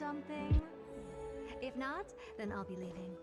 something? If not, then I'll be leaving.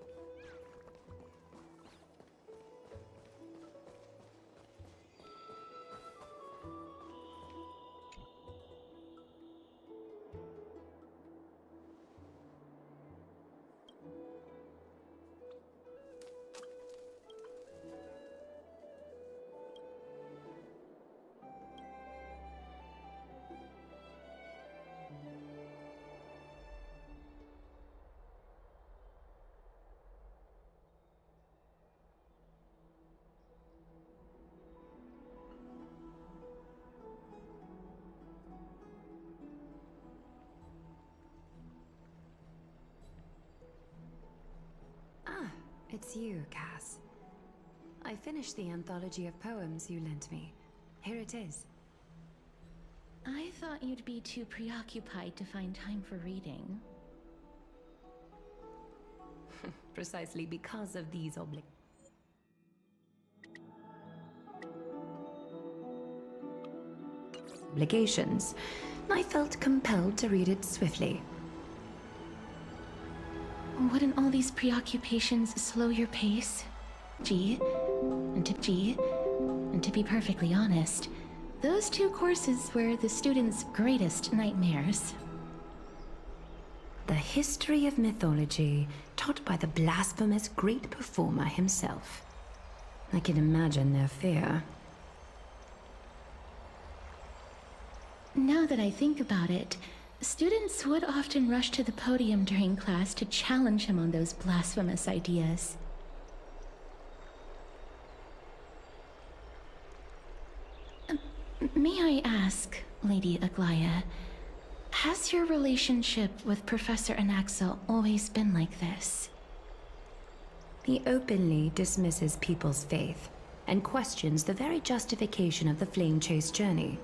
Ah, it's you, Cass. I finished the anthology of poems you lent me. Here it is. I thought you'd be too preoccupied to find time for reading. Precisely because of these obligations, I felt compelled to read it swiftly. Wouldn't all these preoccupations slow your pace? And to be perfectly honest, those two courses were the students' greatest nightmares. The history of mythology, taught by the blasphemous great performer himself. I can imagine their fear. Now that I think about it, students would often rush to the podium during class to challenge him on those blasphemous ideas. May I ask, Lady Aglaya, has your relationship with Professor Anaxa always been like this? He openly dismisses people's faith and questions the very justification of the flame chase journey.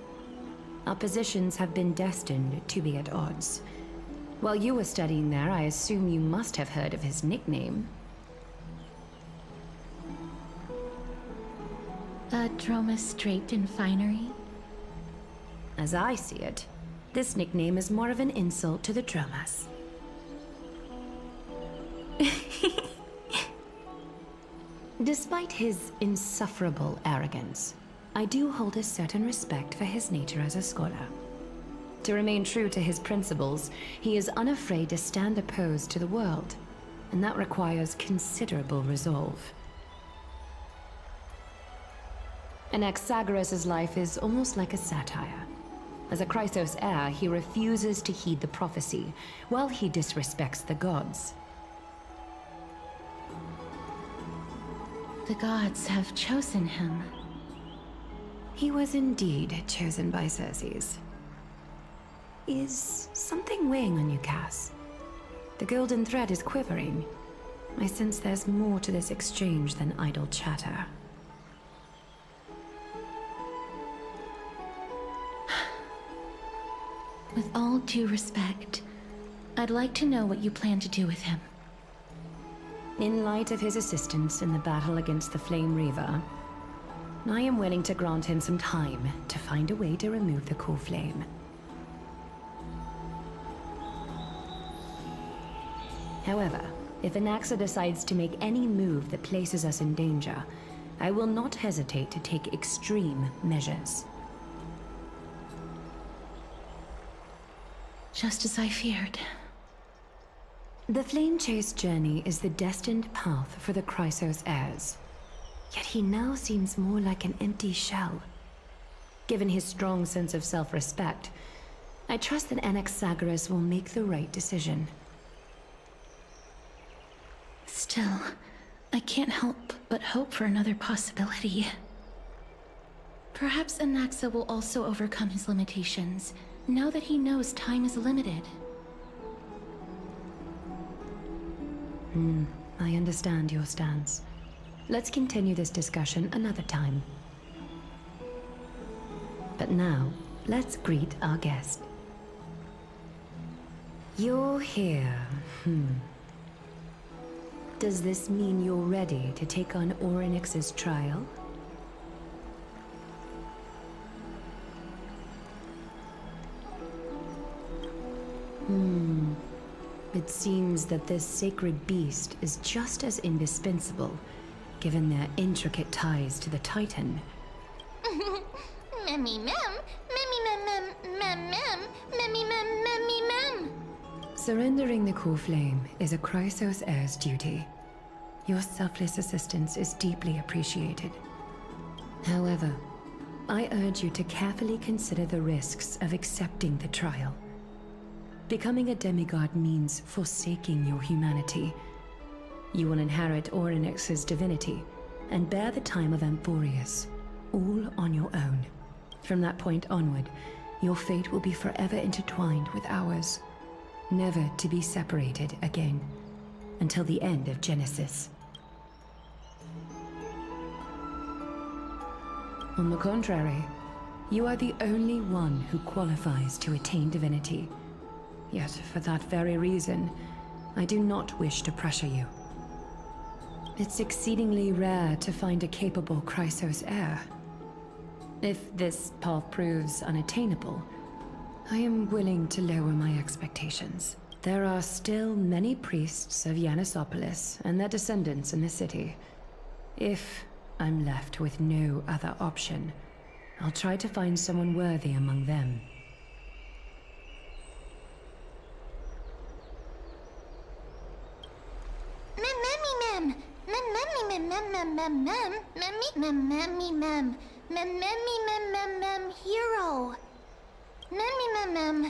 Our positions have been destined to be at odds. While you were studying there, I assume you must have heard of his nickname. A Dromus draped in finery? As I see it, this nickname is more of an insult to the Dromas. Despite his insufferable arrogance, I do hold a certain respect for his nature as a scholar. To remain true to his principles, he is unafraid to stand opposed to the world, and that requires considerable resolve. Anaxagoras' life is almost like a satire. As a Chrysos heir, he refuses to heed the prophecy, while he disrespects the gods. The gods have chosen him. He was indeed chosen by Circes. Is something weighing on you, Cass? The golden thread is quivering. I sense there's more to this exchange than idle chatter. With all due respect, I'd like to know what you plan to do with him. In light of his assistance in the battle against the Flame Reaver, I am willing to grant him some time to find a way to remove the core flame. However, if Anaxa decides to make any move that places us in danger, I will not hesitate to take extreme measures. Just as I feared. The Flame Chase journey is the destined path for the Chrysos heirs. Yet he now seems more like an empty shell. Given his strong sense of self-respect, I trust that Anaxagoras will make the right decision. Still, I can't help but hope for another possibility. Perhaps Anaxa will also overcome his limitations, now that he knows time is limited. I understand your stance. Let's continue this discussion another time. But now, let's greet our guest. You're here. Does this mean you're ready to take on Orynyx's trial? It seems that this sacred beast is just as indispensable, given their intricate ties to the Titan. Memmy mem, memmy mem mem mem mem, memmy mem memmy mem. Surrendering the core flame is a Chrysos heir's duty. Your selfless assistance is deeply appreciated. However, I urge you to carefully consider the risks of accepting the trial. Becoming a demigod means forsaking your humanity. You will inherit Orynyx's divinity and bear the time of Amphorius, all on your own. From that point onward, your fate will be forever intertwined with ours, never to be separated again, until the end of Genesis. On the contrary, you are the only one who qualifies to attain divinity. Yet, for that very reason, I do not wish to pressure you. It's exceedingly rare to find a capable Chrysos heir. If this path proves unattainable, I am willing to lower my expectations. There are still many priests of Yanisopolis and their descendants in the city. If I'm left with no other option, I'll try to find someone worthy among them. Hero. Memmy mem mem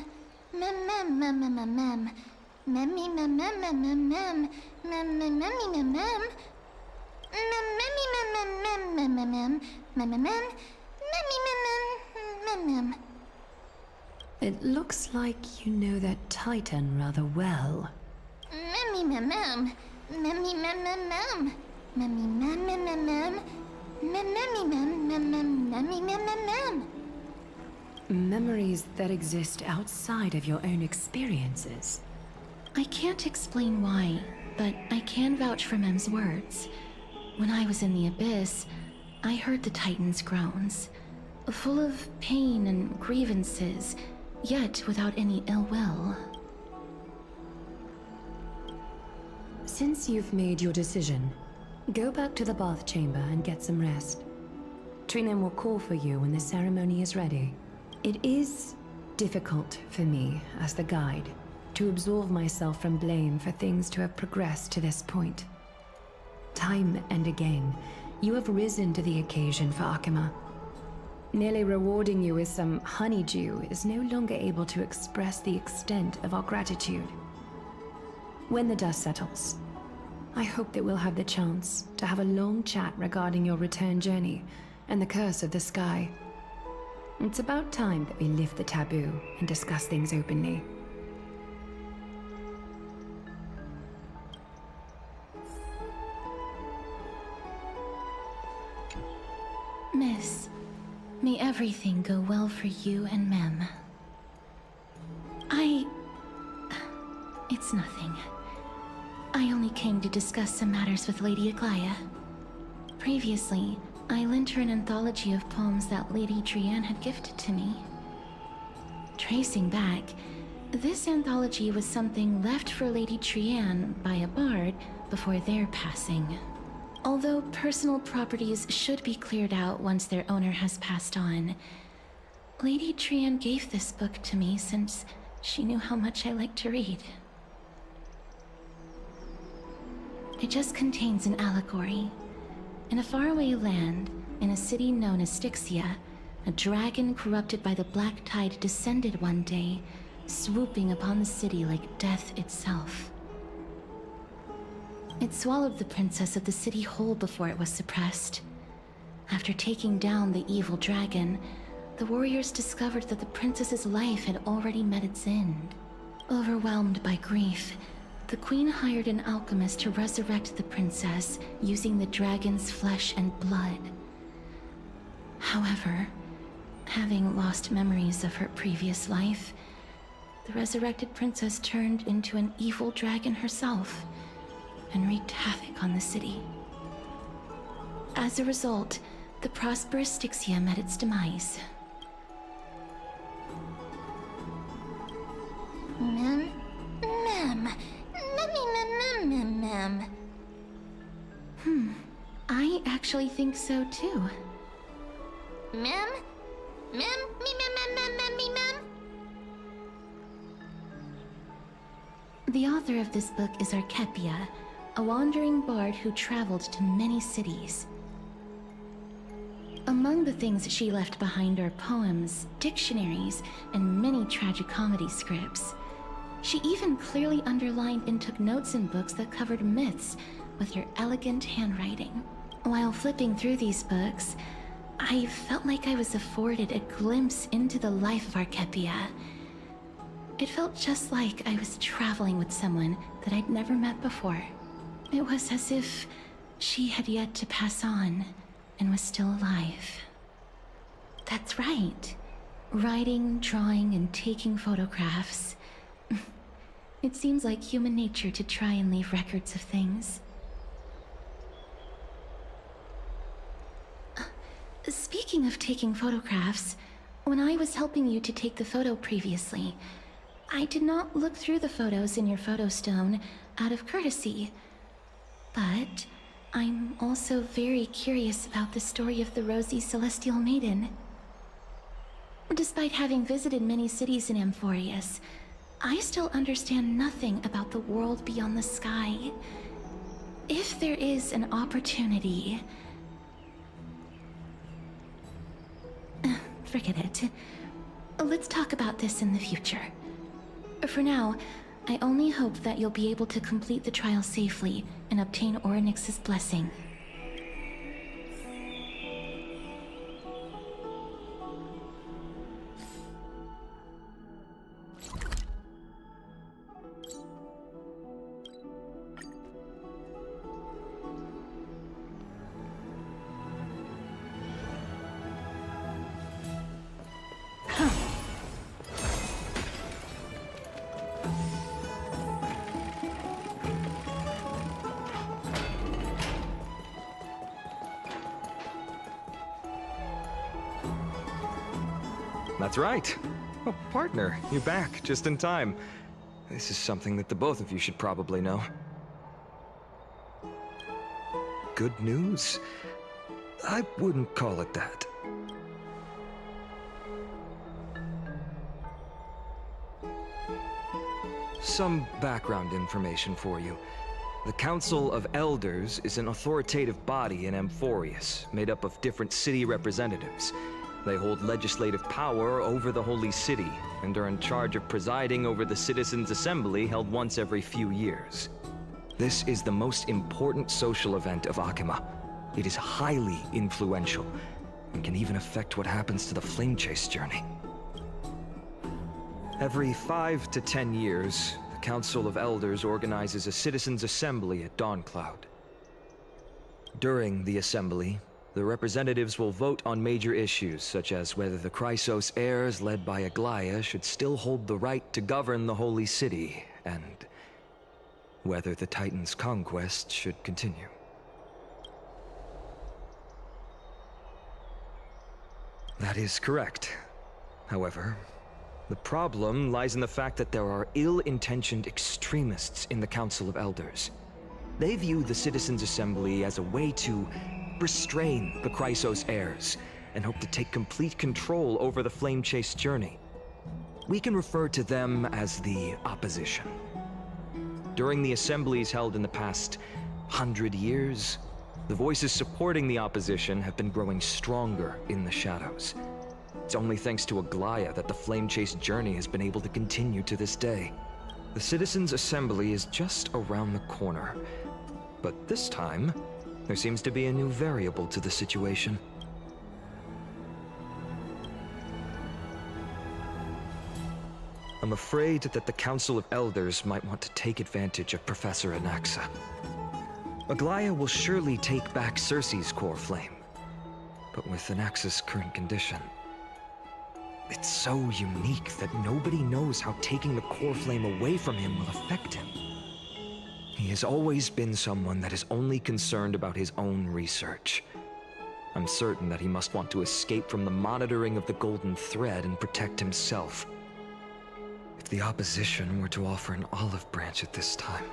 mem mem mem mem mem memmy mem mem mem mem mem mem memmy mem mem memmy mem mem mem mem mem mem mem memmy mem mem. It looks like you know that Titan rather well. Memmy mem mem memmy mem mem mem memmy mem mem mem mem memmy mem mem mem memmy mem mem mem. Memories that exist outside of your own experiences. I can't explain why, but I can vouch for Mem's words. When I was in the Abyss, I heard the Titan's groans, full of pain and grievances, yet without any ill will. Since you've made your decision, go back to the bath chamber and get some rest. Trinem will call for you when the ceremony is ready. It is difficult for me, as the guide, to absolve myself from blame for things to have progressed to this point. Time and again, you have risen to the occasion for Akima. Nearly rewarding you with some honeydew is no longer able to express the extent of our gratitude. When the dust settles, I hope that we'll have the chance to have a long chat regarding your return journey and the curse of the sky. It's about time that we lift the taboo and discuss things openly. Miss, may everything go well for you and Mem. It's nothing. I only came to discuss some matters with Lady Aglaya. Previously, I lent her an anthology of poems that Lady Trianne had gifted to me. Tracing back, this anthology was something left for Lady Trianne by a bard before their passing. Although personal properties should be cleared out once their owner has passed on, Lady Trianne gave this book to me since she knew how much I liked to read. It just contains an allegory. In a faraway land, in a city known as Styxia, a dragon corrupted by the black tide descended one day, swooping upon the city like death itself. It swallowed the princess of the city whole before it was suppressed. After taking down the evil dragon, the warriors discovered that the princess's life had already met its end. Overwhelmed by grief, the queen hired an alchemist to resurrect the princess using the dragon's flesh and blood. However, having lost memories of her previous life, the resurrected princess turned into an evil dragon herself and wreaked havoc on the city. As a result, the prosperous Styxia met its demise. Mem, I actually think so too. Mem? Mem? The author of this book is Archepia, a wandering bard who traveled to many cities. Among the things she left behind are poems, dictionaries, and many tragicomedy scripts. She even clearly underlined and took notes in books that covered myths with her elegant handwriting. While flipping through these books, I felt like I was afforded a glimpse into the life of Archepia. It felt just like I was traveling with someone that I'd never met before. It was as if she had yet to pass on and was still alive. That's right. Writing, drawing, and taking photographs. It seems like human nature to try and leave records of things. Speaking of taking photographs, when I was helping you to take the photo previously, I did not look through the photos in your photo stone out of courtesy. But I'm also very curious about the story of the Rosy Celestial Maiden. Despite having visited many cities in Amphorius, I still understand nothing about the world beyond the sky. If there is an opportunity... Forget it. Let's talk about this in the future. For now, I only hope that you'll be able to complete the trial safely and obtain Orynyx's blessing. That's right. Oh, partner, you're back just in time. This is something that the both of you should probably know. Good news? I wouldn't call it that. Some background information for you. The Council of Elders is an authoritative body in Amphorius, made up of different city representatives. They hold legislative power over the Holy City, and are in charge of presiding over the Citizens' Assembly held once every few years. This is the most important social event of Akima. It is highly influential, and can even affect what happens to the Flame Chase journey. Every 5 to 10 years, the Council of Elders organizes a Citizens' Assembly at Dawncloud. During the assembly, the representatives will vote on major issues, such as whether the Chrysos heirs led by Aglaia should still hold the right to govern the Holy City, and whether the Titan's conquest should continue. That is correct. However, the problem lies in the fact that there are ill-intentioned extremists in the Council of Elders. They view the Citizens' Assembly as a way to restrain the Chrysos heirs, and hope to take complete control over the Flame Chase journey. We can refer to them as the opposition. During the assemblies held in the past 100 years, the voices supporting the opposition have been growing stronger in the shadows. It's only thanks to Aglaia that the Flame Chase journey has been able to continue to this day. The Citizens' Assembly is just around the corner, but this time, there seems to be a new variable to the situation. I'm afraid that the Council of Elders might want to take advantage of Professor Anaxa. Aglaia will surely take back Circe's core flame, but with Anaxa's current condition, it's so unique that nobody knows how taking the core flame away from him will affect him. He has always been someone that is only concerned about his own research. I'm certain that he must want to escape from the monitoring of the Golden Thread and protect himself. If the opposition were to offer an olive branch at this time...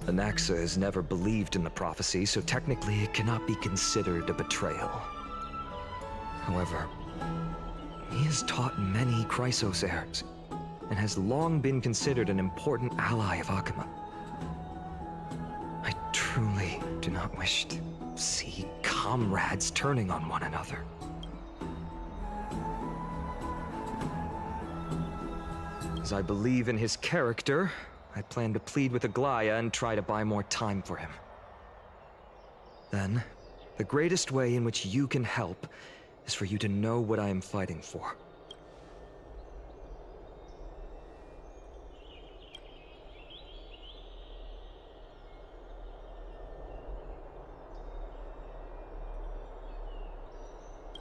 Anaxa has never believed in the prophecy, so technically it cannot be considered a betrayal. However, he has taught many Chrysos heirs, and has long been considered an important ally of Akuma. I truly do not wish to see comrades turning on one another. As I believe in his character, I plan to plead with Aglaya and try to buy more time for him. Then, the greatest way in which you can help is for you to know what I am fighting for.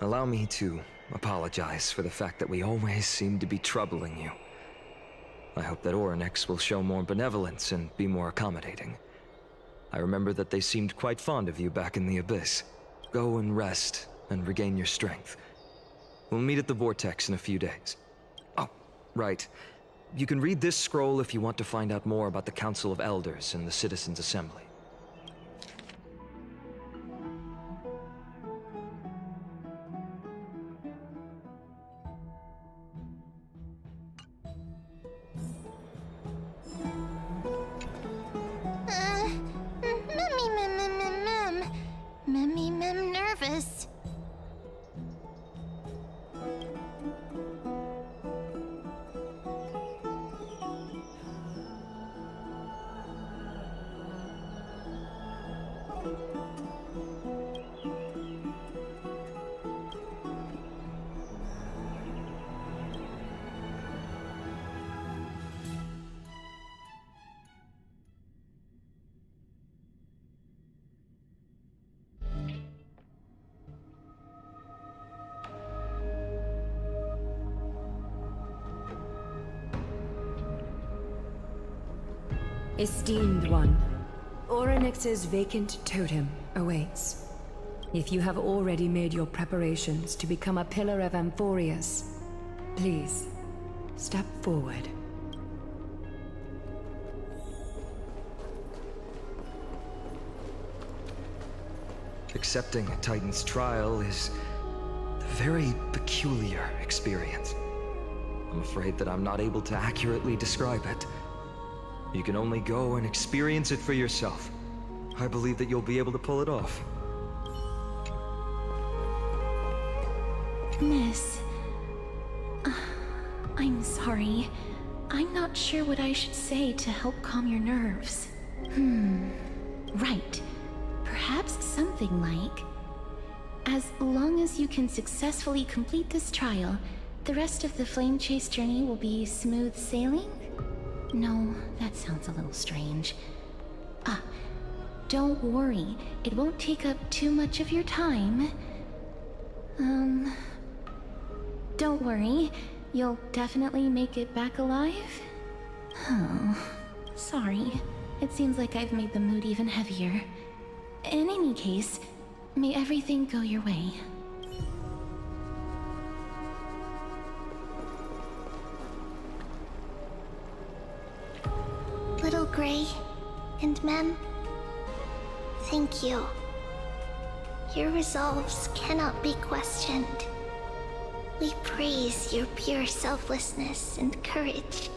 Allow me to apologize for the fact that we always seem to be troubling you. I hope that Orynyx will show more benevolence and be more accommodating. I remember that they seemed quite fond of you back in the Abyss. Go and rest and regain your strength. We'll meet at the Vortex in a few days. Oh, right. You can read this scroll if you want to find out more about the Council of Elders and the Citizens' Assembly. Mem nervous. Esteemed one, Orynyx's vacant totem awaits. If you have already made your preparations to become a pillar of Amphorius, please, step forward. Accepting a Titan's trial is a very peculiar experience. I'm afraid that I'm not able to accurately describe it. You can only go and experience it for yourself. I believe that you'll be able to pull it off. Miss... I'm sorry. I'm not sure what I should say to help calm your nerves. Right. Perhaps something like... As long as you can successfully complete this trial, the rest of the Flame Chase journey will be smooth sailing? No, that sounds a little strange. Don't worry. It won't take up too much of your time. Don't worry. You'll definitely make it back alive? Oh, sorry. It seems like I've made the mood even heavier. In any case, may everything go your way. Little Gray and Mem, thank you. Your resolves cannot be questioned. We praise your pure selflessness and courage.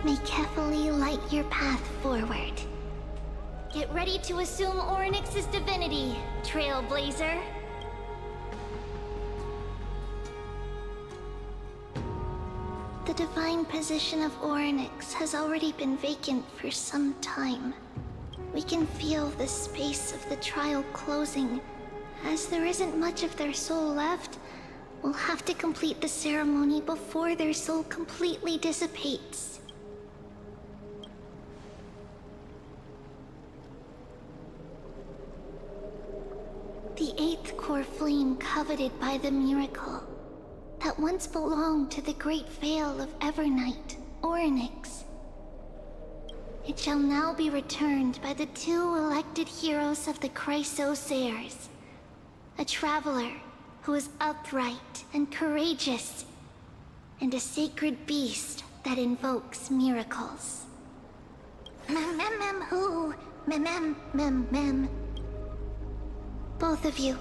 May Kefali light your path forward. Get ready to assume Orynyx's divinity, Trailblazer. The divine position of Orynyx has already been vacant for some time. We can feel the space of the trial closing. As there isn't much of their soul left, we'll have to complete the ceremony before their soul completely dissipates. The 8th core flame coveted by the miracle that once belonged to the great Veil of Evernight, Orynyx. It shall now be returned by the 2 elected heroes of the Chrysos heirs. A traveler who is upright and courageous, and a sacred beast that invokes miracles. Who? Mem. Both of you,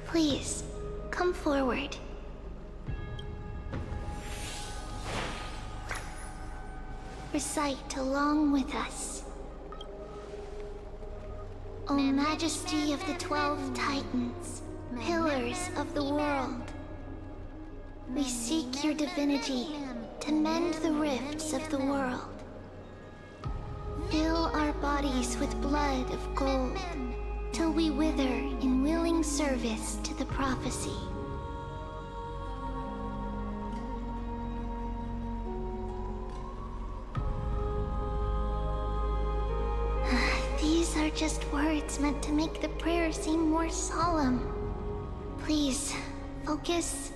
please, come forward. Recite along with us. O Majesty of the 12 Titans, pillars of the world, we seek your divinity to mend the rifts of the world. Fill our bodies with blood of gold, till we wither in willing service to the prophecy. These are just words meant to make the prayer seem more solemn. Please, focus.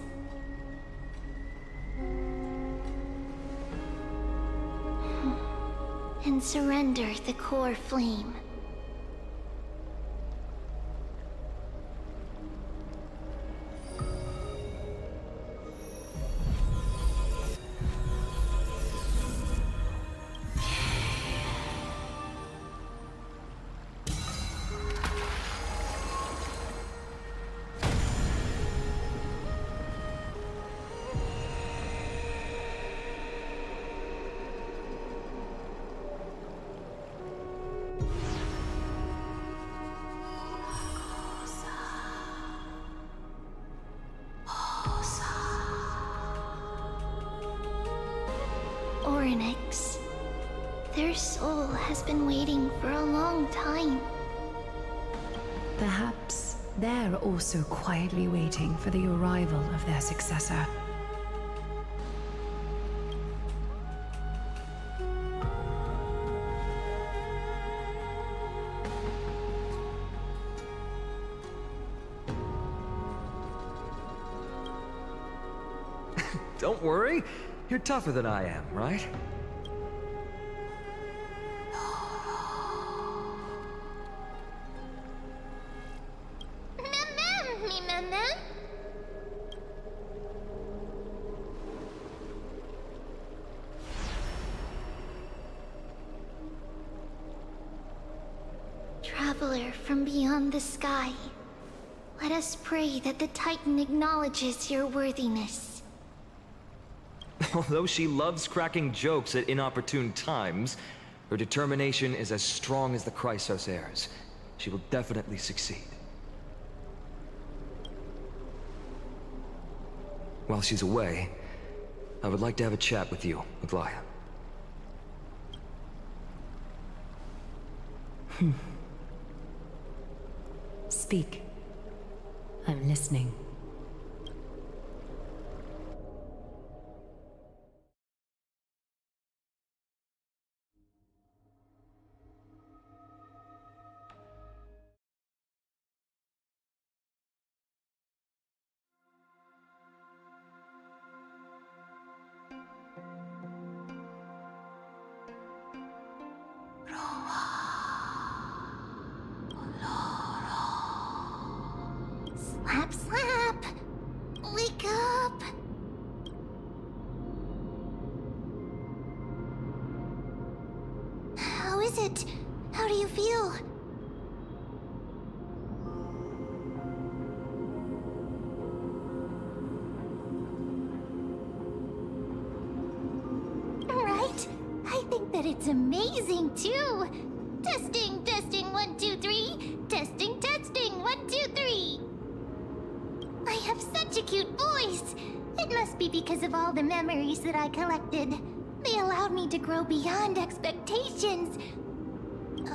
And surrender the core flame. Orynyx. Their soul has been waiting for a long time. Perhaps they're also quietly waiting for the arrival of their successor. Don't worry. You're tougher than I am, right? Mem. Traveler from beyond the sky, let us pray that the Titan acknowledges your worthiness. Although she loves cracking jokes at inopportune times, her determination is as strong as the Chrysos heirs. She will definitely succeed. While she's away, I would like to have a chat with you, Aglaya. Speak. I'm listening. Slap! Wake up! How is it? How do you feel? Right? I think that it's amazing too! Testing, 1, 2, 3. Testing, 1, 2, 3. I have such a cute voice! It must be because of all the memories that I collected. They allowed me to grow beyond expectations.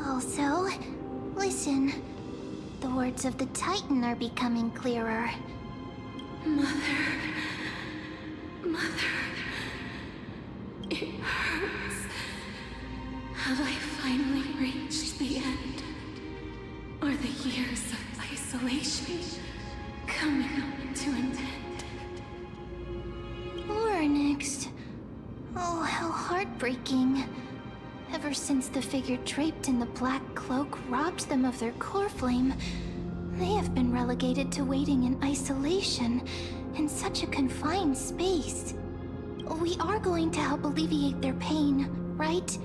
Also, listen. The words of the Titan are becoming clearer. Mother, it hurts. Have I finally reached the end? Or the years of isolation coming to an end? Orynyx. Oh, how heartbreaking. Ever since the figure draped in the black cloak robbed them of their core flame, they have been relegated to waiting in isolation in such a confined space. We are going to help alleviate their pain, right?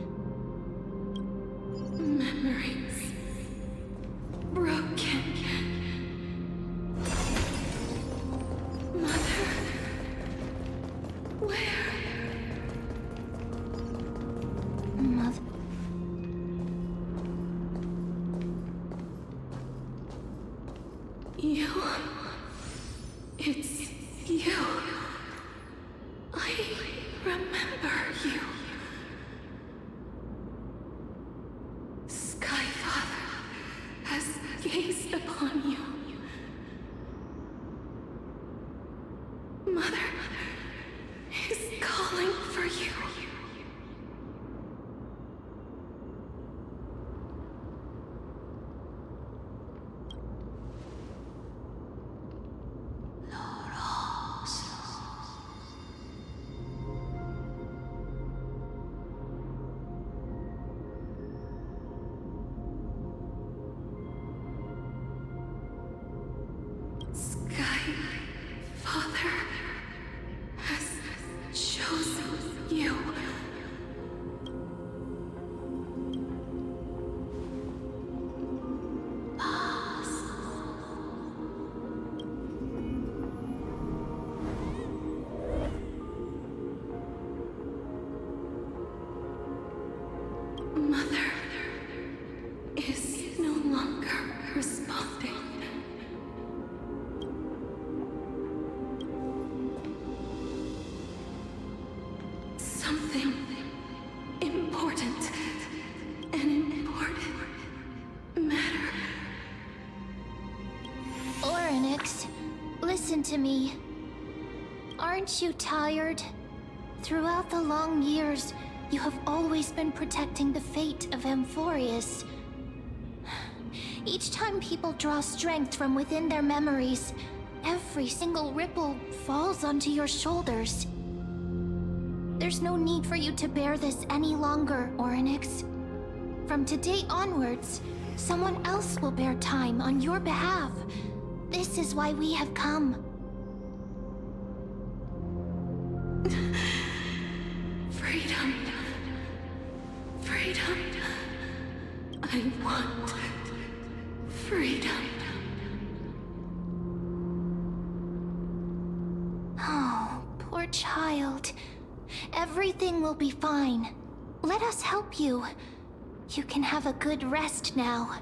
You... It's you. I remember you. Skyfather has gazed upon you. Mother is calling for you. Skyfather has chosen you. Mother is no longer responding. Something important, an important matter. Oryx, listen to me. Aren't you tired? Throughout the long years, you have always been protecting the fate of Amphorius. Each time people draw strength from within their memories, every single ripple falls onto your shoulders. There's no need for you to bear this any longer, Oryx. From today onwards, someone else will bear time on your behalf. This is why we have come. Freedom. Freedom. I want freedom. Oh, poor child. Everything will be fine. Let us help you. You can have a good rest now.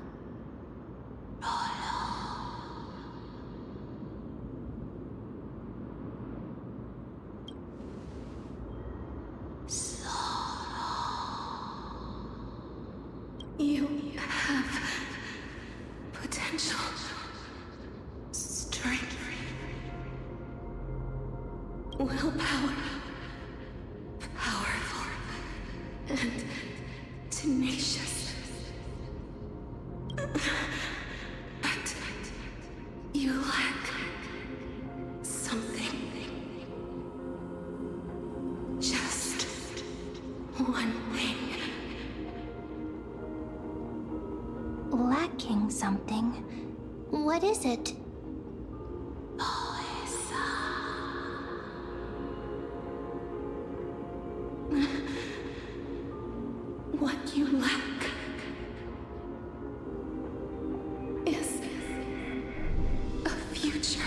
You have potential, strength, willpower, powerful, and tenacious. But you lack something. Just one thing. Lacking something. What is it? What you lack is a future.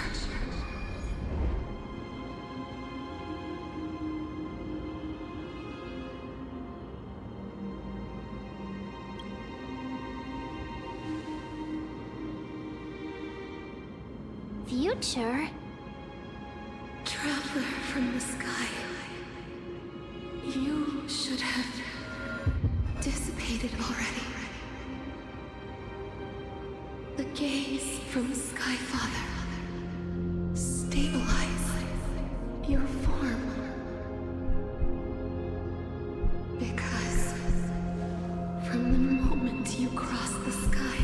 Future? Traveler from the sky. You should have dissipated already. The gaze from Skyfather stabilized your form. Because from the moment you crossed the sky,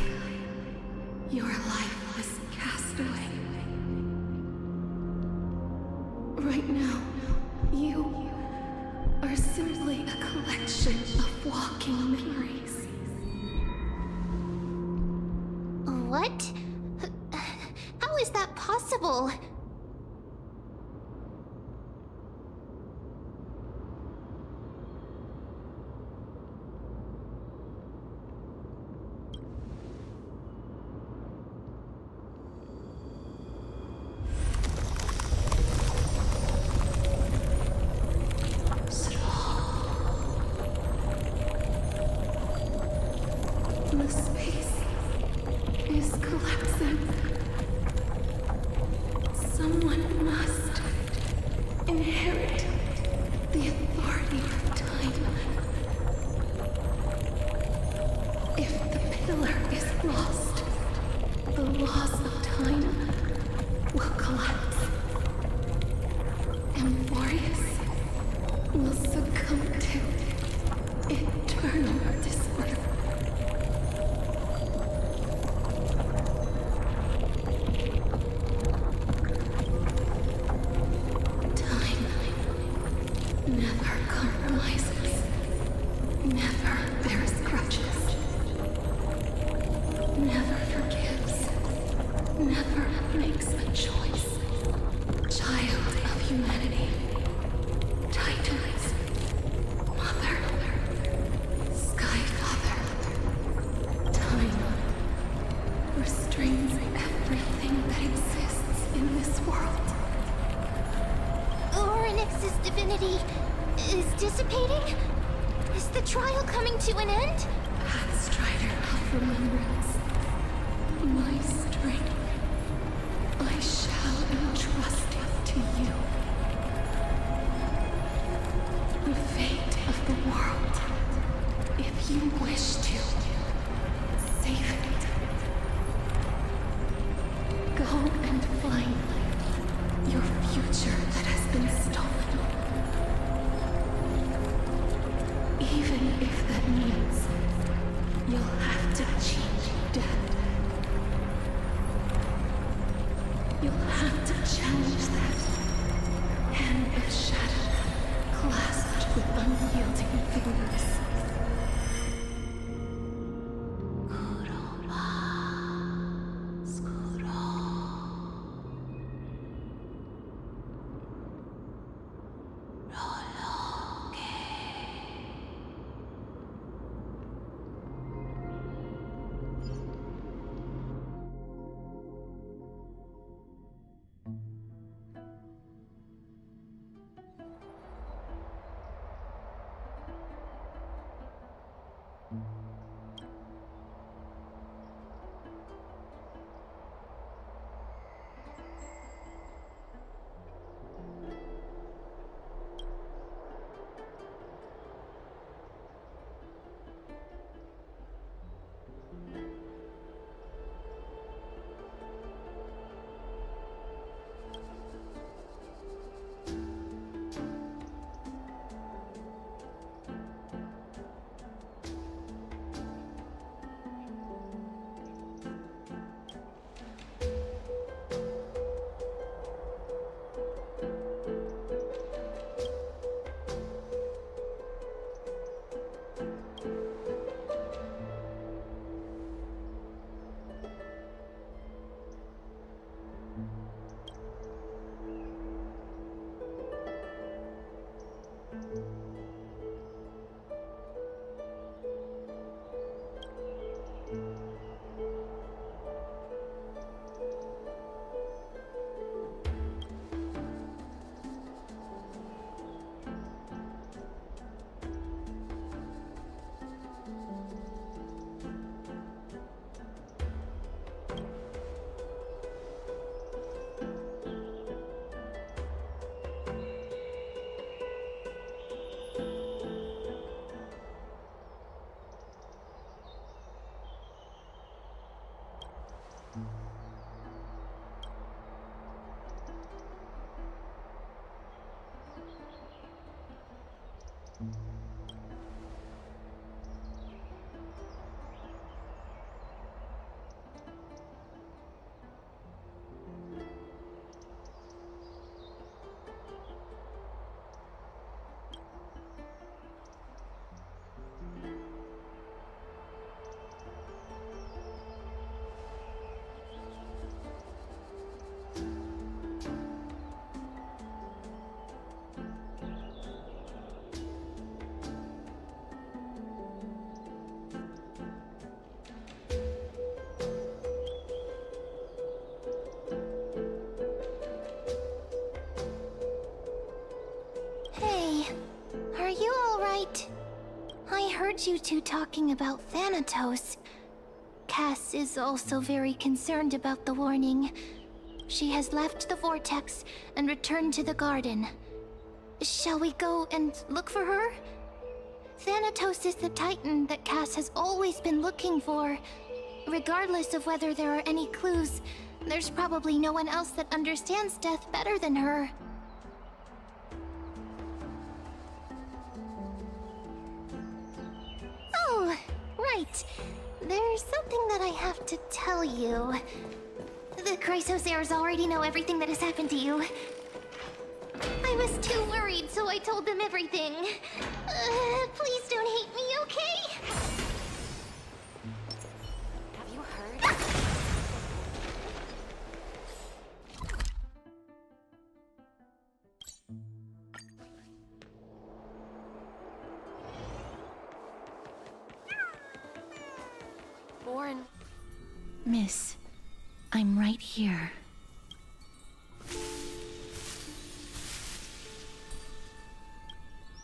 your life was cast away. Right now, you are simply a collection of walking memories. What? How is that possible? The space is collapsing. pillar is lost, the laws of time will collapse. Amphorius will succumb to eternal disorder. Time never compromises, never bears grudges, never forgives, never makes a choice. Child of humanity, Titans, Mother, Sky Father, time restrains everything that exists in this world. Orynyx's divinity is dissipating? Is the trial coming to an end? Pathstrider of remembrance, my strength, I shall entrust it to you. The fate of the world, if you wish to, save it. Go and find your future that has been stolen. Even if that means you'll have to change death. You'll have to challenge that hand of shadow clasped with unyielding fingers. heard you two talking about Thanatos. Cass is also very concerned about the warning. She has left the vortex and returned to the garden. Shall we go and look for her? Thanatos is the Titan that Cass has always been looking for. Regardless of whether there are any clues, there's probably no one else that understands death better than her. Oh, right. There's something that I have to tell you. The Chrysosairs already know everything that has happened to you. I was too worried, so I told them everything. Please don't hate me, okay? Have you heard? Born. Miss, I'm right here.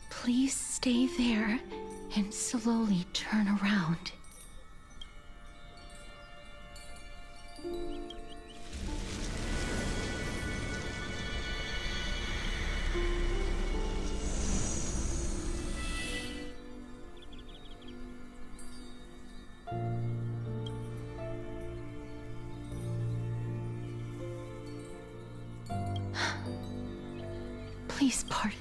Please stay there and slowly turn around. Please pardon.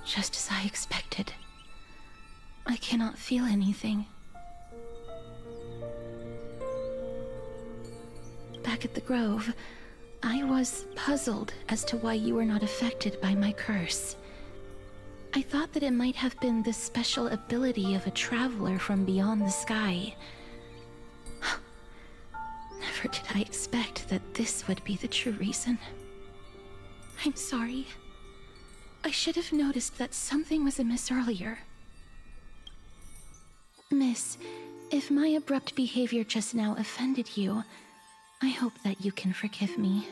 Just as I expected. I cannot feel anything. Back at the Grove, I was puzzled as to why you were not affected by my curse. I thought that it might have been the special ability of a traveler from beyond the sky. Never did I expect that this would be the true reason. I'm sorry. I should have noticed that something was amiss earlier. Miss, if my abrupt behavior just now offended you, I hope that you can forgive me.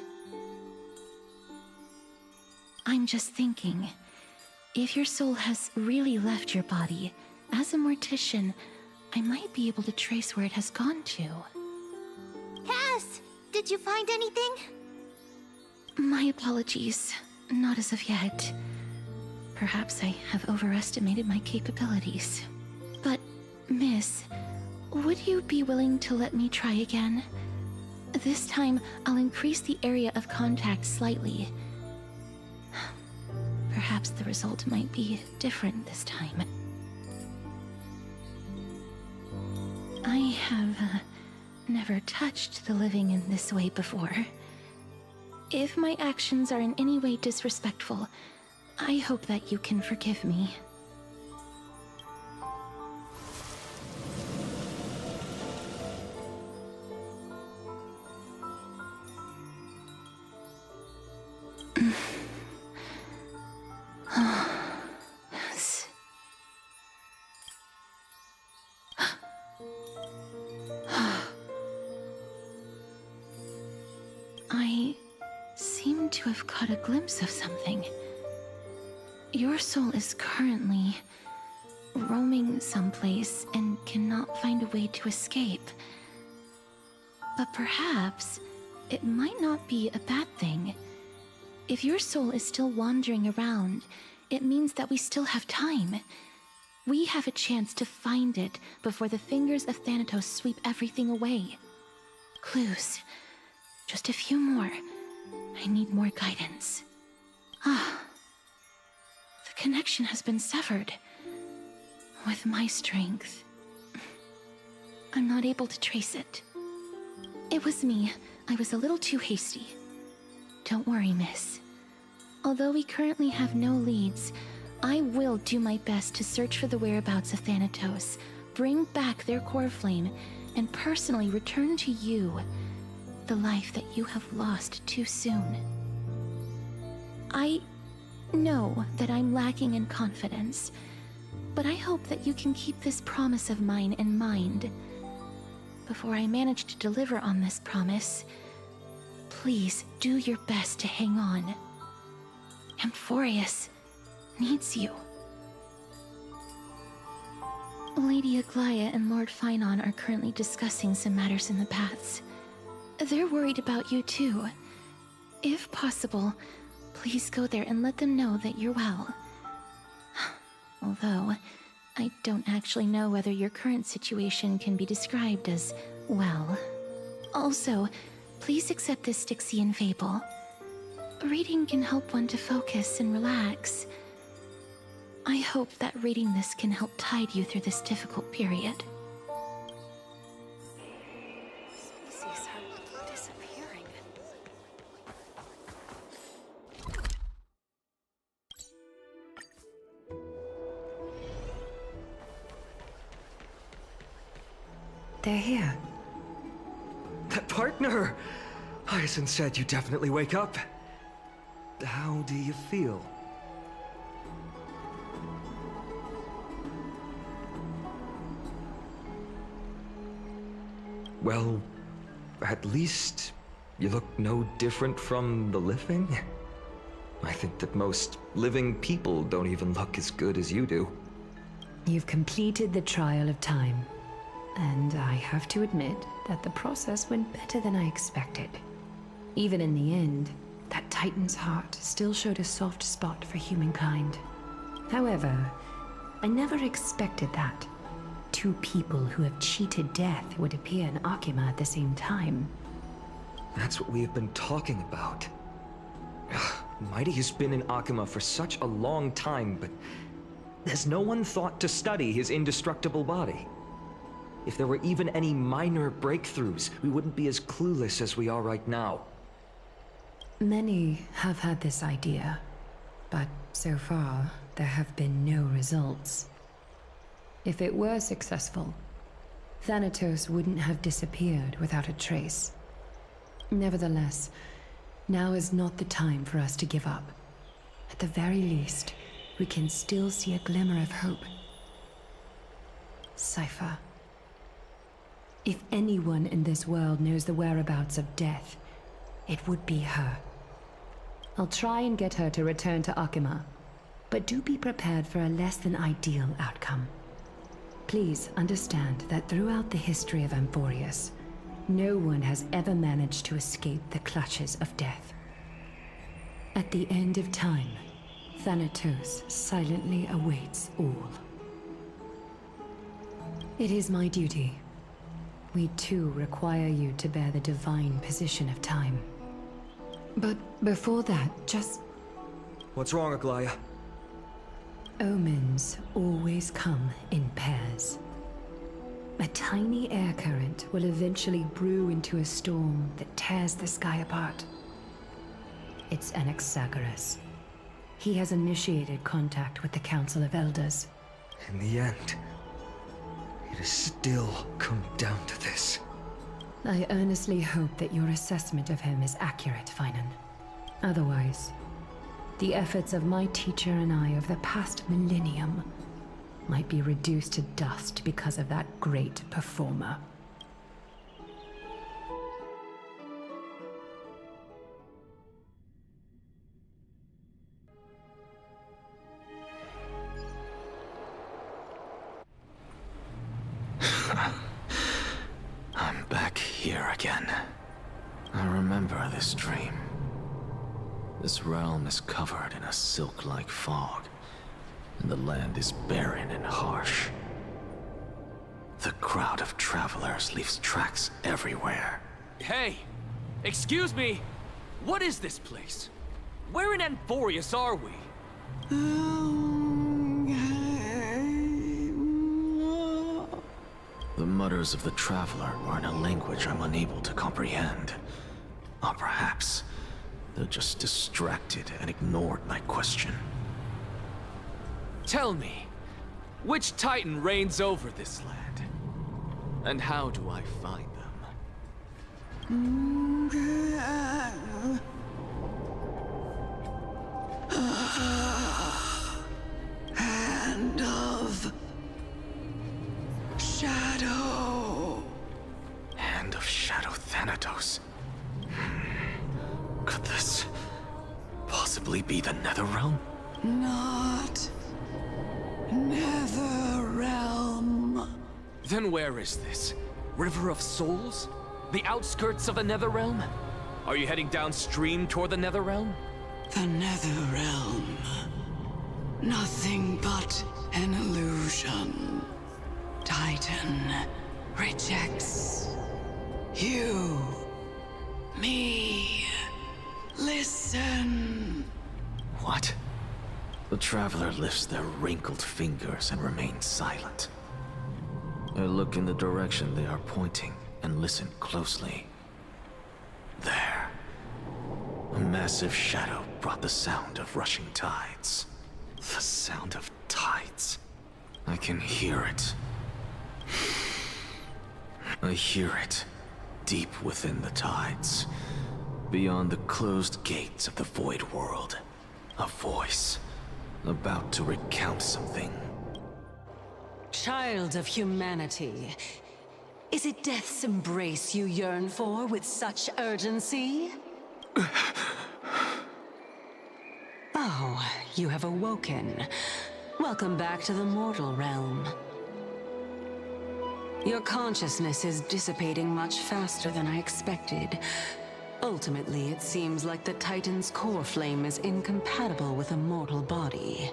I'm just thinking, if your soul has really left your body, as a mortician, I might be able to trace where it has gone to. Cass, did you find anything? My apologies. Not as of yet. Perhaps I have overestimated my capabilities. But, Miss, would you be willing to let me try again? This time, I'll increase the area of contact slightly. Perhaps the result might be different this time. I have never touched the living in this way before. If my actions are in any way disrespectful, I hope that you can forgive me. Yes. I seem to have caught a glimpse of something. Your soul is currently roaming someplace and cannot find a way to escape. But perhaps it might not be a bad thing. If your soul is still wandering around, it means that we still have time. We have a chance to find it before the fingers of Thanatos sweep everything away. Clues. Just a few more. I need more guidance. The connection has been severed. With my strength, I'm not able to trace it. It was me. I was a little too hasty. Don't worry, miss. Although we currently have no leads, I will do my best to search for the whereabouts of Thanatos, bring back their core flame, and personally return to you the life that you have lost too soon. I know that I'm lacking in confidence, but I hope that you can keep this promise of mine in mind. Before I manage to deliver on this promise, please do your best to hang on. Amphorius needs you. Lady Aglaya and Lord Finon are currently discussing some matters in the paths. They're worried about you too. If possible, please go there and let them know that you're well. Although, I don't actually know whether your current situation can be described as well. Also, please accept this Styxian fable. Reading can help one to focus and relax. I hope that reading this can help tide you through this difficult period. Species are disappearing. They're here. That partner! Hyacinth said you definitely wake up. How do you feel? Well, at least you look no different from the living. I think that most living people don't even look as good as you do. You've completed the trial of time, and I have to admit that the process went better than I expected. Even in the end, that Titan's heart still showed a soft spot for humankind. However, I never expected that two people who have cheated death would appear in Akima at the same time. That's what we have been talking about. Mighty has been in Akima for such a long time, but has no one thought to study his indestructible body? If there were even any minor breakthroughs, we wouldn't be as clueless as we are right now. Many have had this idea, but so far, there have been no results. If it were successful, Thanatos wouldn't have disappeared without a trace. Nevertheless, now is not the time for us to give up. At the very least, we can still see a glimmer of hope. Cypher. If anyone in this world knows the whereabouts of death, it would be her. I'll try and get her to return to Akima, but do be prepared for a less than ideal outcome. Please understand that throughout the history of Amphorius, no one has ever managed to escape the clutches of death. At the end of time, Thanatos silently awaits all. It is my duty. We too require you to bear the divine position of time. But before that, just... What's wrong, Aglaya? Omens always come in pairs. A tiny air current will eventually brew into a storm that tears the sky apart. It's Anaxagoras. He has initiated contact with the Council of Elders. In the end, it has still come down to this. I earnestly hope that your assessment of him is accurate, Finan. Otherwise, the efforts of my teacher and I of the past millennium might be reduced to dust because of that great performer. I'm back here again. I remember this dream. This realm is covered in a silk-like fog, and the land is barren and harsh. The crowd of travelers leaves tracks everywhere. Hey! Excuse me! What is this place? Where in Amphorius are we? The mutters of the traveler are in a language I'm unable to comprehend. Or perhaps they're just distracted and ignored my question. Tell me, which Titan reigns over this land? And how do I find them? Hand of Shadow. Hand of Shadow Thanatos. Could this possibly be the Netherrealm? Not Netherrealm. Then where is this? River of Souls? The outskirts of the Netherrealm? Are you heading downstream toward the Netherrealm? The Netherrealm. Nothing but an illusion. Titan rejects you. Me. Listen. What? The Traveler lifts their wrinkled fingers and remains silent. I look in the direction they are pointing and listen closely. There. A massive shadow brought the sound of rushing tides. The sound of tides. I can hear it. I hear it, deep within the tides. Beyond the closed gates of the Void World. A voice, about to recount something. Child of humanity, is it death's embrace you yearn for with such urgency? Oh, you have awoken. Welcome back to the mortal realm. Your consciousness is dissipating much faster than I expected. Ultimately, it seems like the Titan's core flame is incompatible with a mortal body.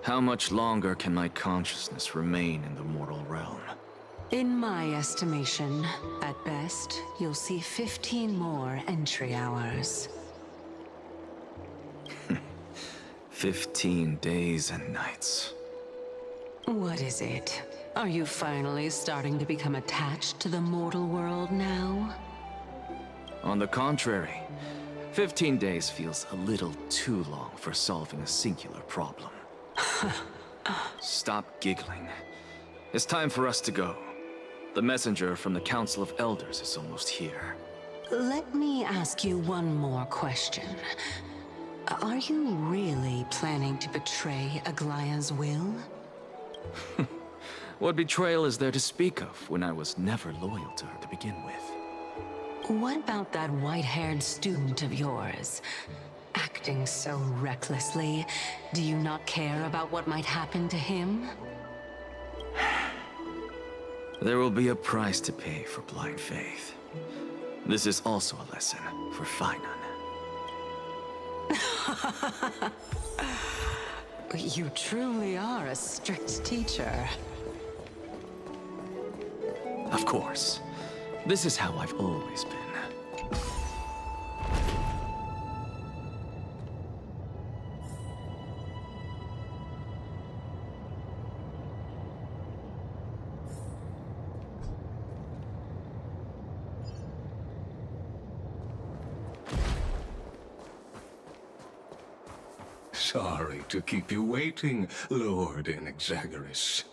How much longer can my consciousness remain in the mortal realm? In my estimation, at best, you'll see 15 more entry hours. 15 days and nights. What is it? Are you finally starting to become attached to the mortal world now? On the contrary, 15 days feels a little too long for solving a singular problem. Stop giggling. It's time for us to go. The messenger from the Council of Elders is almost here. Let me ask you one more question. Are you really planning to betray Aglaya's will? What betrayal is there to speak of when I was never loyal to her to begin with? What about that white-haired student of yours? Acting so recklessly, do you not care about what might happen to him? There will be a price to pay for blind faith. This is also a lesson for Finan. You truly are a strict teacher. Of course. This is how I've always been. Sorry to keep you waiting, Lord Inexagaris.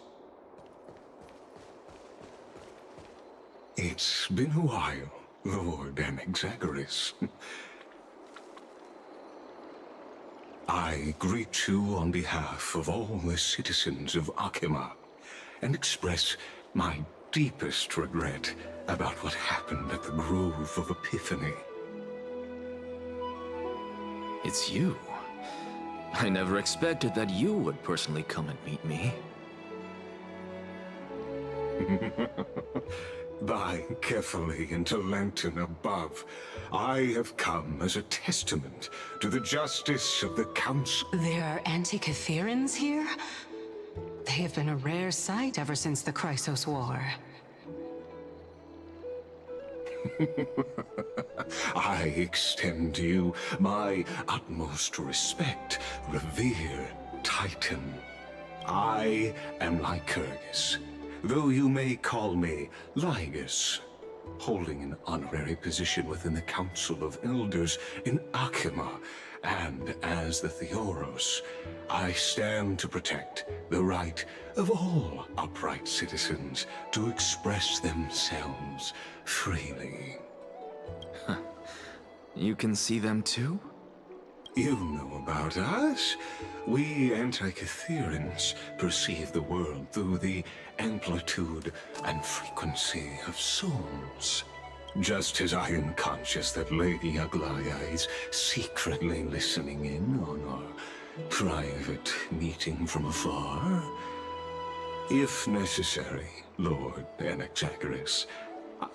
It's been a while, Lord Inexagaris. I greet you on behalf of all the citizens of Akima, and express my deepest regret about what happened at the Grove of Epiphany. It's you. I never expected that you would personally come and meet me. By carefully into Lantern above, I have come as a testament to the justice of the Council. There are Antikytherans here? They have been a rare sight ever since the Chrysos War. I extend to you my utmost respect, revered Titan. I am Lycurgus, though you may call me Lygus, holding an honorary position within the Council of Elders in Akima, and as the Theoros, I stand to protect the right of all upright citizens to express themselves freely. You can see them too? You know about us. We Antikytherians perceive the world through the amplitude and frequency of souls. Just as I am conscious that Lady Aglaya is secretly listening in on our private meeting from afar. If necessary, Lord Anaxagoras,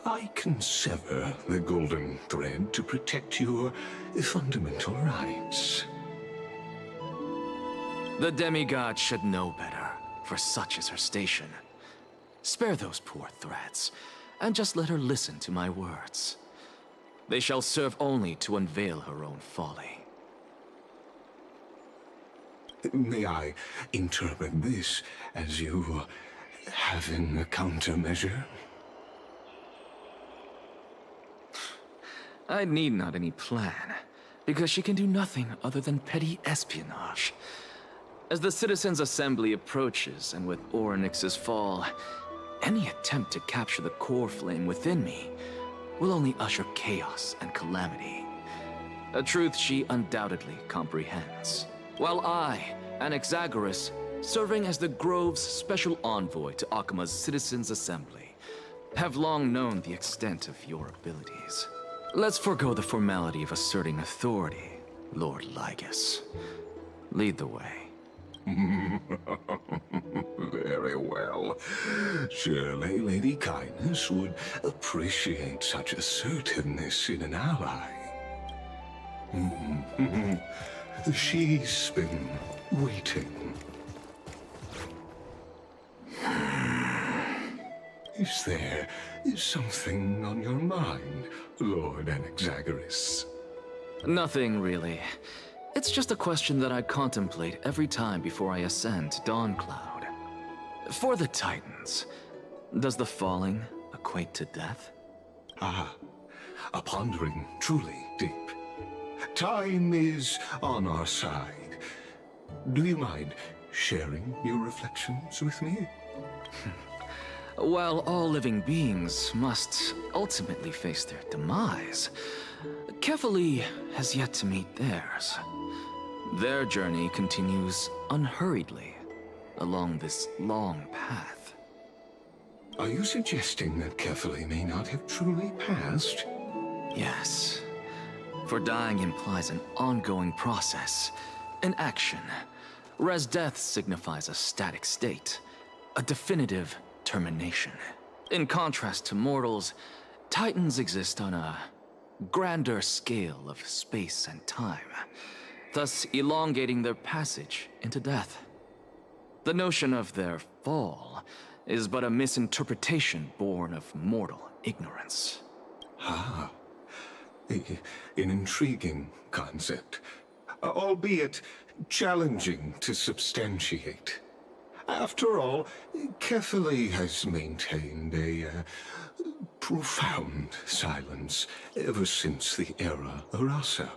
I can sever the golden thread to protect your fundamental rights. The demigod should know better, for such is her station. Spare those poor threads, and just let her listen to my words. They shall serve only to unveil her own folly. May I interpret this as you having a countermeasure? I need not any plan, because she can do nothing other than petty espionage. As the Citizens' Assembly approaches, and with Orynyx's fall, any attempt to capture the core flame within me will only usher chaos and calamity. A truth she undoubtedly comprehends. While I, Anaxagoras, serving as the Grove's special envoy to Akima's Citizens' Assembly, have long known the extent of your abilities. Let's forego the formality of asserting authority, Lord Lygus. Lead the way. Very well. Surely Lady Kindness would appreciate such assertiveness in an ally. She's been waiting. Is there something on your mind, Lord Anaxagoras? Nothing, really. It's just a question that I contemplate every time before I ascend to Dawncloud. For the Titans, does the falling equate to death? Ah, a pondering truly deep. Time is on our side. Do you mind sharing your reflections with me? While all living beings must ultimately face their demise, Kefali has yet to meet theirs. Their journey continues unhurriedly along this long path. Are you suggesting that Kefali may not have truly passed? Yes. For dying implies an ongoing process, an action, whereas death signifies a static state, a definitive termination. In contrast to mortals, Titans exist on a grander scale of space and time, thus elongating their passage into death. The notion of their fall is but a misinterpretation born of mortal ignorance. Ah, an intriguing concept, albeit challenging to substantiate. After all, Kefali has maintained a profound silence ever since the era Arasa,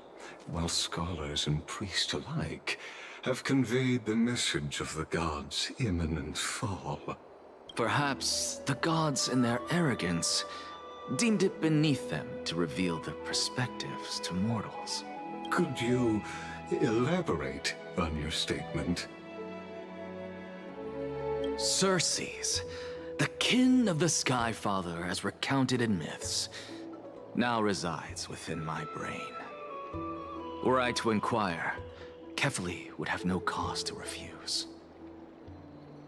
while scholars and priests alike have conveyed the message of the gods' imminent fall. Perhaps the gods, in their arrogance, deemed it beneath them to reveal their perspectives to mortals. Could you elaborate on your statement? Circes, the kin of the Skyfather as recounted in myths, now resides within my brain. Were I to inquire, Kefali would have no cause to refuse.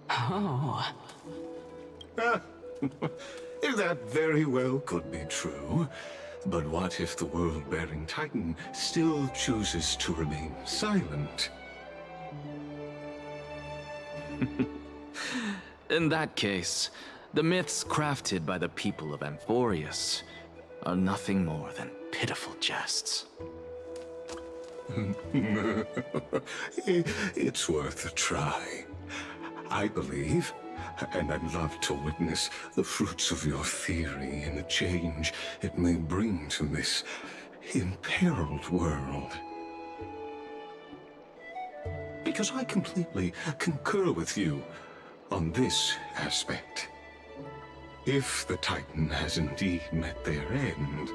Oh. That very well could be true. But what if the world-bearing Titan still chooses to remain silent? In that case, the myths crafted by the people of Amphorius are nothing more than pitiful jests. It's worth a try. I believe, and I'd love to witness the fruits of your theory and the change it may bring to this imperiled world. Because I completely concur with you on this aspect. If the Titan has indeed met their end,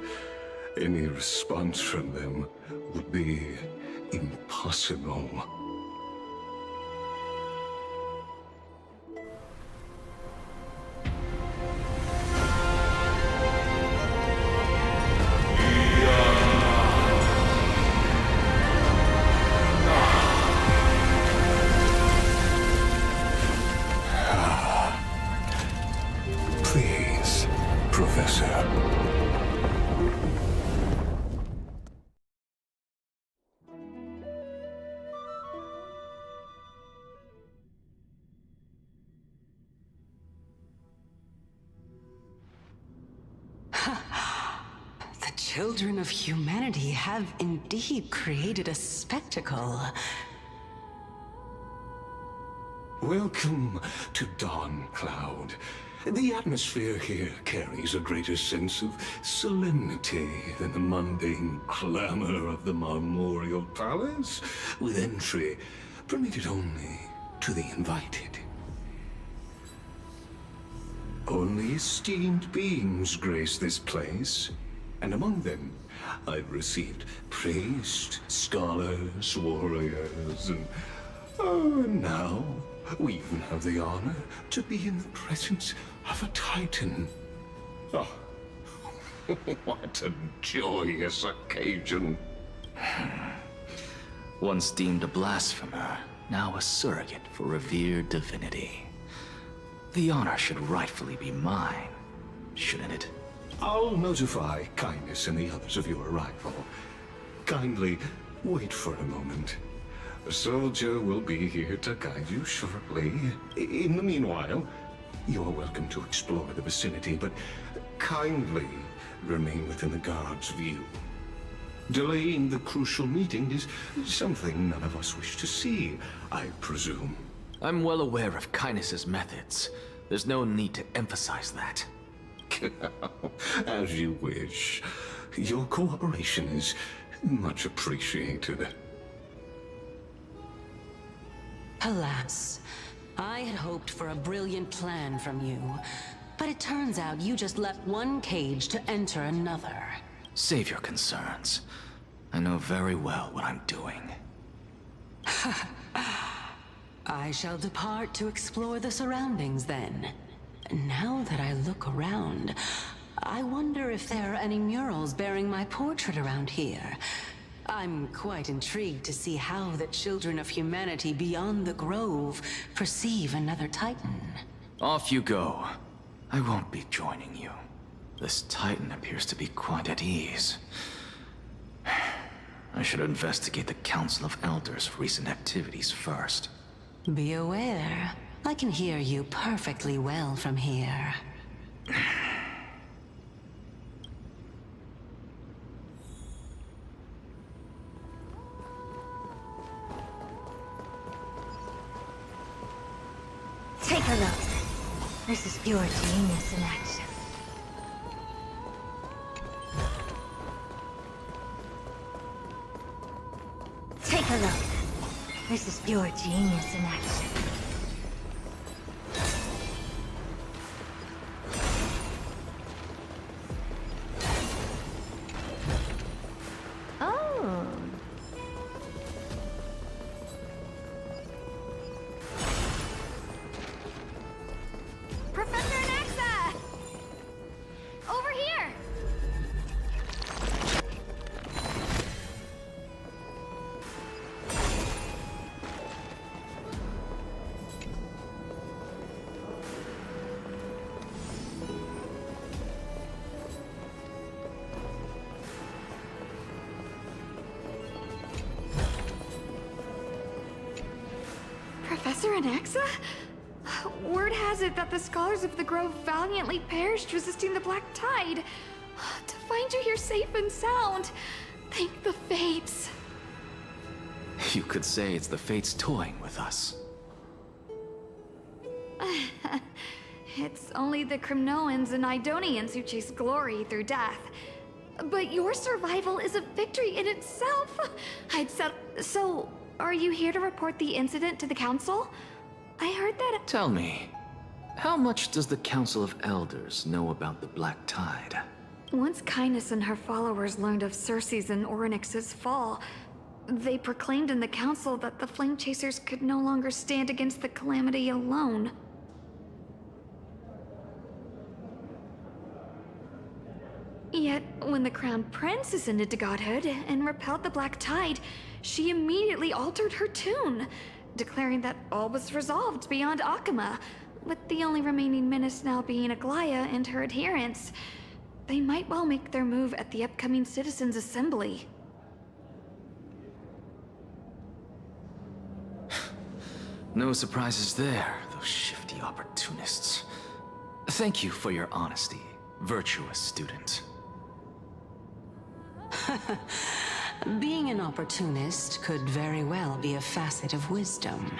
Any response from them would be impossible. Please, Professor. The children of humanity have indeed created a spectacle. Welcome to Dawn Cloud. The atmosphere here carries a greater sense of solemnity than the mundane clamor of the Marmorial Palace, with entry permitted only to the invited. Only esteemed beings grace this place, and among them I've received priests, scholars, warriors, and now we even have the honor to be in the presence of a Titan. Oh, what a joyous occasion. Once deemed a blasphemer, now a surrogate for revered divinity. The honor should rightfully be mine, shouldn't it? I'll notify Kindness and the others of your arrival. Kindly wait for a moment. A soldier will be here to guide you shortly. In the meanwhile, you are welcome to explore the vicinity, but kindly remain within the guard's view. Delaying the crucial meeting is something none of us wish to see, I presume. I'm well aware of Kindness's methods. There's no need to emphasize that. As you wish. Your cooperation is much appreciated. Alas, I had hoped for a brilliant plan from you, but it turns out you just left one cage to enter another. Save your concerns. I know very well what I'm doing. I shall depart to explore the surroundings then. Now that I look around, I wonder if there are any murals bearing my portrait around here. I'm quite intrigued to see how the children of humanity beyond the grove perceive another Titan. Off you go. I won't be joining you. This Titan appears to be quite at ease. I should investigate the Council of Elders' recent activities first. Be aware, I can hear you perfectly well from here. Take a look. This is pure genius in action. Take a look. This is pure genius in action. Oh. Professor Nexa! Over here! Professor Anaxa? Word has it that the scholars of the Grove valiantly perished resisting the Black Tide. To find you here safe and sound, thank the Fates. You could say it's the Fates toying with us. It's only the Crimnoans and Idonians who chase glory through death. But your survival is a victory in itself. So, are you here to report the incident to the Council? I heard that— Tell me, how much does the Council of Elders know about the Black Tide? Once Kindness and her followers learned of Circe's and Orynyx's fall, they proclaimed in the council that the Flame Chasers could no longer stand against the calamity alone. Yet, when the Crown Prince ascended to godhood and repelled the Black Tide, she immediately altered her tune, declaring that all was resolved beyond Akama, with the only remaining menace now being Aglaya and her adherents. They might well make their move at the upcoming Citizens' Assembly. No surprises there, those shifty opportunists. Thank you for your honesty, virtuous student. Being an opportunist could very well be a facet of wisdom.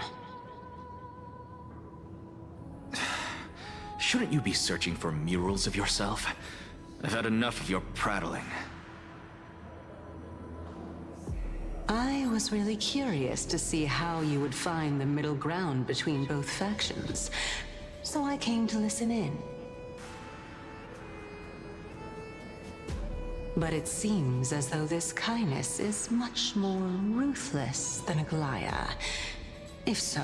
Shouldn't you be searching for murals of yourself? I've had enough of your prattling. I was really curious to see how you would find the middle ground between both factions, so I came to listen in. But it seems as though this Kindness is much more ruthless than Aglaya. If so,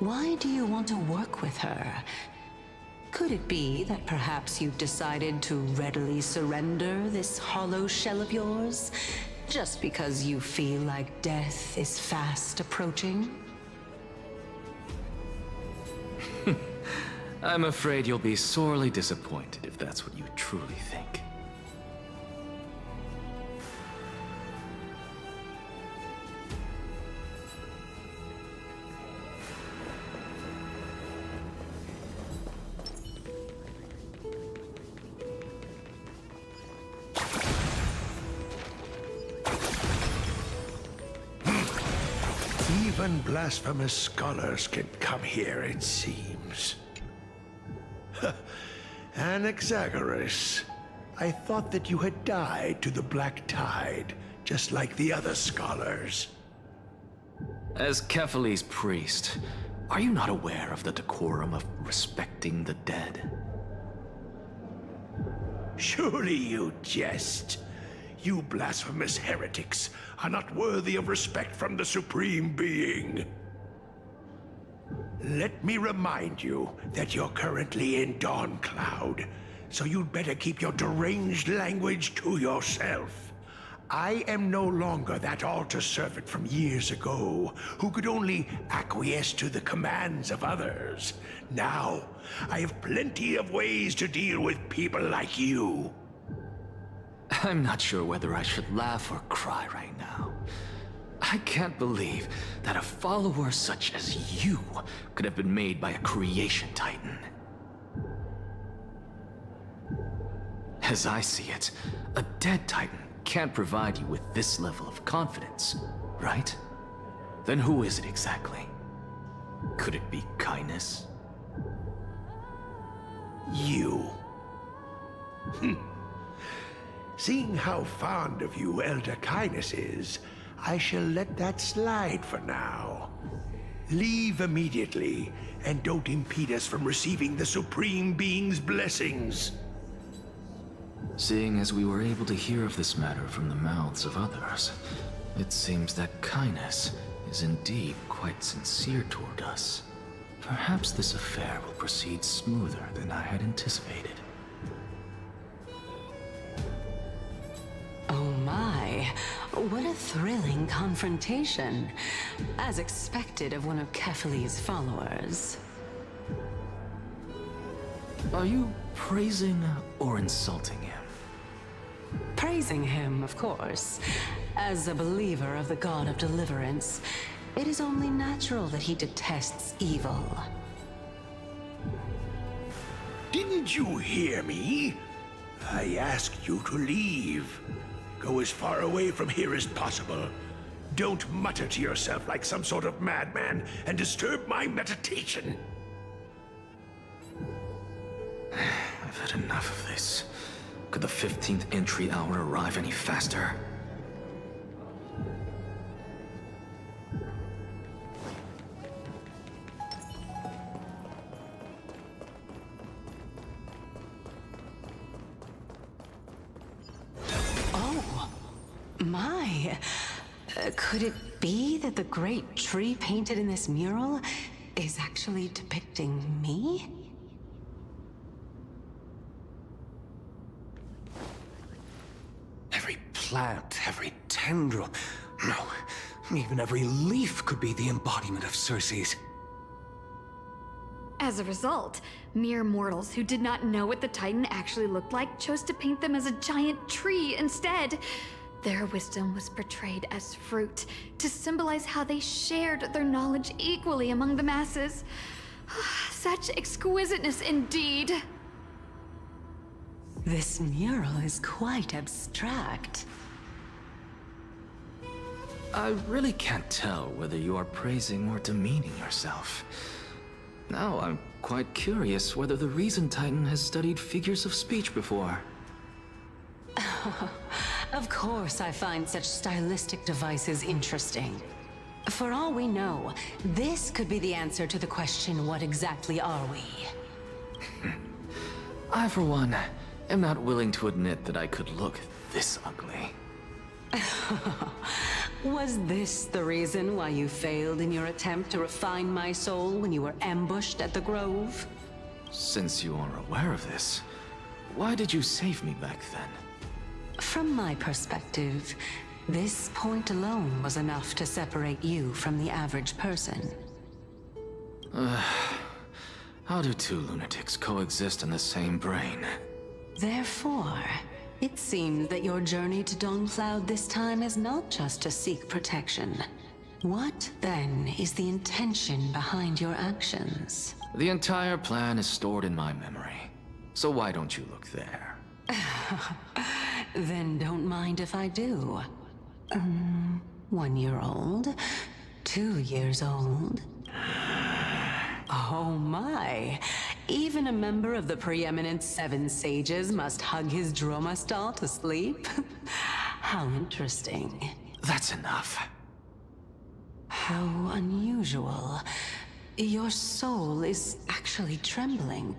why do you want to work with her? Could it be that perhaps you've decided to readily surrender this hollow shell of yours, just because you feel like death is fast approaching? I'm afraid you'll be sorely disappointed if that's what you truly think. Even blasphemous scholars can come here, it seems. Anaxagoras, I thought that you had died to the Black Tide, just like the other scholars. As Kephales's priest, are you not aware of the decorum of respecting the dead? Surely you jest. You blasphemous heretics are not worthy of respect from the Supreme Being. Let me remind you that you're currently in Dawn Cloud, so you'd better keep your deranged language to yourself. I am no longer that altar servant from years ago, who could only acquiesce to the commands of others. Now, I have plenty of ways to deal with people like you. I'm not sure whether I should laugh or cry right now. I can't believe that a follower such as you could have been made by a creation titan. As I see it, a dead titan can't provide you with this level of confidence, right? Then who is it exactly? Could it be Kindness? You. Seeing how fond of you Elder Kindness is, I shall let that slide for now. Leave immediately, and don't impede us from receiving the Supreme Being's blessings. Seeing as we were able to hear of this matter from the mouths of others, it seems that Kindness is indeed quite sincere toward us. Perhaps this affair will proceed smoother than I had anticipated. Oh my, what a thrilling confrontation. As expected of one of Kephales's followers. Are you praising or insulting him? Praising him, of course. As a believer of the God of Deliverance, it is only natural that he detests evil. Didn't you hear me? I asked you to leave. Go as far away from here as possible. Don't mutter to yourself like some sort of madman and disturb my meditation. I've had enough of this. Could the 15th entry hour arrive any faster? Could it be that the great tree painted in this mural is actually depicting me? Every plant, every tendril, no, even every leaf could be the embodiment of Circe's. As a result, mere mortals who did not know what the Titan actually looked like chose to paint them as a giant tree instead. Their wisdom was portrayed as fruit, to symbolize how they shared their knowledge equally among the masses. Such exquisiteness indeed. This mural is quite abstract. I really can't tell whether you are praising or demeaning yourself. Now I'm quite curious whether the Reason Titan has studied figures of speech before. Of course I find such stylistic devices interesting. For all we know, this could be the answer to the question, what exactly are we? I, for one, am not willing to admit that I could look this ugly. Was this the reason why you failed in your attempt to refine my soul when you were ambushed at the Grove? Since you are aware of this, why did you save me back then? From my perspective, this point alone was enough to separate you from the average person. How do two lunatics coexist in the same brain? Therefore, it seems that your journey to Dawncloud this time is not just to seek protection. What, then, is the intention behind your actions? The entire plan is stored in my memory. So why don't you look there? Then don't mind if I do. 1 year old? 2 years old? Oh my! Even a member of the preeminent Seven Sages must hug his droma stall to sleep? How interesting. That's enough. How unusual. Your soul is actually trembling.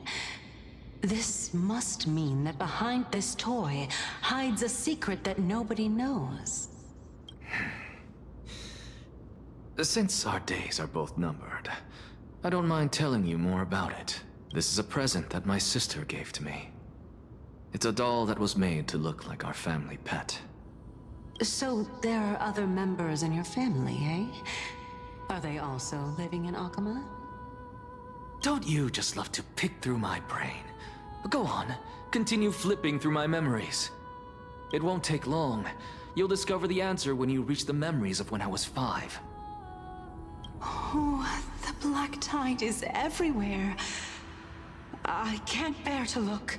This must mean that behind this toy hides a secret that nobody knows. Since our days are both numbered, I don't mind telling you more about it. This is a present that my sister gave to me. It's a doll that was made to look like our family pet. So there are other members in your family, eh? Are they also living in Akama? Don't you just love to pick through my brain? Go on, continue flipping through my memories. It won't take long. You'll discover the answer when you reach the memories of when I was 5. Oh, the black tide is everywhere. I can't bear to look.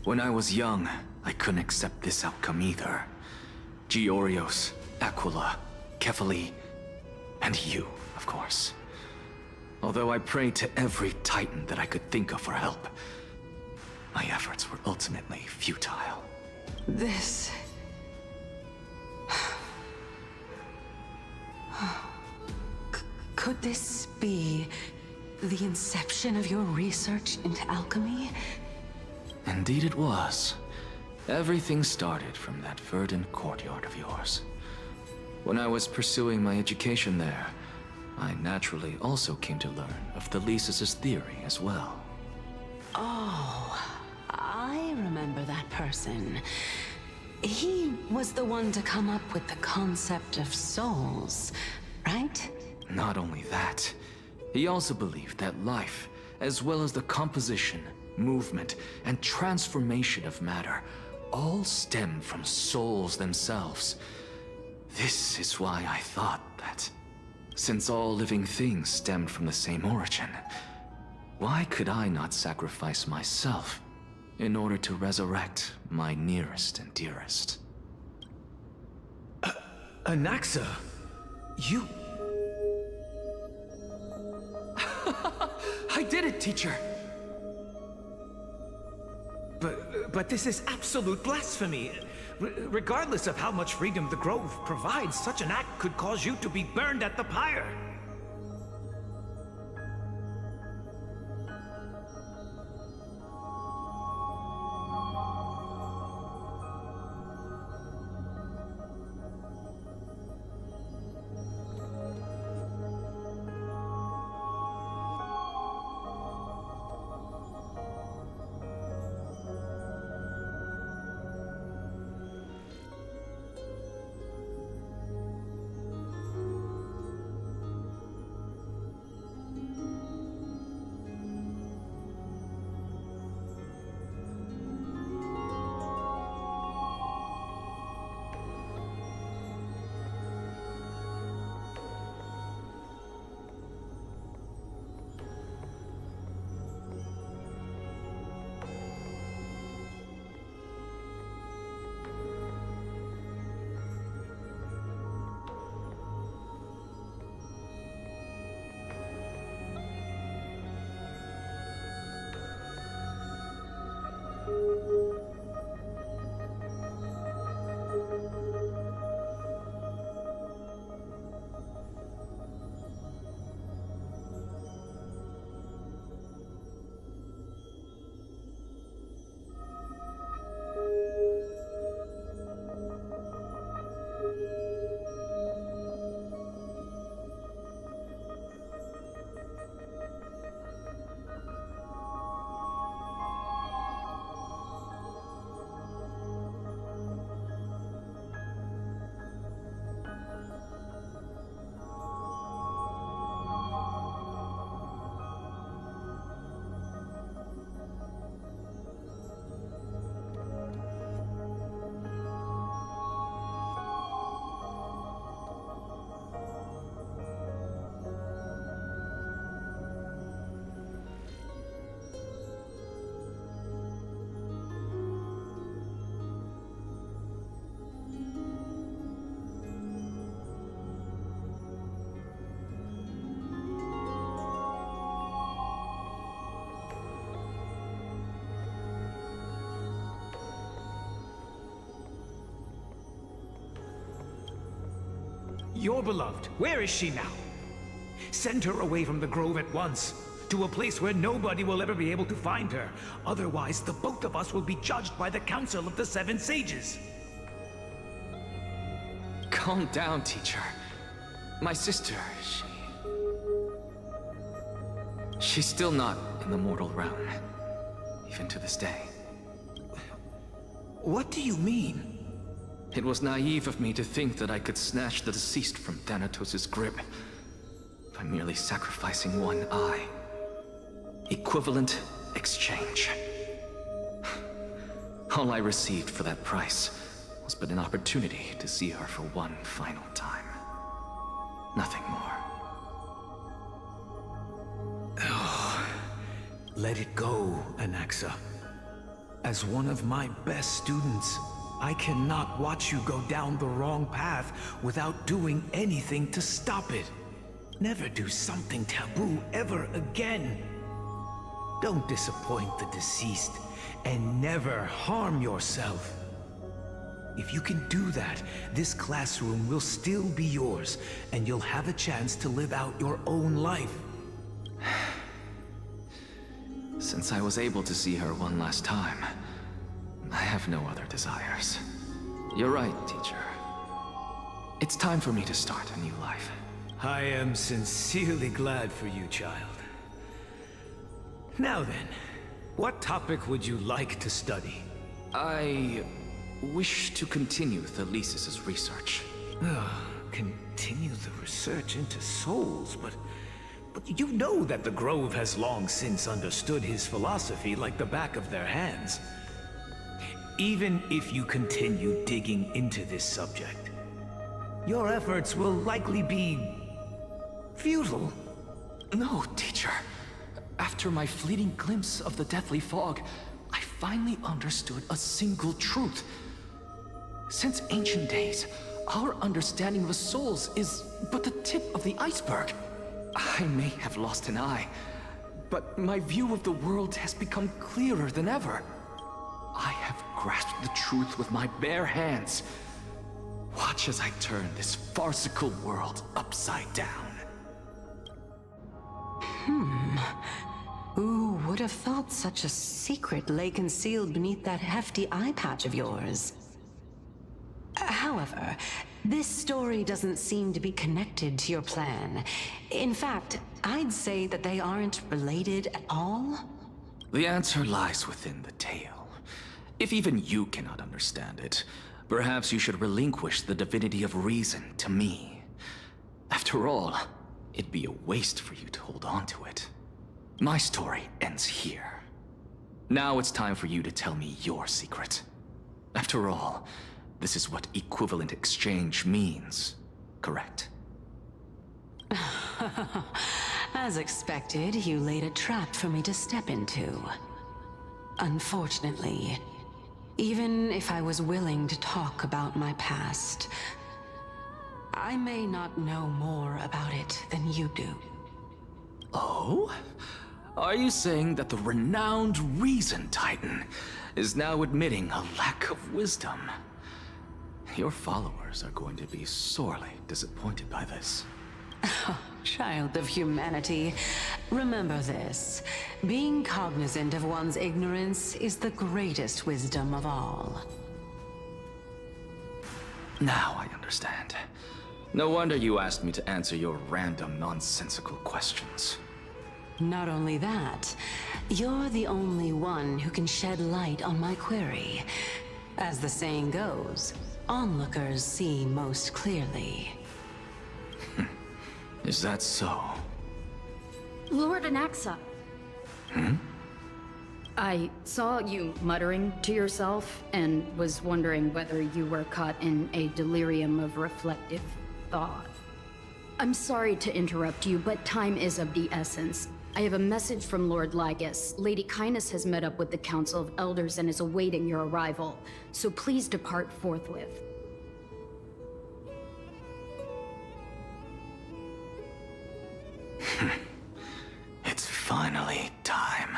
When I was young, I couldn't accept this outcome either. Georios, Aquila, Kefali, and you, of course. Although I prayed to every Titan that I could think of for help, my efforts were ultimately futile. This... Could this be the inception of your research into alchemy? Indeed it was. Everything started from that verdant courtyard of yours. When I was pursuing my education there, I naturally also came to learn of Thelesis' theory as well. Oh, I remember that person. He was the one to come up with the concept of souls, right? Not only that, he also believed that life, as well as the composition, movement, and transformation of matter, all stem from souls themselves. This is why I thought that, since all living things stemmed from the same origin, why could I not sacrifice myself in order to resurrect my nearest and dearest? Anaxa, you... I did it, teacher! But this is absolute blasphemy. Regardless of how much freedom the Grove provides, such an act could cause you to be burned at the pyre. your beloved. Where is she now? Send her away from the grove at once, to a place where nobody will ever be able to find her. Otherwise, the both of us will be judged by the Council of the Seven Sages. Calm down, teacher. My sister, she's still not in the mortal realm, even to this day. What do you mean? It was naive of me to think that I could snatch the deceased from Thanatos' grip by merely sacrificing one eye. Equivalent exchange. All I received for that price was but an opportunity to see her for one final time. Nothing more. Oh, let it go, Anaxa. As one of my best students, I cannot watch you go down the wrong path without doing anything to stop it. Never do something taboo ever again. Don't disappoint the deceased, and never harm yourself. If you can do that, this classroom will still be yours, and you'll have a chance to live out your own life. Since I was able to see her one last time, I have no other desires. You're right, teacher. It's time for me to start a new life. I am sincerely glad for you, child. Now then, what topic would you like to study? I wish to continue Thalesis' research. Continue the research into souls, but you know that the Grove has long since understood his philosophy like the back of their hands. Even if you continue digging into this subject, your efforts will likely be futile. No, teacher. After my fleeting glimpse of the deathly fog, I finally understood a single truth. Since ancient days, our understanding of the souls is but the tip of the iceberg. I may have lost an eye, but my view of the world has become clearer than ever. I have grasped the truth with my bare hands. Watch as I turn this farcical world upside down. Who would have thought such a secret lay concealed beneath that hefty eye patch of yours? However, this story doesn't seem to be connected to your plan. In fact, I'd say that they aren't related at all. The answer lies within the tale. If even you cannot understand it, perhaps you should relinquish the divinity of reason to me. After all, it'd be a waste for you to hold on to it. My story ends here. Now it's time for you to tell me your secret. After all, this is what equivalent exchange means, correct? As expected, you laid a trap for me to step into. Unfortunately, even if I was willing to talk about my past, I may not know more about it than you do. Oh? Are you saying that the renowned Reason Titan is now admitting a lack of wisdom? Your followers are going to be sorely disappointed by this. Child of humanity, remember this. Being cognizant of one's ignorance is the greatest wisdom of all. Now I understand. No wonder you asked me to answer your random, nonsensical questions. Not only that, you're the only one who can shed light on my query. As the saying goes, onlookers see most clearly. Is that so? Lord Anaxa. I saw you muttering to yourself and was wondering whether you were caught in a delirium of reflective thought. I'm sorry to interrupt you, but time is of the essence. I have a message from Lord Lygus. Lady Kindness has met up with the Council of Elders and is awaiting your arrival, so please depart forthwith. It's finally time.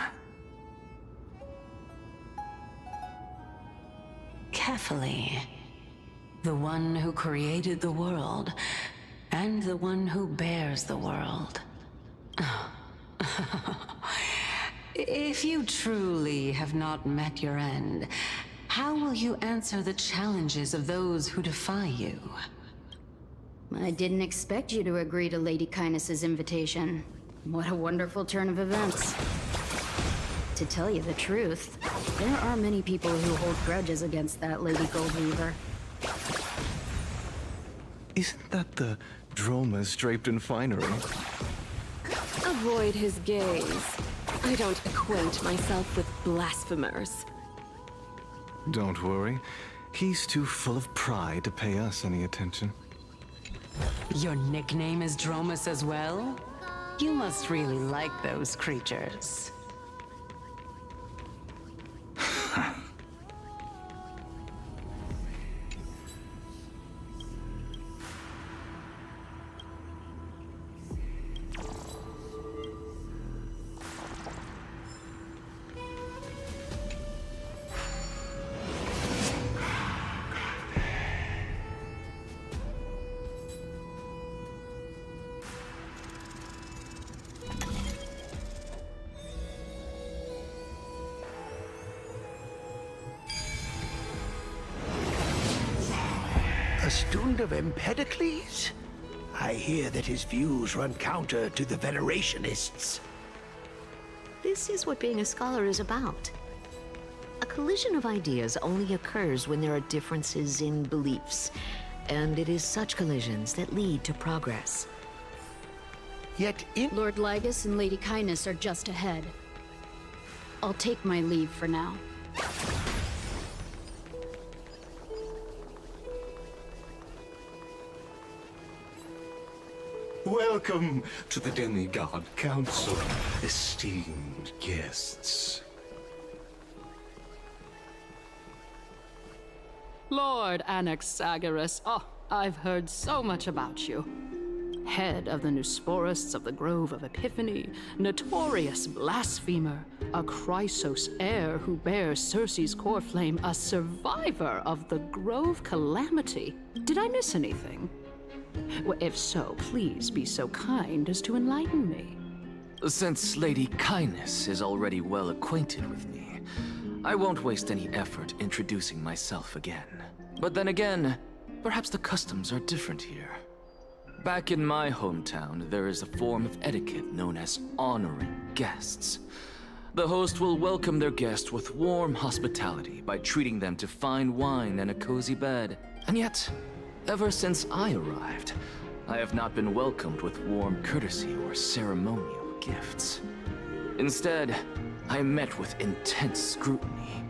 Carefully. The one who created the world and the one who bears the world. If you truly have not met your end, how will you answer the challenges of those who defy you? I didn't expect you to agree to Lady Kindness's invitation. What a wonderful turn of events. To tell you the truth, there are many people who hold grudges against that Lady Goldweaver. Isn't that the dromas draped in finery? Avoid his gaze. I don't acquaint myself with blasphemers. Don't worry. He's too full of pride to pay us any attention. Your nickname is Dromus as well? You must really like those creatures. A student of Empedocles? I hear that his views run counter to the Venerationists. This is what being a scholar is about. A collision of ideas only occurs when there are differences in beliefs, and it is such collisions that lead to progress. Yet Lord Lygus and Lady Kindness are just ahead. I'll take my leave for now. Welcome to the Demigod Council, esteemed guests. Lord Anaxagoras, oh, I've heard so much about you. Head of the Nusporists of the Grove of Epiphany, notorious blasphemer, a Chrysos heir who bears Circe's core flame, a survivor of the Grove Calamity. Did I miss anything? Well, if so, please be so kind as to enlighten me. Since Lady Kindness is already well acquainted with me, I won't waste any effort introducing myself again. But then again, perhaps the customs are different here. Back in my hometown, there is a form of etiquette known as honoring guests. The host will welcome their guest with warm hospitality by treating them to fine wine and a cozy bed. And yet, ever since I arrived, I have not been welcomed with warm courtesy or ceremonial gifts. Instead, I am met with intense scrutiny.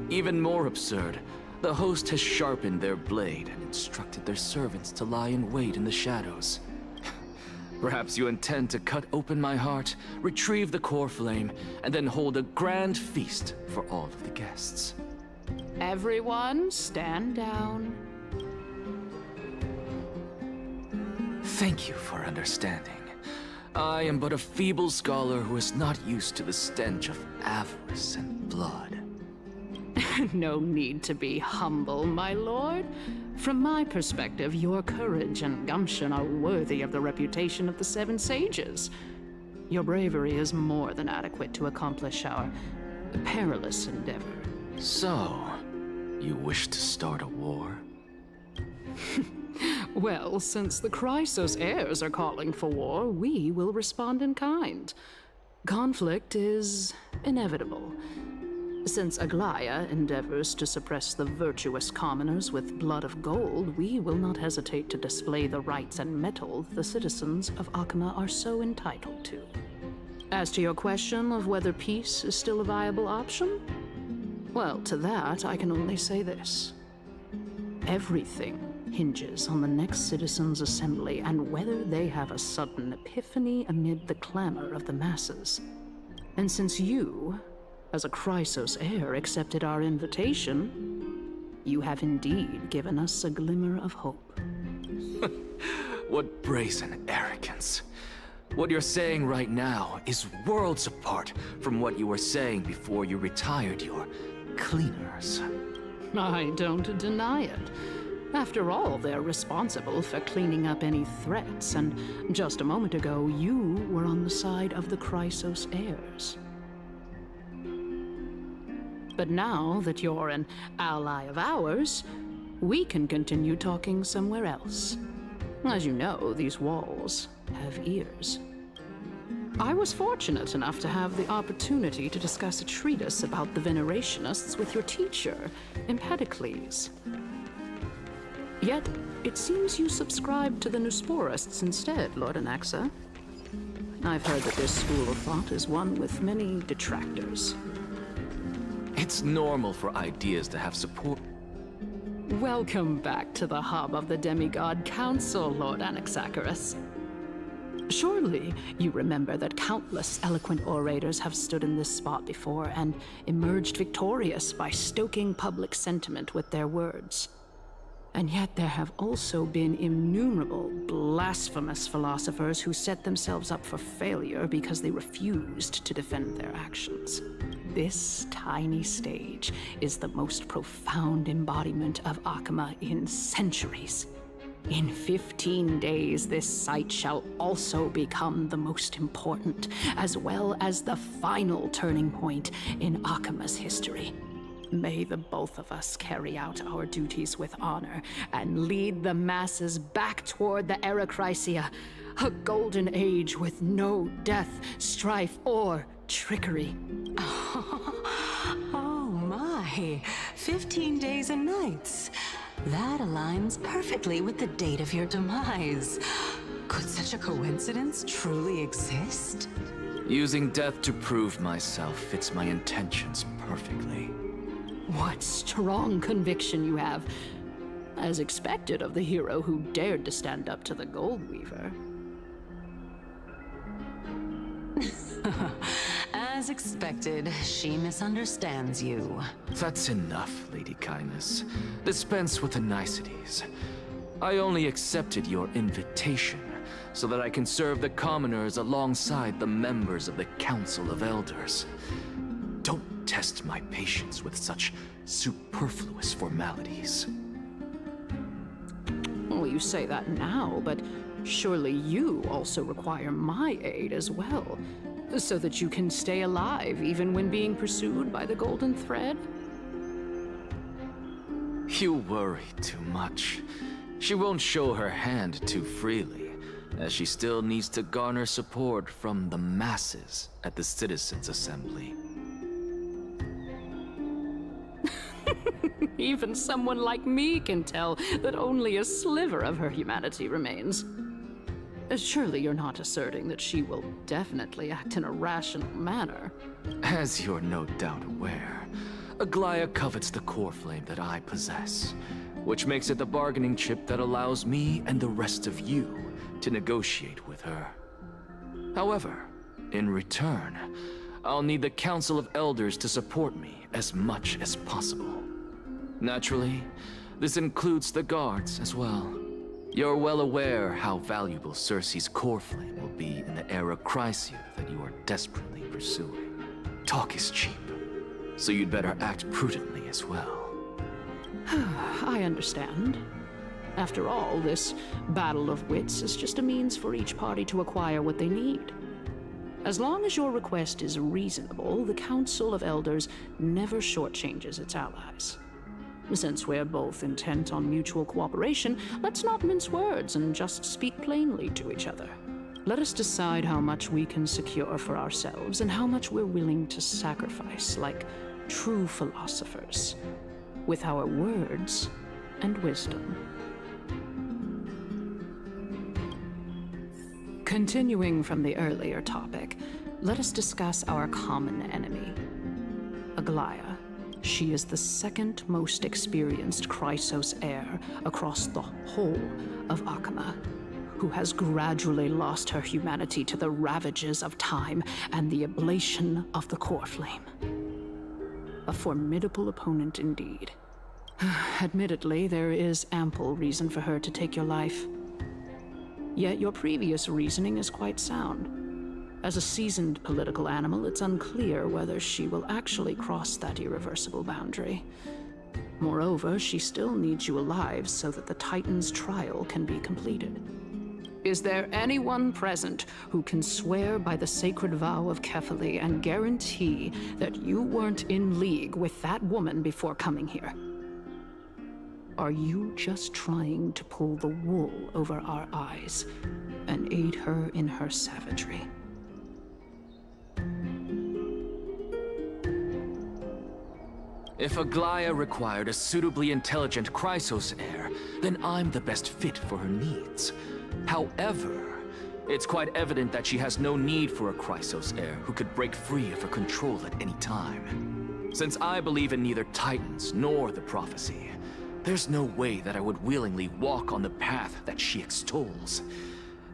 Even more absurd, the host has sharpened their blade and instructed their servants to lie in wait in the shadows. Perhaps you intend to cut open my heart, retrieve the core flame, and then hold a grand feast for all of the guests. Everyone, stand down. Thank you for understanding. I am but a feeble scholar who is not used to the stench of avarice and blood. No need to be humble, my lord. From my perspective, your courage and gumption are worthy of the reputation of the Seven Sages. Your bravery is more than adequate to accomplish our perilous endeavor. So, you wish to start a war? Well, since the Chrysos heirs are calling for war, we will respond in kind. Conflict is inevitable. Since Aglaya endeavors to suppress the virtuous commoners with blood of gold, we will not hesitate to display the rights and mettle the citizens of Akama are so entitled to. As to your question of whether peace is still a viable option, well, to that I can only say this. Everything hinges on the next citizens' assembly and whether they have a sudden epiphany amid the clamor of the masses. And since you, as a Chrysos heir, accepted our invitation, you have indeed given us a glimmer of hope. What brazen arrogance. What you're saying right now is worlds apart from what you were saying before you retired your cleaners. I don't deny it. After all, they're responsible for cleaning up any threats, and just a moment ago, you were on the side of the Chrysos heirs. But now that you're an ally of ours, we can continue talking somewhere else. As you know, these walls have ears. I was fortunate enough to have the opportunity to discuss a treatise about the Venerationists with your teacher, Empedocles. Yet, it seems you subscribe to the Nusporists instead, Lord Anaxa. I've heard that this school of thought is one with many detractors. It's normal for ideas to have support. Welcome back to the hub of the Demigod Council, Lord Anaxagoras. Surely you remember that countless eloquent orators have stood in this spot before and emerged victorious by stoking public sentiment with their words. And yet there have also been innumerable blasphemous philosophers who set themselves up for failure because they refused to defend their actions. This tiny stage is the most profound embodiment of Akama in centuries. In 15 days, this site shall also become the most important, as well as the final turning point in Akama's history. May the both of us carry out our duties with honor and lead the masses back toward the Erechrysia, a golden age with no death, strife, or trickery. Oh my, 15 days and nights. That aligns perfectly with the date of your demise. Could such a coincidence truly exist? Using death to prove myself fits my intentions perfectly. What strong conviction you have, as expected of the hero who dared to stand up to the Gold Weaver. As expected, she misunderstands you. That's enough, Lady Kindness. Dispense with the niceties. I only accepted your invitation so that I can serve the commoners alongside the members of the Council of Elders. Don't test my patience with such superfluous formalities. Well, you say that now, but surely you also require my aid as well, so that you can stay alive even when being pursued by the Golden Thread? You worry too much. She won't show her hand too freely, as she still needs to garner support from the masses at the Citizens' Assembly. Even someone like me can tell that only a sliver of her humanity remains. Surely you're not asserting that she will definitely act in a rational manner. As you're no doubt aware, Aglaya covets the core flame that I possess, which makes it the bargaining chip that allows me and the rest of you to negotiate with her. However, in return, I'll need the Council of Elders to support me as much as possible. Naturally, this includes the guards as well. You're well aware how valuable Circe's core flame will be in the Erechrysia that you are desperately pursuing. Talk is cheap, so you'd better act prudently as well. I understand. After all, this battle of wits is just a means for each party to acquire what they need. As long as your request is reasonable, the Council of Elders never shortchanges its allies. Since we're both intent on mutual cooperation, let's not mince words and just speak plainly to each other. Let us decide how much we can secure for ourselves and how much we're willing to sacrifice, like true philosophers, with our words and wisdom. Continuing from the earlier topic, let us discuss our common enemy, Aglaya. She is the second most experienced Chrysos heir across the whole of Akama, who has gradually lost her humanity to the ravages of time and the ablation of the core flame. A formidable opponent indeed. Admittedly, there is ample reason for her to take your life. Yet your previous reasoning is quite sound. As a seasoned political animal, it's unclear whether she will actually cross that irreversible boundary. Moreover, she still needs you alive so that the Titan's trial can be completed. Is there anyone present who can swear by the sacred vow of Kefali and guarantee that you weren't in league with that woman before coming here? Are you just trying to pull the wool over our eyes and aid her in her savagery? If Aglaya required a suitably intelligent Chrysos heir, then I'm the best fit for her needs. However, it's quite evident that she has no need for a Chrysos heir who could break free of her control at any time. Since I believe in neither Titans nor the prophecy, there's no way that I would willingly walk on the path that she extols.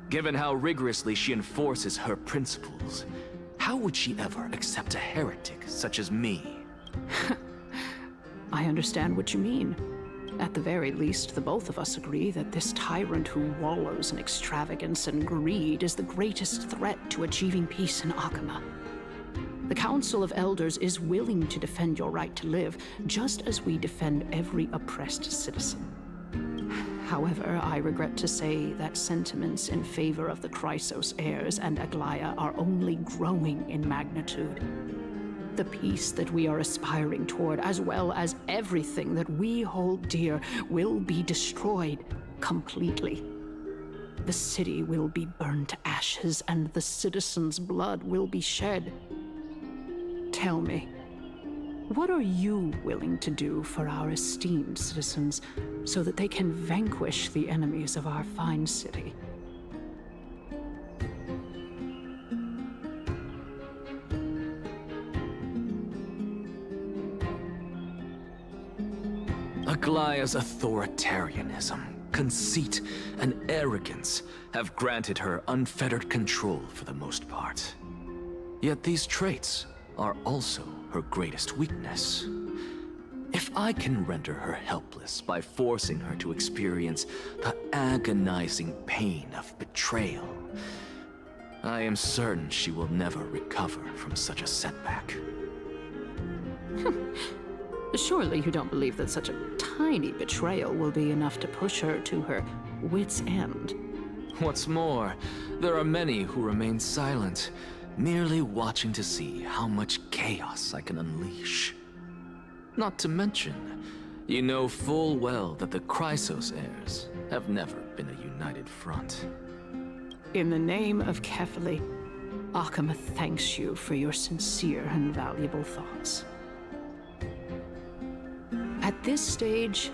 Given how rigorously she enforces her principles, how would she ever accept a heretic such as me? I understand what you mean. At the very least, the both of us agree that this tyrant who wallows in extravagance and greed is the greatest threat to achieving peace in Akama. The Council of Elders is willing to defend your right to live, just as we defend every oppressed citizen. However, I regret to say that sentiments in favor of the Chrysos heirs and Aglaya are only growing in magnitude. The peace that we are aspiring toward, as well as everything that we hold dear, will be destroyed completely. The city will be burned to ashes, and the citizens' blood will be shed. Tell me, what are you willing to do for our esteemed citizens so that they can vanquish the enemies of our fine city? Aglaya's authoritarianism, conceit, and arrogance have granted her unfettered control for the most part. Yet these traits are also her greatest weakness. If I can render her helpless by forcing her to experience the agonizing pain of betrayal, I am certain she will never recover from such a setback. Surely you don't believe that such a tiny betrayal will be enough to push her to her wit's end. What's more, there are many who remain silent, merely watching to see how much chaos I can unleash. Not to mention, you know full well that the Chrysos heirs have never been a united front. In the name of Kefali, Akama thanks you for your sincere and valuable thoughts. At this stage,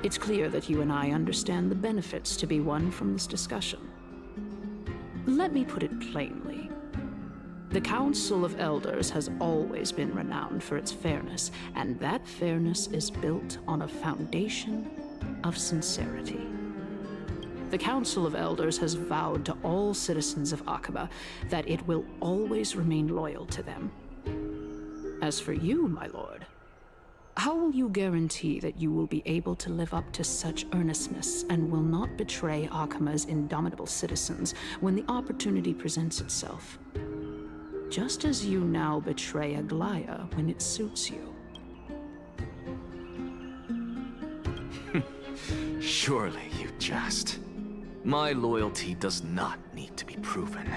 it's clear that you and I understand the benefits to be won from this discussion. Let me put it plainly. The Council of Elders has always been renowned for its fairness, and that fairness is built on a foundation of sincerity. The Council of Elders has vowed to all citizens of Akaba that it will always remain loyal to them. As for you, my lord, how will you guarantee that you will be able to live up to such earnestness and will not betray Akama's indomitable citizens when the opportunity presents itself? Just as you now betray Aglaya when it suits you. Surely you jest. My loyalty does not need to be proven.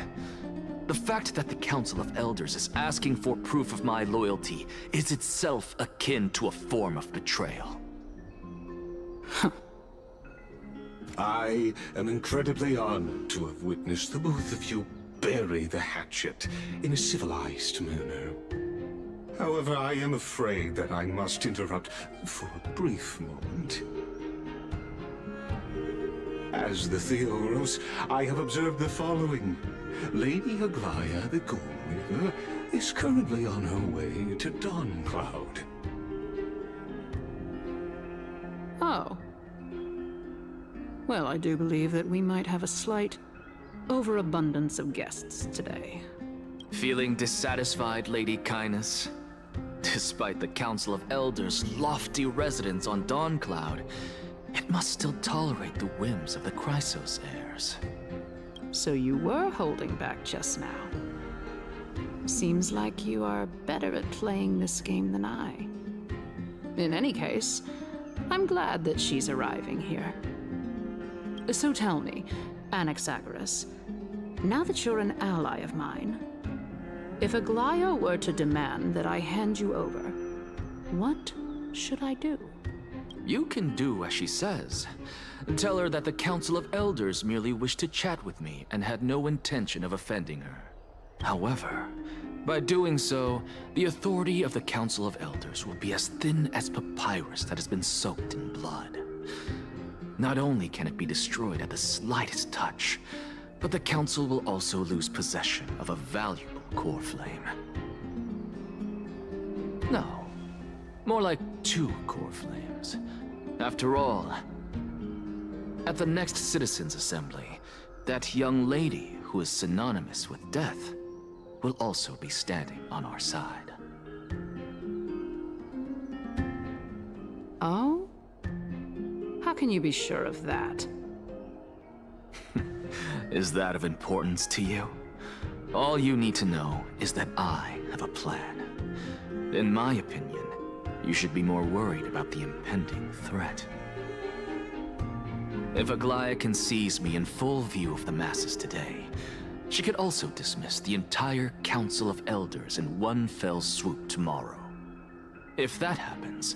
The fact that the Council of Elders is asking for proof of my loyalty is itself akin to a form of betrayal. I am incredibly honored to have witnessed the both of you bury the hatchet in a civilized manner. However, I am afraid that I must interrupt for a brief moment. As the Theoros, I have observed the following. Lady Aglaya, the Goldweaver, is currently on her way to Dawncloud. Oh. Well, I do believe that we might have a slight overabundance of guests today. Feeling dissatisfied, Lady Kindness? Despite the Council of Elders' lofty residence on Dawncloud, it must still tolerate the whims of the Chrysos heirs. So you were holding back just now. Seems like you are better at playing this game than I. In any case, I'm glad that she's arriving here. So tell me, Anaxagoras, now that you're an ally of mine, if Aglaya were to demand that I hand you over, what should I do? You can do as she says. Tell her that the Council of Elders merely wished to chat with me and had no intention of offending her. However, by doing so, the authority of the Council of Elders will be as thin as papyrus that has been soaked in blood. Not only can it be destroyed at the slightest touch, but the Council will also lose possession of a valuable core flame. No, more like 2 core flames. After all, at the next Citizens' Assembly, that young lady who is synonymous with death will also be standing on our side. Oh? How can you be sure of that? Is that of importance to you? All you need to know is that I have a plan. In my opinion, you should be more worried about the impending threat. If Aglaya can seize me in full view of the masses today, she could also dismiss the entire Council of Elders in one fell swoop tomorrow. If that happens,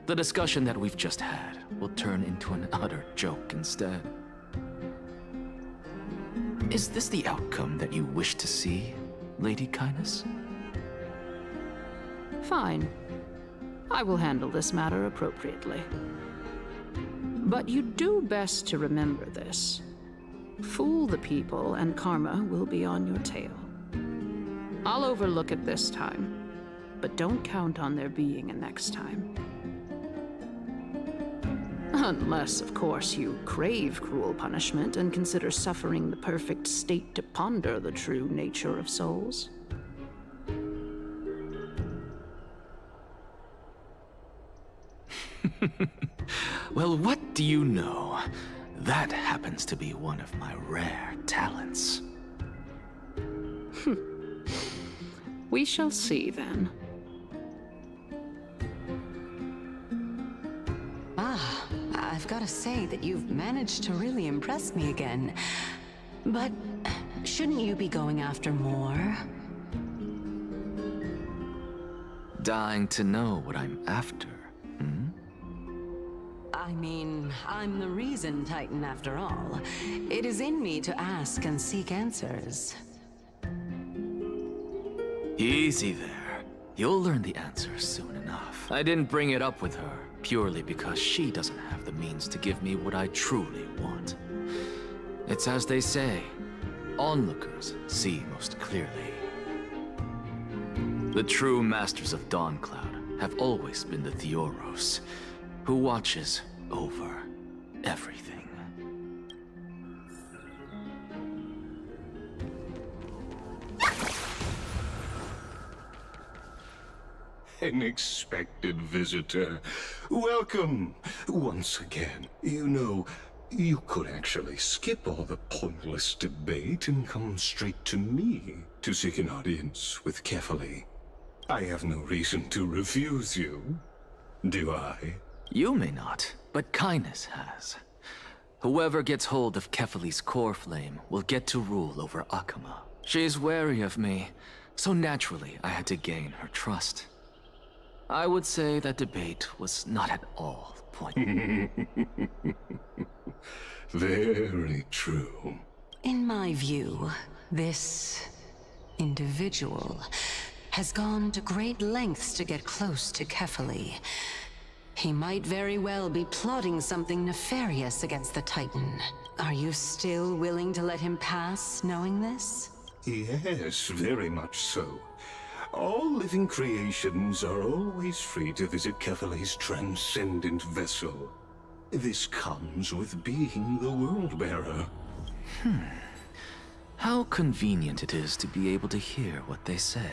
the discussion that we've just had will turn into an utter joke instead. Is this the outcome that you wish to see, Lady Kindness? Fine. I will handle this matter appropriately. But you do best to remember this. Fool the people, and karma will be on your tail. I'll overlook it this time, but don't count on there being a next time. Unless, of course, you crave cruel punishment and consider suffering the perfect state to ponder the true nature of souls. Well, what do you know? That happens to be one of my rare talents. We shall see, then. Ah, I've got to say that you've managed to really impress me again. But shouldn't you be going after more? Dying to know what I'm after, hmm? I mean, I'm the reason Titan after all. It is in me to ask and seek answers. Easy there. You'll learn the answers soon enough. I didn't bring it up with her, purely because she doesn't have the means to give me what I truly want. It's as they say, onlookers see most clearly. The true masters of Dawncloud have always been the Theoros, who watches over everything. Unexpected visitor. Welcome once again. You know, you could actually skip all the pointless debate and come straight to me to seek an audience with Kefali. I have no reason to refuse you, do I? You may not, but Kindness has. Whoever gets hold of Kefali's core flame will get to rule over Akama. She's wary of me, so naturally I had to gain her trust. I would say that debate was not at all pointless. Very true. In my view, this individual has gone to great lengths to get close to Kefali. He might very well be plotting something nefarious against the Titan. Are you still willing to let him pass, knowing this? Yes, very much so. All living creations are always free to visit Kefali's transcendent vessel. This comes with being the World-Bearer. How convenient it is to be able to hear what they say.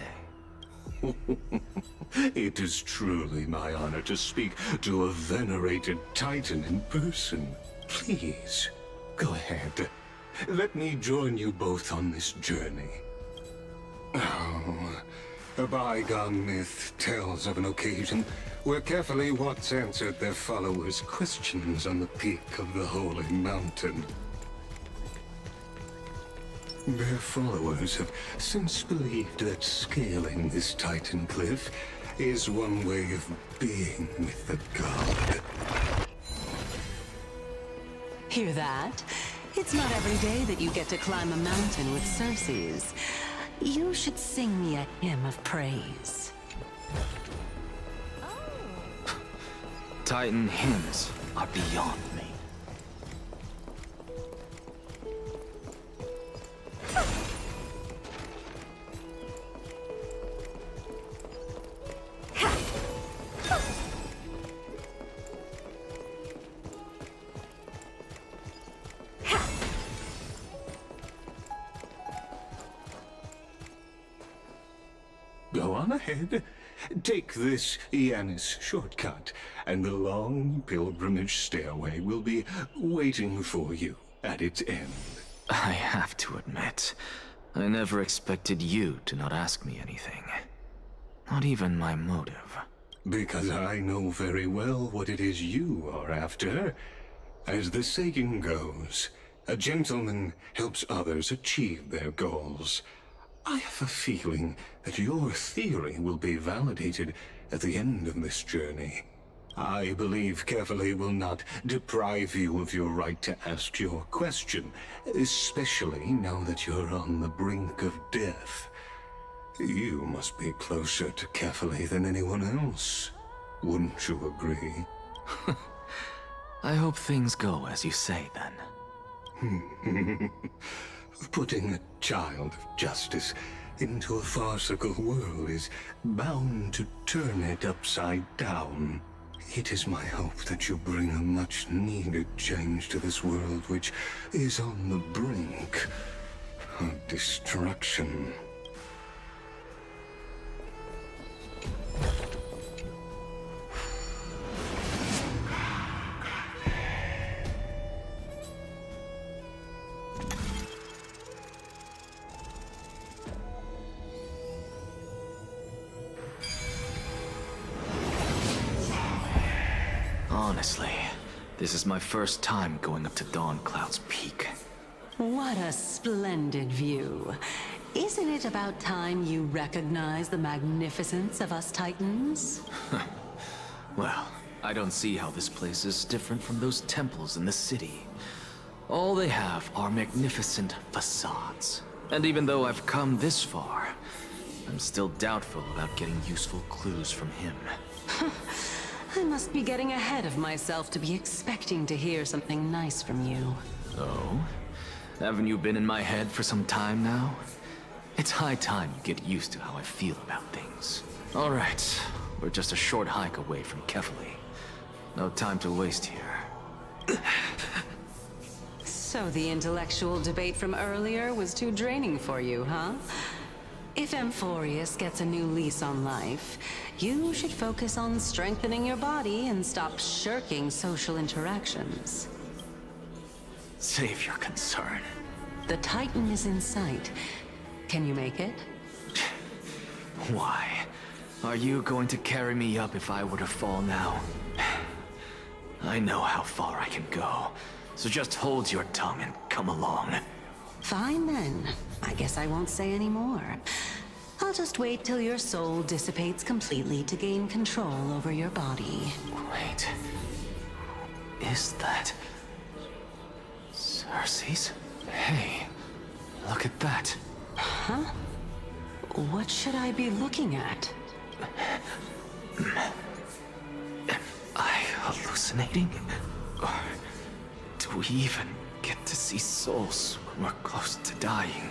It is truly my honor to speak to a venerated Titan in person. Please, go ahead. Let me join you both on this journey. Oh, A bygone myth tells of an occasion where carefully Watts answered their followers' questions on the peak of the holy mountain. Their followers have since believed that scaling this Titan cliff is one way of being with the god. Hear that? It's not every day that you get to climb a mountain with Circes. You should sing me a hymn of praise. Titan hymns are beyond me. Go on ahead. Take this Yanis shortcut, and the long pilgrimage stairway will be waiting for you at its end. I have to admit, I never expected you to not ask me anything. Not even my motive. Because I know very well what it is you are after. As the saying goes, a gentleman helps others achieve their goals. I have a feeling that your theory will be validated at the end of this journey. I believe Carefully will not deprive you of your right to ask your question, especially now that you're on the brink of death. You must be closer to Carefully than anyone else. Wouldn't you agree? I hope things go as you say, then. Putting a child of justice into a farcical world is bound to turn it upside down. It is my hope that you bring a much-needed change to this world which is on the brink of destruction. Honestly, this is my first time going up to Dawncloud's peak. What a splendid view. Isn't it about time you recognize the magnificence of us Titans? Well, I don't see how this place is different from those temples in the city. All they have are magnificent facades. And even though I've come this far, I'm still doubtful about getting useful clues from him. I must be getting ahead of myself to be expecting to hear something nice from you. Oh? Haven't you been in my head for some time now? It's high time you get used to how I feel about things. Alright, we're just a short hike away from Kefali. No time to waste here. So the intellectual debate from earlier was too draining for you, huh? If Amphorius gets a new lease on life, you should focus on strengthening your body and stop shirking social interactions. Save your concern. The Titan is in sight. Can you make it? Why? Are you going to carry me up if I were to fall now? I know how far I can go, so just hold your tongue and come along. Fine then. I guess I won't say any more. I'll just wait till your soul dissipates completely to gain control over your body. Wait. Is that... Circes? Hey, look at that. Huh? What should I be looking at? Am I hallucinating? Or do we even get to see souls when we're close to dying?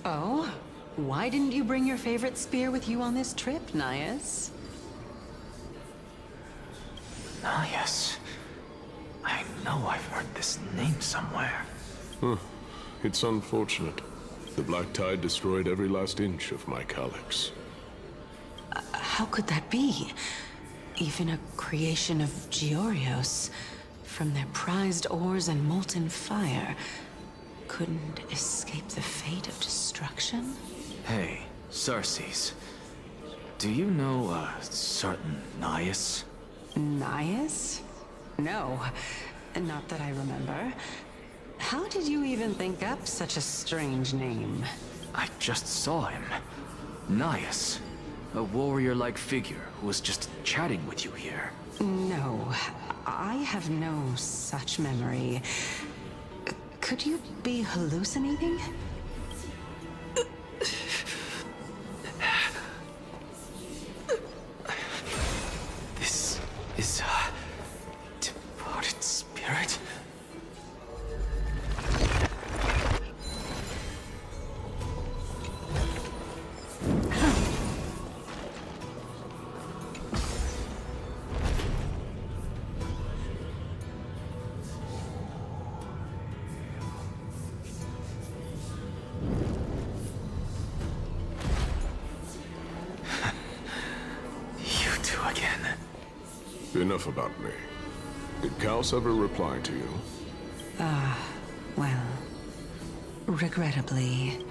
Oh? Why didn't you bring your favorite spear with you on this trip, Nias? Nias. I know I've heard this name somewhere. Huh. It's unfortunate. The Black Tide destroyed every last inch of my calyx. How could that be? Even a creation of Georios, from their prized ores and molten fire, couldn't escape the fate of destruction? Hey, Xerxes. Do you know a certain Nias? Nias? No, not that I remember. How did you even think up such a strange name? I just saw him. Nias. A warrior-like figure who was just chatting with you here. No, I have no such memory. Could you be hallucinating? This is a departed spirit? Enough about me. Did Kaos ever reply to you? Well, regrettably.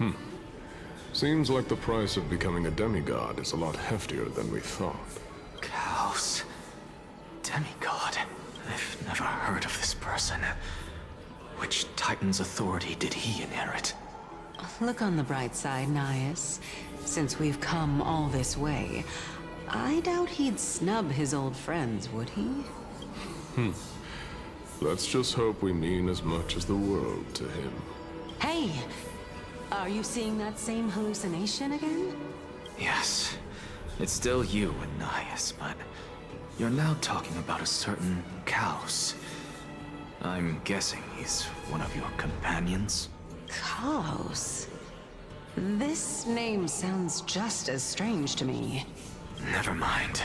Seems like the price of becoming a demigod is a lot heftier than we thought. Kaos. Demigod? I've never heard of this person. Which Titan's authority did he inherit? Look on the bright side, Nias. Since we've come all this way, I doubt he'd snub his old friends, would he? Let's just hope we mean as much as the world to him. Hey! Are you seeing that same hallucination again? Yes. It's still you and Nias, but you're now talking about a certain Kaos. I'm guessing he's one of your companions? Kaos? This name sounds just as strange to me. Never mind.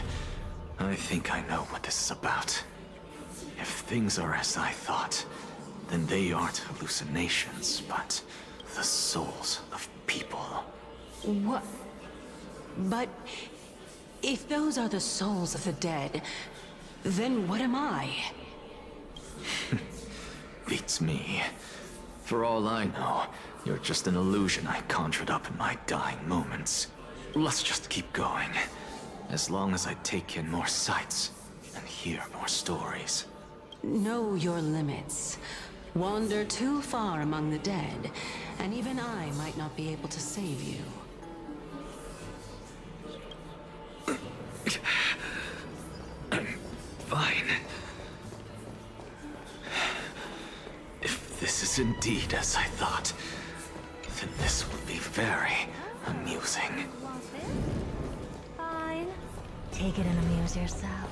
I think I know what this is about. If things are as I thought, then they aren't hallucinations, but the souls of people. What? But if those are the souls of the dead, then what am I? Beats me. For all I know, you're just an illusion I conjured up in my dying moments. Let's just keep going. As long as I take in more sights and hear more stories. Know your limits. Wander too far among the dead, and even I might not be able to save you. I'm fine. If this is indeed as I thought, then this will be very amusing. Fine. Take it and amuse yourself.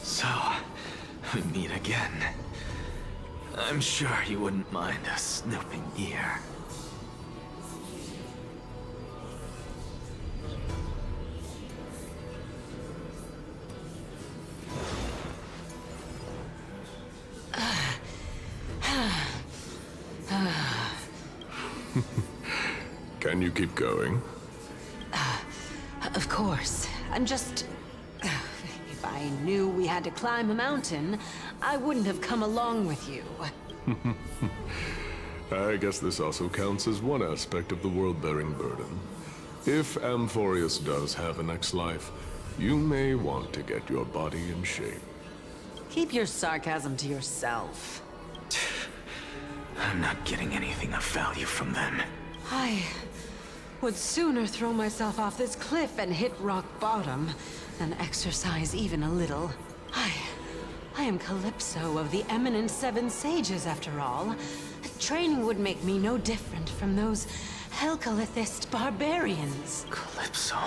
So, we meet again. I'm sure you wouldn't mind a snooping ear. Can you keep going? Of course. I'm just... If I knew we had to climb a mountain, I wouldn't have come along with you. I guess this also counts as one aspect of the world-bearing burden. If Amphorius does have a next life, you may want to get your body in shape. Keep your sarcasm to yourself. I'm not getting anything of value from them. I would sooner throw myself off this cliff and hit rock bottom than exercise even a little. I am Calypso of the eminent Seven Sages, after all. Training would make me no different from those Helcalithist barbarians. Calypso.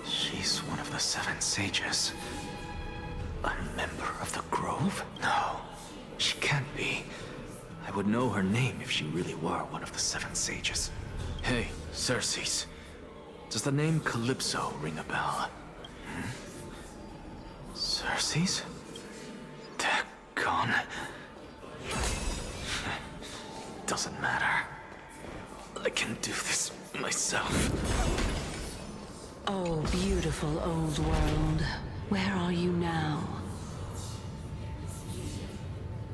She's one of the Seven Sages. A member of the Grove? No, she can't be. I would know her name if she really were one of the Seven Sages. Hey, Xerxes. Does the name Calypso ring a bell? Xerxes? They're gone. Doesn't matter. I can do this myself. Oh, beautiful old world. Where are you now?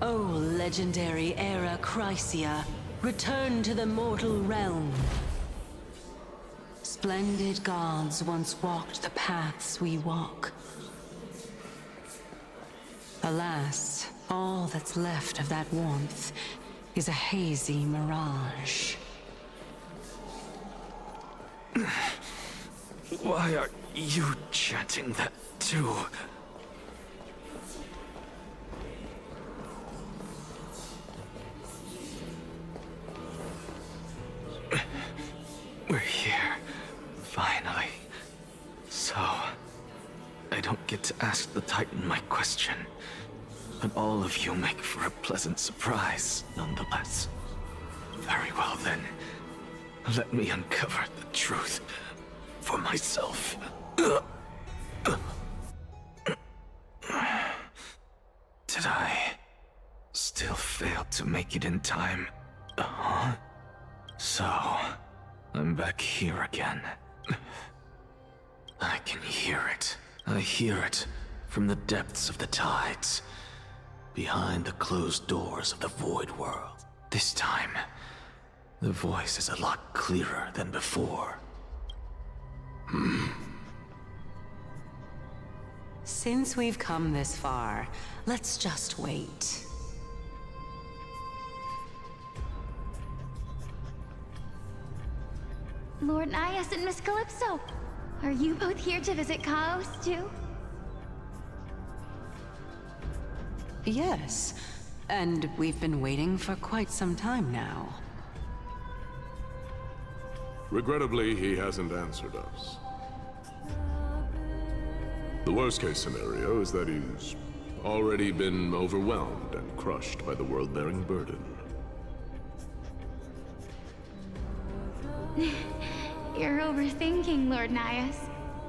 Oh, legendary era Chrysia, return to the mortal realm. Splendid gods once walked the paths we walk. Alas, all that's left of that warmth is a hazy mirage. Why are you chanting that too? We're here, finally. So, I don't get to ask the Titan my question, but all of you make for a pleasant surprise, nonetheless. Very well then, let me uncover the truth for myself. Did I still fail to make it in time? So, I'm back here again. I can hear it. I hear it from the depths of the tides, behind the closed doors of the Void World. This time, the voice is a lot clearer than before. Since we've come this far, let's just wait. Lord Nias and Miss Calypso, are you both here to visit Chaos too? Yes, and we've been waiting for quite some time now. Regrettably, he hasn't answered us. The worst-case scenario is that he's already been overwhelmed and crushed by the world-bearing burden. You're overthinking, Lord Nias.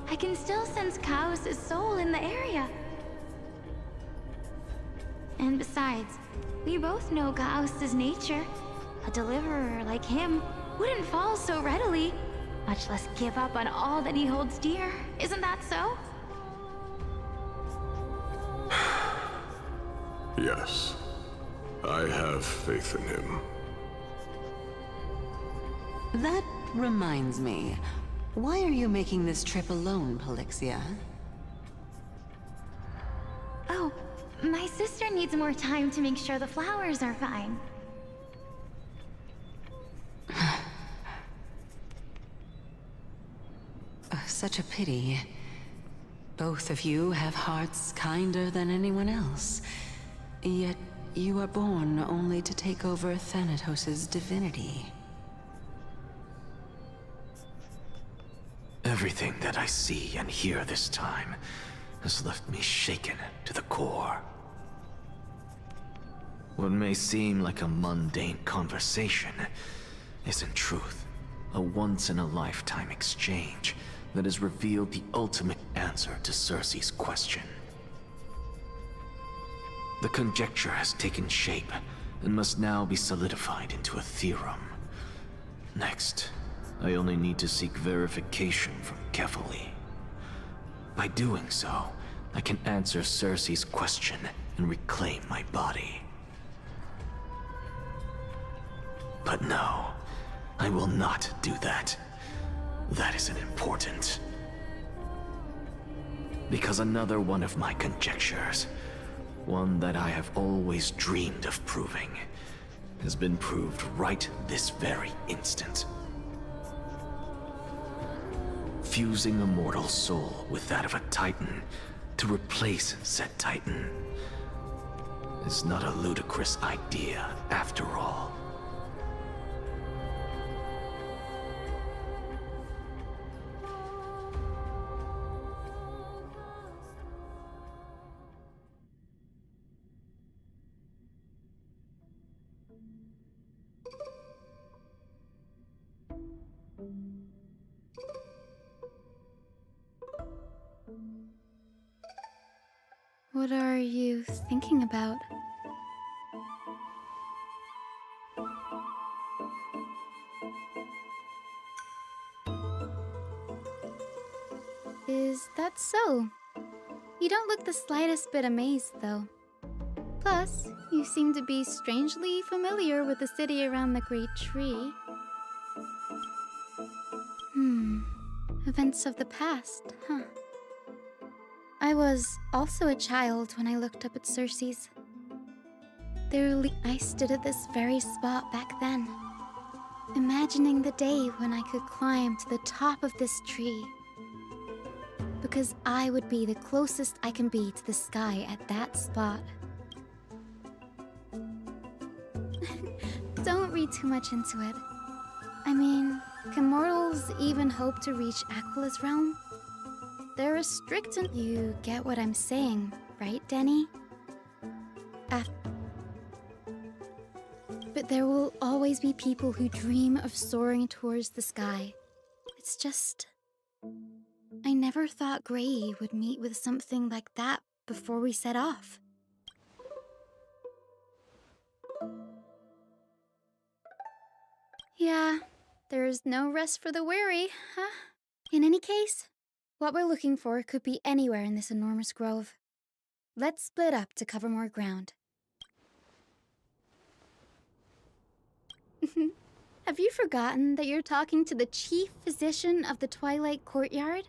I can still sense Chaos' soul in the area. And besides, we both know Chaos' nature. A deliverer like him wouldn't fall so readily, much less give up on all that he holds dear. Isn't that so? Yes, I have faith in him. That reminds me. Why are you making this trip alone, Polixia? Oh, my sister needs more time to make sure the flowers are fine. Such a pity. Both of you have hearts kinder than anyone else. Yet you are born only to take over Thanatos' divinity. Everything that I see and hear this time has left me shaken to the core. What may seem like a mundane conversation is in truth a once-in-a-lifetime exchange that has revealed the ultimate answer to Cersei's question. The conjecture has taken shape and must now be solidified into a theorem. Next, I only need to seek verification from Kefali. By doing so, I can answer Cersei's question and reclaim my body. But no, I will not do that. That isn't important. Because another one of my conjectures, one that I have always dreamed of proving, has been proved right this very instant. Fusing a mortal soul with that of a Titan to replace said Titan is not a ludicrous idea after all. What are you thinking about? Is that so? You don't look the slightest bit amazed, though. Plus, you seem to be strangely familiar with the city around the Great Tree. Events of the past, huh? I was also a child when I looked up at Circe's. I stood at this very spot back then, imagining the day when I could climb to the top of this tree. Because I would be the closest I can be to the sky at that spot. Don't read too much into it. I mean, can mortals even hope to reach Aquila's realm? They're restricted. You get what I'm saying, right, Denny? But there will always be people who dream of soaring towards the sky. It's just... I never thought Gray would meet with something like that before we set off. Yeah, there's no rest for the weary, huh? In any case, what we're looking for could be anywhere in this enormous grove. Let's split up to cover more ground. Have you forgotten that you're talking to the chief physician of the Twilight Courtyard?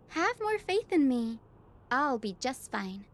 Have more faith in me. I'll be just fine.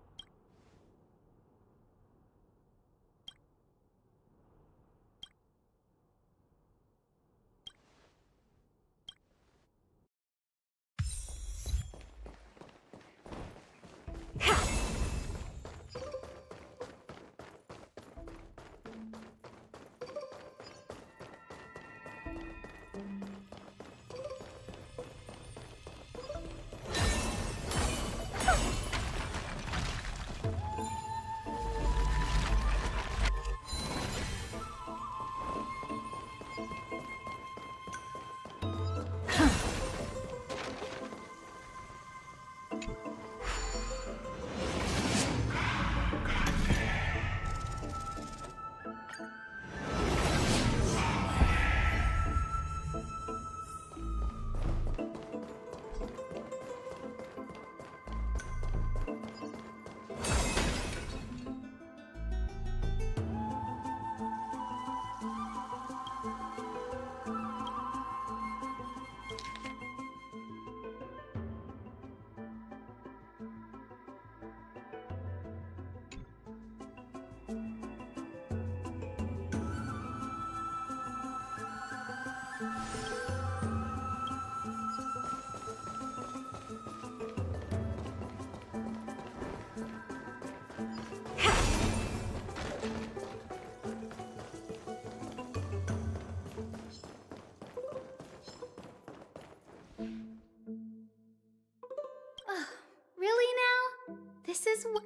This is what...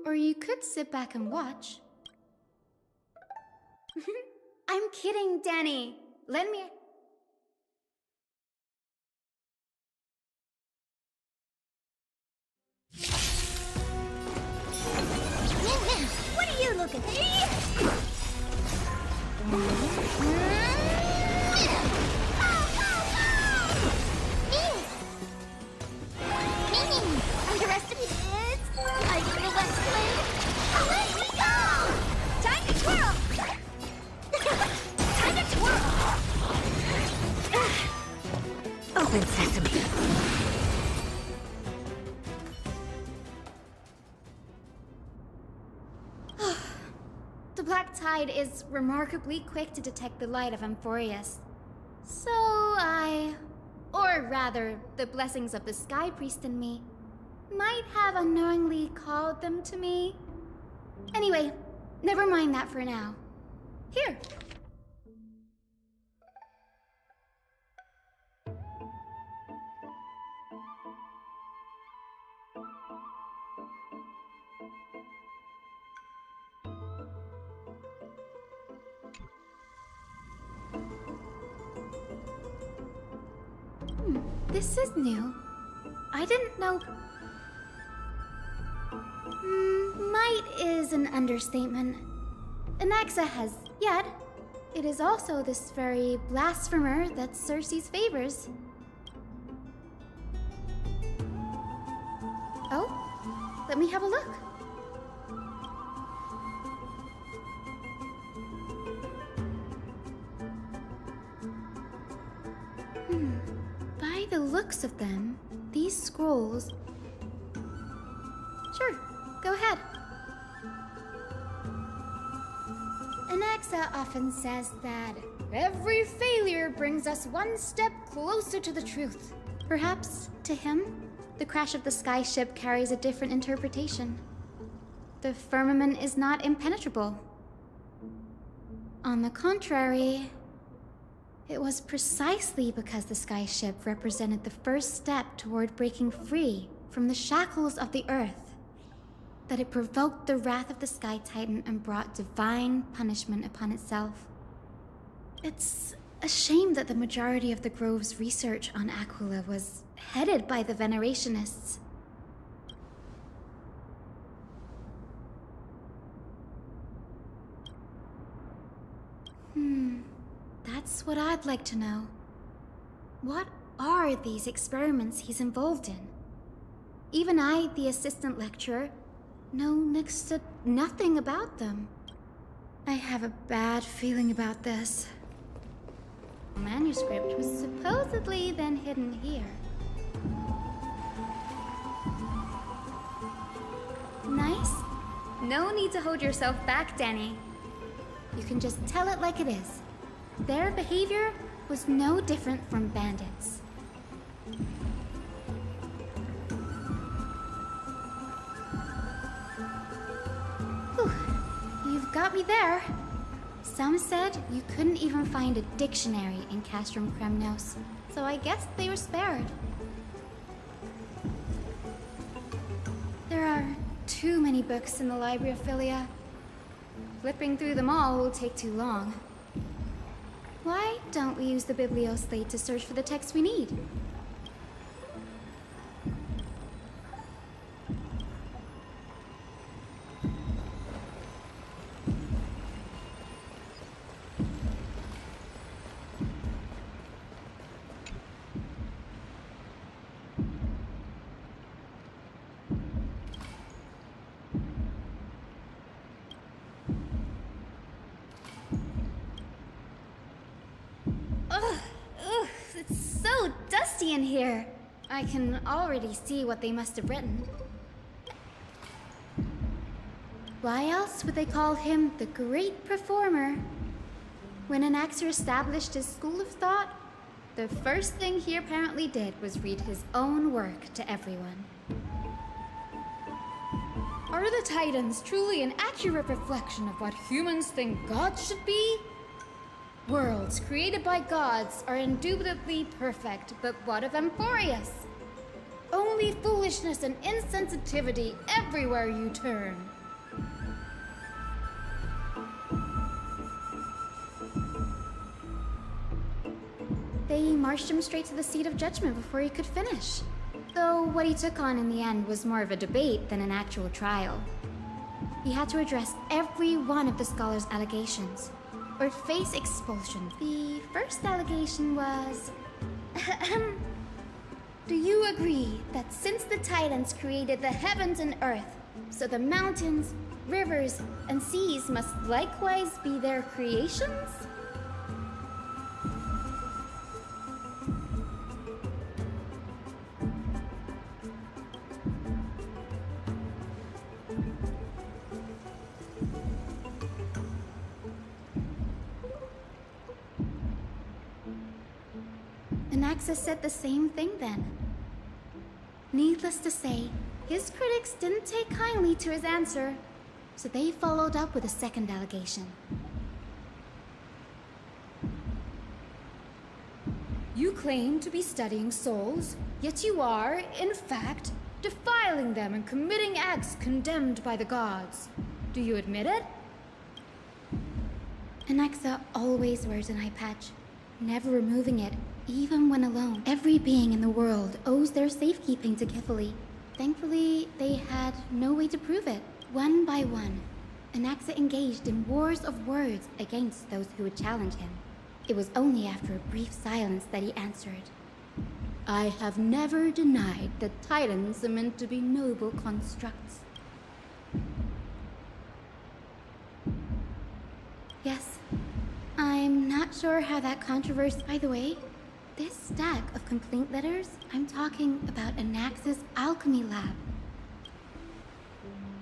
or you could sit back and watch. I'm kidding, Danny. Let me... What are you looking at? Underestimated. Are you the West Wind? Away we go! Time to twirl! Time to twirl! Open sesame. The Black Tide is remarkably quick to detect the light of Amphorius. So or rather, the blessings of the Sky Priest in me, might have unknowingly called them to me. Anyway, never mind that for now. Here. This is new. I didn't know... might is an understatement. Anaxa has yet. It is also this very blasphemer that Circe's favors. let me have a look. By the looks of them, these scrolls... Sure, go ahead. Anaxa often says that every failure brings us one step closer to the truth. Perhaps, to him, the crash of the sky ship carries a different interpretation. The firmament is not impenetrable. On the contrary, it was precisely because the sky ship represented the first step toward breaking free from the shackles of the earth that it provoked the wrath of the Sky Titan and brought divine punishment upon itself. It's a shame that the majority of the Grove's research on Aquila was headed by the Venerationists. That's what I'd like to know. What are these experiments he's involved in? Even I, the assistant lecturer, know next to nothing about them. I have a bad feeling about this. The manuscript was supposedly then hidden here. Nice? No need to hold yourself back, Danny. You can just tell it like it is. Their behavior was no different from bandits. Whew. You've got me there. Some said you couldn't even find a dictionary in Castrum Kremnos, so I guess they were spared. There are too many books in the Library of Philia. Flipping through them all will take too long. Why don't we use the Biblioslate to search for the text we need? It's so dusty in here. I can already see what they must have written. Why else would they call him the Great Performer? When Anaxer established his school of thought, the first thing he apparently did was read his own work to everyone. Are the Titans truly an accurate reflection of what humans think gods should be? Worlds created by gods are indubitably perfect, but what of Amphorius? Only foolishness and insensitivity everywhere you turn. They marched him straight to the seat of judgment before he could finish. Though what he took on in the end was more of a debate than an actual trial. He had to address every one of the scholar's allegations, or face expulsion. The first allegation was... Do you agree that since the Titans created the heavens and earth, so the mountains, rivers, and seas must likewise be their creations? Anaxes said the same thing then. Needless to say, his critics didn't take kindly to his answer, so they followed up with a second allegation. You claim to be studying souls, yet you are, in fact, defiling them and committing acts condemned by the gods. Do you admit it? Anaxa always wears an eye patch, never removing it, even when alone. Every being in the world owes their safekeeping to Kifili. Thankfully, they had no way to prove it. One by one, Anaxa engaged in wars of words against those who would challenge him. It was only after a brief silence that he answered. I have never denied that titans are meant to be noble constructs. Yes, I'm not sure how that controversy. By the way, this stack of complaint letters, I'm talking about Anax's alchemy lab.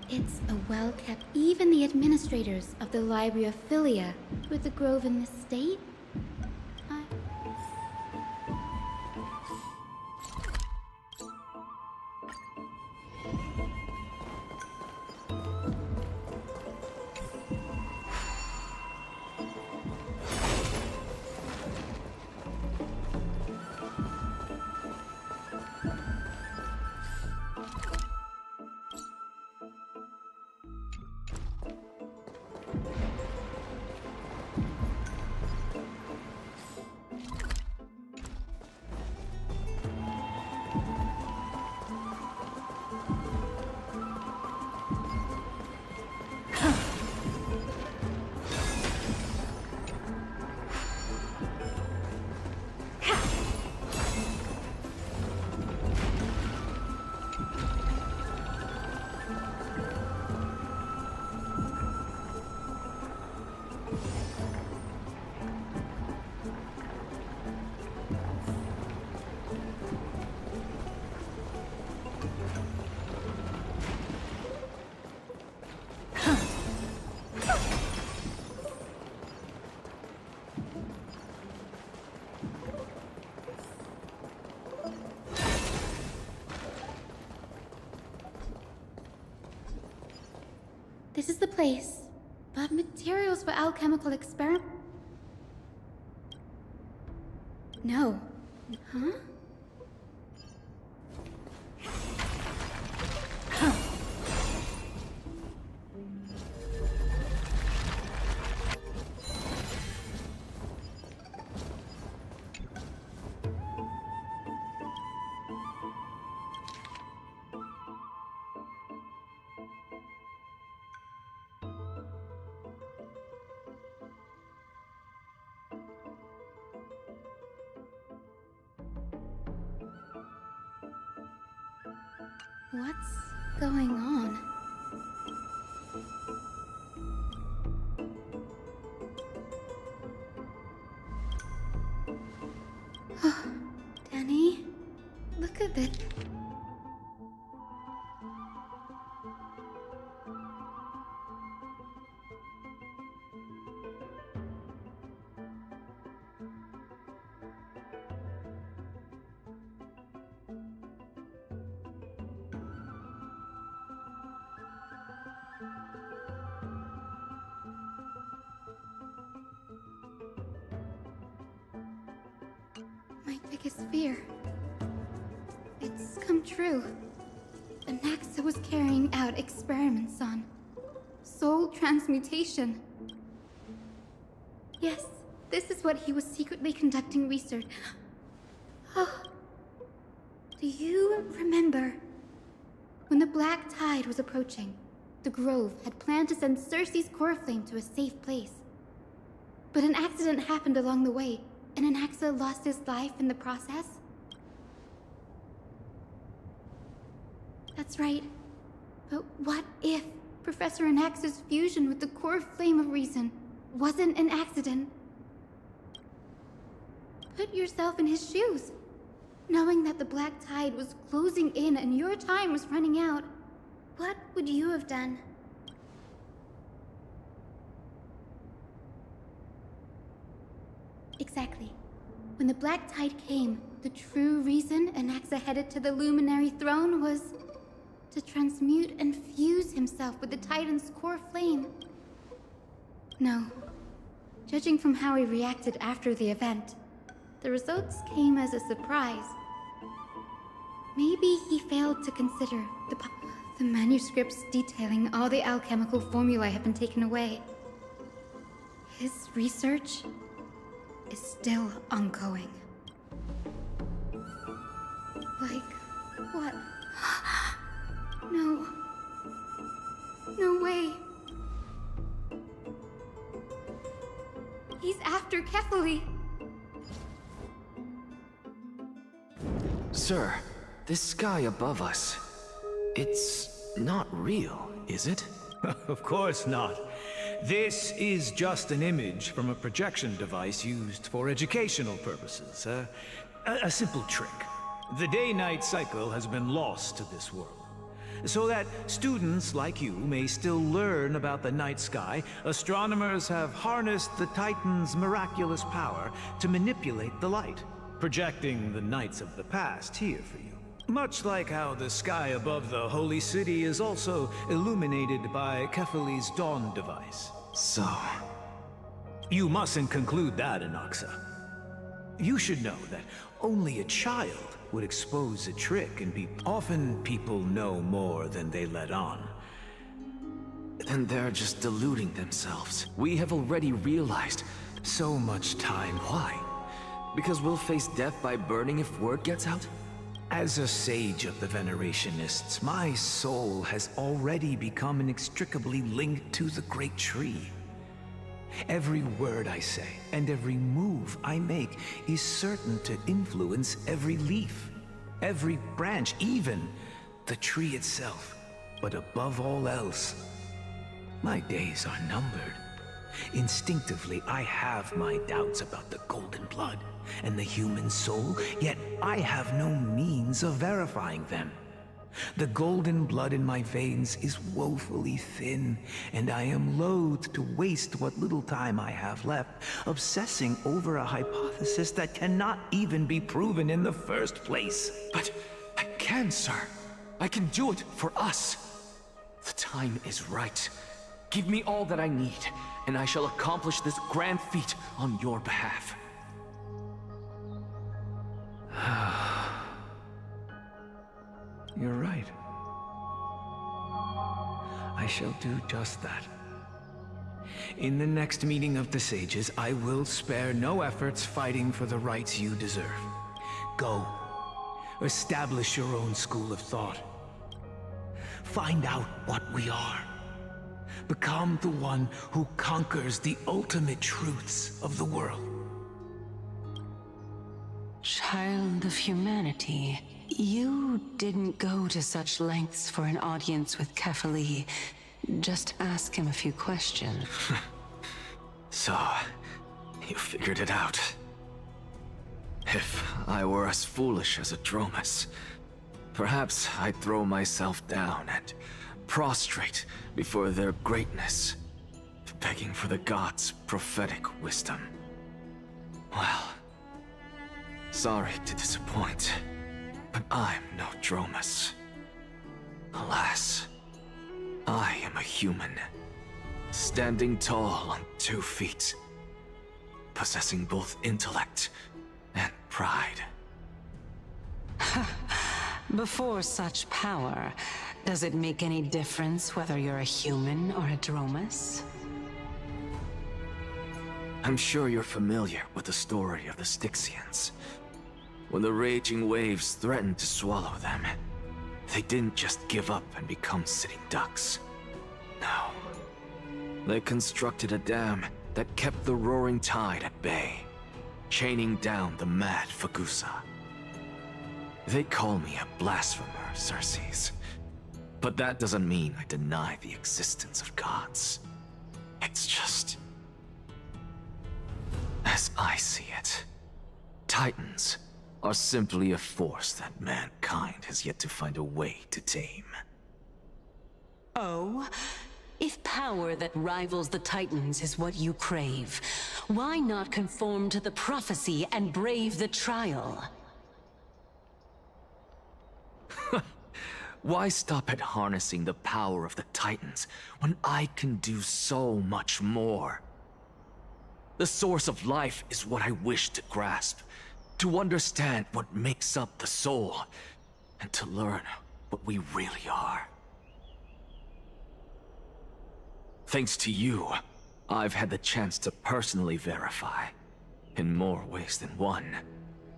It's a well-kept. Even the administrators of the Library of Philia, with the grove in this state. This is the place, but materials for alchemical experiment. No. Huh? What's going on? Danny, look at this. My biggest fear. It's come true. Anaxa was carrying out experiments on soul transmutation. Yes, this is what he was secretly conducting research. Oh. Do you remember when the black tide was approaching? The Grove had planned to send Circe's core flame to a safe place. But an accident happened along the way, and Anaxa lost his life in the process? That's right. But what if Professor Anaxa's fusion with the core flame of reason wasn't an accident? Put yourself in his shoes. Knowing that the black tide was closing in and your time was running out, what would you have done? Exactly. When the black tide came, the true reason Anaxa headed to the Luminary Throne was to transmute and fuse himself with the Titan's core flame. No. Judging from how he reacted after the event, the results came as a surprise. Maybe he failed to consider the manuscripts detailing all the alchemical formulae have been taken away. His research is still ongoing. Like, what? No. No way. He's after Kefali. Sir, this sky above us, it's not real, is it? Of course not. This is just an image from a projection device used for educational purposes. A simple trick. The day-night cycle has been lost to this world. So that students like you may still learn about the night sky, astronomers have harnessed the Titan's miraculous power to manipulate the light, projecting the nights of the past here for you. Much like how the sky above the Holy City is also illuminated by Kefali's dawn device. So... You mustn't conclude that, Anaxa. You should know that only a child would expose a trick, and often people know more than they let on. Then they're just deluding themselves. We have already realized. So much time. Why? Because we'll face death by burning if word gets out? As a sage of the Venerationists, my soul has already become inextricably linked to the great tree. Every word I say and every move I make is certain to influence every leaf, every branch, even the tree itself. But above all else, my days are numbered. Instinctively, I have my doubts about the golden blood and the human soul, yet I have no means of verifying them. The golden blood in my veins is woefully thin, and I am loath to waste what little time I have left obsessing over a hypothesis that cannot even be proven in the first place. But I can, sir. I can do it for us. The time is right. Give me all that I need, and I shall accomplish this grand feat on your behalf. You're right. I shall do just that. In the next meeting of the sages, I will spare no efforts fighting for the rights you deserve. Go. Establish your own school of thought. Find out what we are. Become the one who conquers the ultimate truths of the world. Child of humanity, you didn't go to such lengths for an audience with Kefali. Just ask him a few questions. So, you figured it out. If I were as foolish as a Dromus, perhaps I'd throw myself down and prostrate before their greatness, begging for the gods' prophetic wisdom. Well, sorry to disappoint, but I'm no Dromus. Alas, I am a human, standing tall on 2 feet, possessing both intellect and pride. Before such power, does it make any difference whether you're a human or a Dromus? I'm sure you're familiar with the story of the Styxians. When the raging waves threatened to swallow them, they didn't just give up and become sitting ducks. No. They constructed a dam that kept the roaring tide at bay, chaining down the mad Fagusa. They call me a blasphemer, Circes. But that doesn't mean I deny the existence of gods. It's just... as I see it, Titans are simply a force that mankind has yet to find a way to tame. Oh? If power that rivals the Titans is what you crave, why not conform to the prophecy and brave the trial? Why stop at harnessing the power of the Titans when I can do so much more? The source of life is what I wish to grasp, to understand what makes up the soul, and to learn what we really are. Thanks to you, I've had the chance to personally verify, in more ways than one,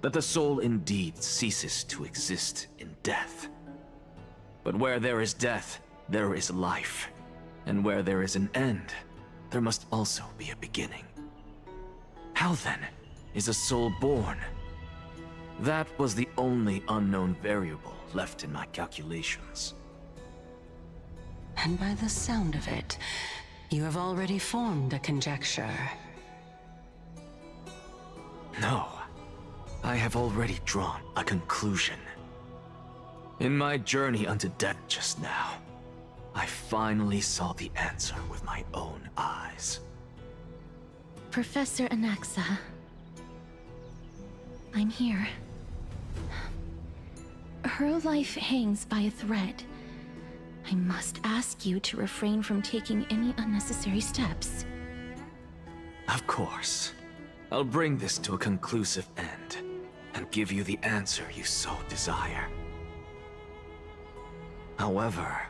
that the soul indeed ceases to exist in death. But where there is death, there is life. And where there is an end, there must also be a beginning. How then is a soul born? That was the only unknown variable left in my calculations. And by the sound of it, you have already formed a conjecture. No, I have already drawn a conclusion. In my journey unto death just now, I finally saw the answer with my own eyes. Professor Anaxa, I'm here. Her life hangs by a thread. I must ask you to refrain from taking any unnecessary steps. Of course. I'll bring this to a conclusive end, and give you the answer you so desire. However,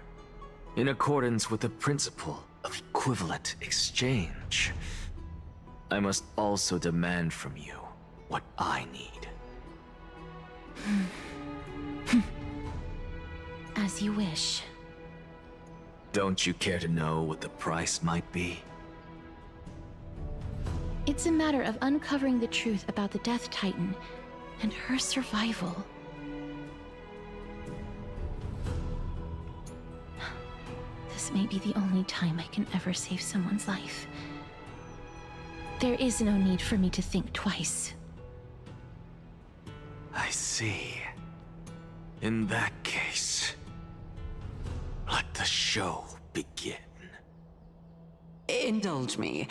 in accordance with the principle of equivalent exchange, I must also demand from you what I need. As you wish. Don't you care to know what the price might be? It's a matter of uncovering the truth about the Death Titan and her survival. This may be the only time I can ever save someone's life. There is no need for me to think twice. I see. In that case, let the show begin. Indulge me.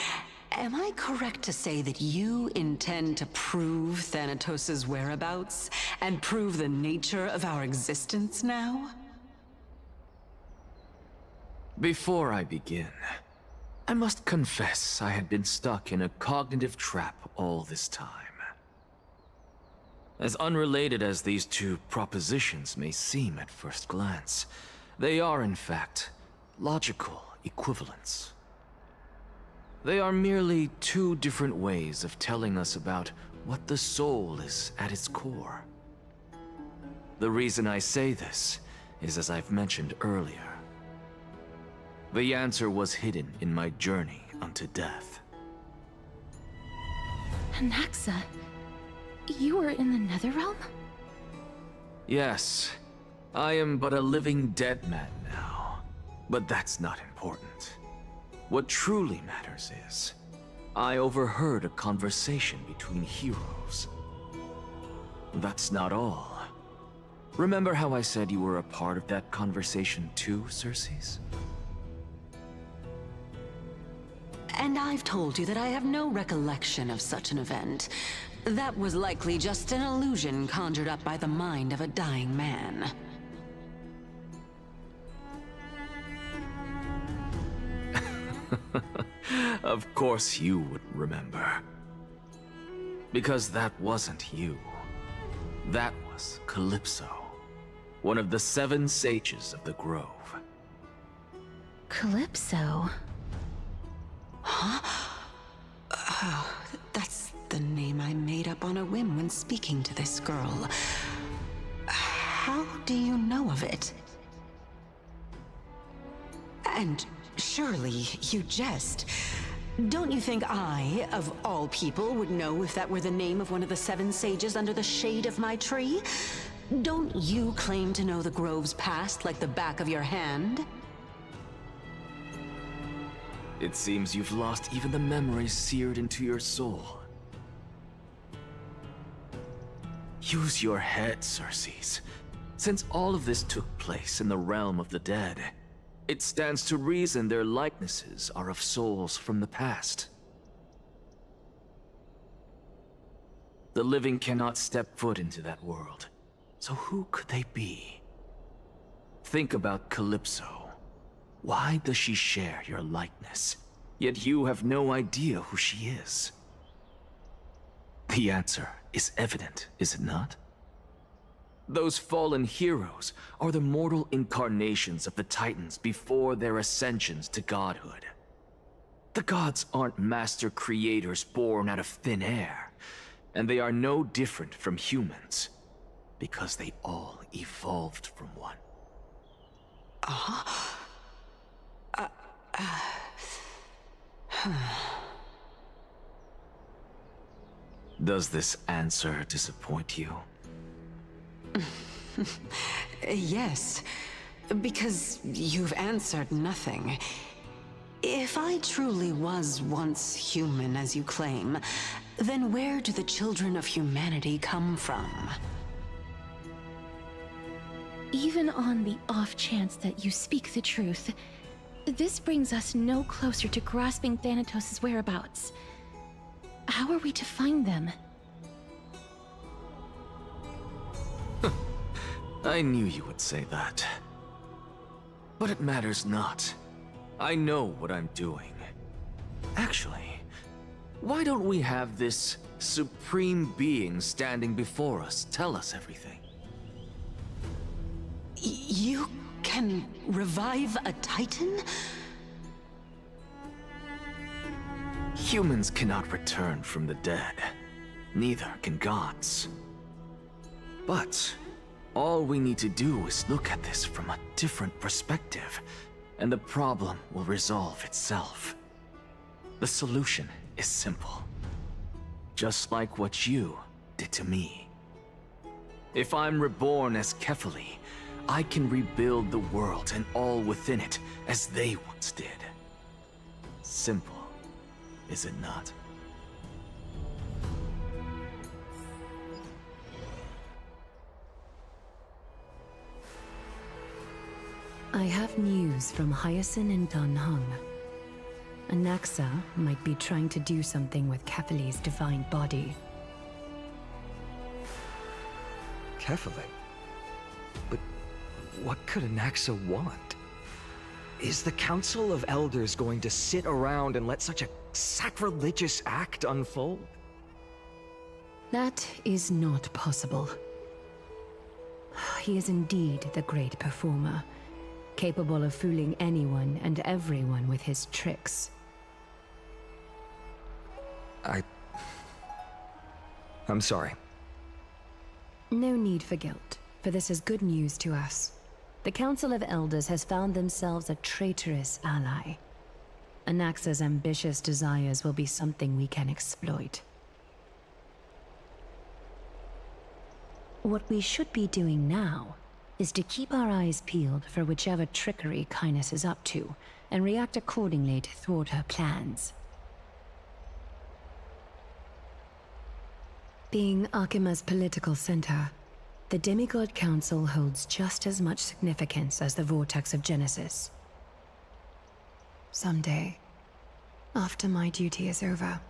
Am I correct to say that you intend to prove Thanatos' whereabouts and prove the nature of our existence now? Before I begin, I must confess I had been stuck in a cognitive trap all this time. As unrelated as these two propositions may seem at first glance, they are in fact logical equivalents. They are merely two different ways of telling us about what the soul is at its core. The reason I say this is, as I've mentioned earlier, the answer was hidden in my journey unto death. Anaxa, you were in the Netherrealm? Yes, I am but a living dead man now, but that's not important. What truly matters is, I overheard a conversation between heroes. That's not all. Remember how I said you were a part of that conversation too, Circes? And I've told you that I have no recollection of such an event. That was likely just an illusion conjured up by the mind of a dying man. Of course you would remember. Because that wasn't you. That was Calypso, one of the 7 sages of the Grove. Calypso? Huh? Oh, that's the name I made up on a whim when speaking to this girl. How do you know of it? And surely you jest. Don't you think I, of all people, would know if that were the name of one of the 7 sages under the shade of my tree? Don't you claim to know the Grove's past like the back of your hand? It seems you've lost even the memories seared into your soul. Use your head, Circes. Since all of this took place in the realm of the dead, it stands to reason their likenesses are of souls from the past. The living cannot step foot into that world, so who could they be? Think about Calypso. Why does she share your likeness, yet you have no idea who she is? The answer is evident, is it not? Those fallen heroes are the mortal incarnations of the Titans before their ascensions to godhood. The gods aren't master creators born out of thin air, and they are no different from humans, because they all evolved from one. Does this answer disappoint you? Yes, because you've answered nothing. If I truly was once human, as you claim, then where do the children of humanity come from? Even on the off chance that you speak the truth, this brings us no closer to grasping Thanatos' whereabouts. How are we to find them? I knew you would say that. But it matters not. I know what I'm doing. Actually, why don't we have this supreme being standing before us tell us everything? You can revive a Titan? Humans cannot return from the dead. Neither can gods. But all we need to do is look at this from a different perspective, and the problem will resolve itself. The solution is simple. Just like what you did to me. If I'm reborn as Kefali, I can rebuild the world and all within it as they once did. Simple, is it not? I have news from Hyacinth and Dan Heng. Anaxa might be trying to do something with Kefali's divine body. Kefali? But what could Anaxa want? Is the Council of Elders going to sit around and let such a sacrilegious act unfold? That is not possible. He is indeed the great performer, capable of fooling anyone and everyone with his tricks. I'm sorry. No need for guilt, for this is good news to us. The Council of Elders has found themselves a traitorous ally. Anaxa's ambitious desires will be something we can exploit. What we should be doing now is to keep our eyes peeled for whichever trickery Kynus is up to, and react accordingly to thwart her plans. Being Akima's political center, the Demigod Council holds just as much significance as the Vortex of Genesis. Someday, after my duty is over,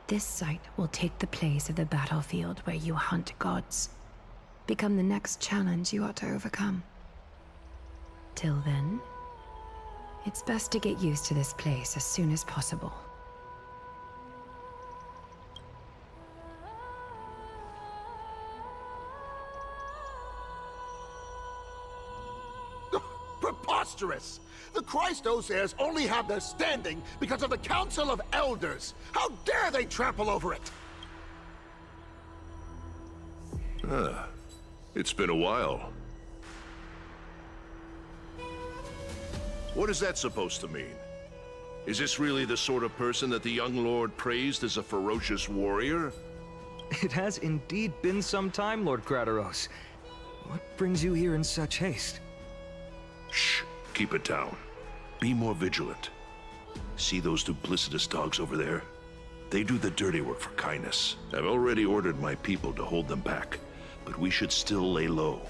this site will take the place of the battlefield where you hunt gods. Become the next challenge you ought to overcome. Till then, it's best to get used to this place as soon as possible. Preposterous! The Christos heirs only have their standing because of the Council of Elders! How dare they trample over it! It's been a while. What is that supposed to mean? Is this really the sort of person that the young lord praised as a ferocious warrior? It has indeed been some time, Lord Krateros. What brings you here in such haste? Shh, keep it down. Be more vigilant. See those duplicitous dogs over there? They do the dirty work for Kynus. I've already ordered my people to hold them back, but we should still lay low.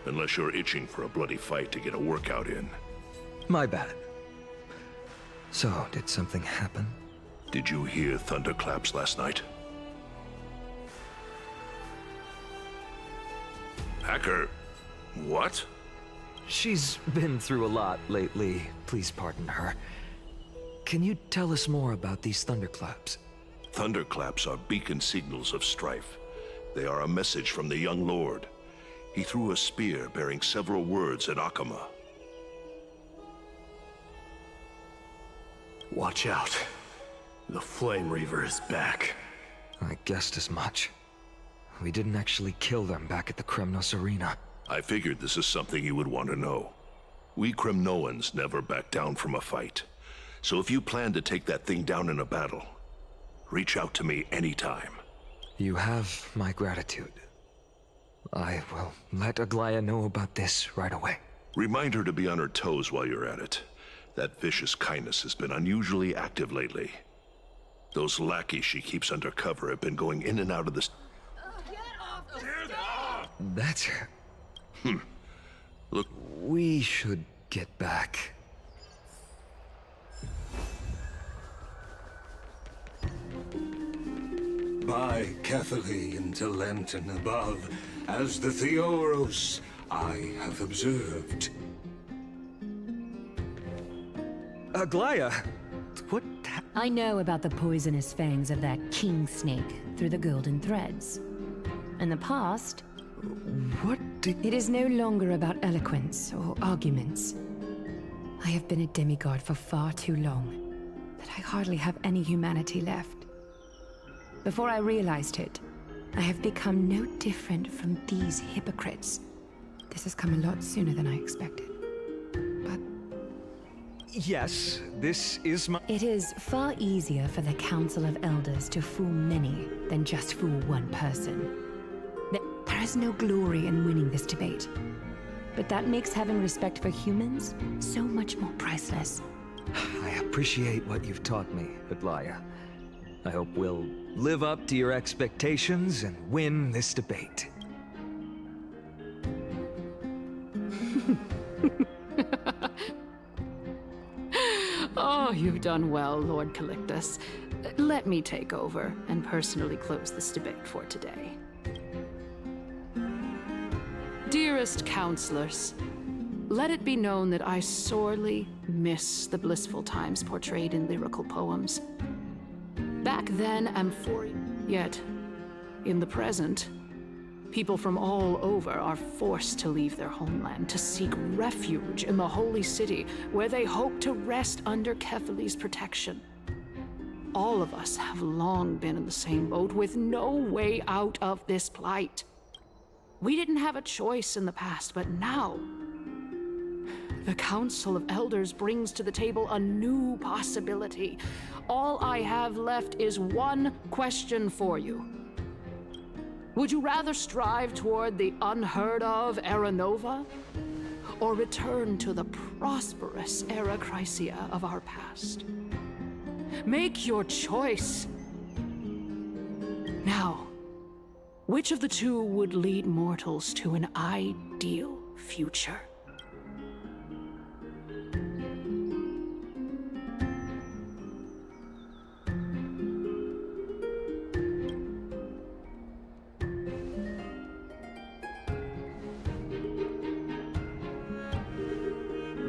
Unless you're itching for a bloody fight to get a workout in. My bad. So, did something happen? Did you hear thunderclaps last night? Hacker, what? She's been through a lot lately. Please pardon her. Can you tell us more about these thunderclaps? Thunderclaps are beacon signals of strife. They are a message from the young lord. He threw a spear bearing several words at Akama. Watch out. The Flame Reaver is back. I guessed as much. We didn't actually kill them back at the Kremnos Arena. I figured this is something you would want to know. We Kremnoans never back down from a fight. So if you plan to take that thing down in a battle, reach out to me anytime. You have my gratitude. I will let Aglaya know about this right away. Remind her to be on her toes while you're at it. That vicious kindness has been unusually active lately. Those lackeys she keeps under cover have been going in and out of the... That's... Look... We should get back. By Catholic into Lenten above, as the Theoros I have observed. Aglaya! What? I know about the poisonous fangs of that king snake through the golden threads. In the past... What did... It is no longer about eloquence or arguments. I have been a demigod for far too long, that I hardly have any humanity left. Before I realized it, I have become no different from these hypocrites. This has come a lot sooner than I expected. But... Yes, this is my... It is far easier for the Council of Elders to fool many than just fool one person. There is no glory in winning this debate. But that makes having respect for humans so much more priceless. I appreciate what you've taught me, Aglaya. I hope we'll live up to your expectations and win this debate. Oh, you've done well, Lord Calictus. Let me take over and personally close this debate for today. Dearest counselors, let it be known that I sorely miss the blissful times portrayed in lyrical poems. Back then, yet, in the present, people from all over are forced to leave their homeland to seek refuge in the holy city, where they hope to rest under Kefali's protection. All of us have long been in the same boat, with no way out of this plight. We didn't have a choice in the past, but now, the Council of Elders brings to the table a new possibility. All I have left is one question for you. Would you rather strive toward the unheard of Era Nova, or return to the prosperous Era Chrysia of our past? Make your choice. Now, which of the two would lead mortals to an ideal future?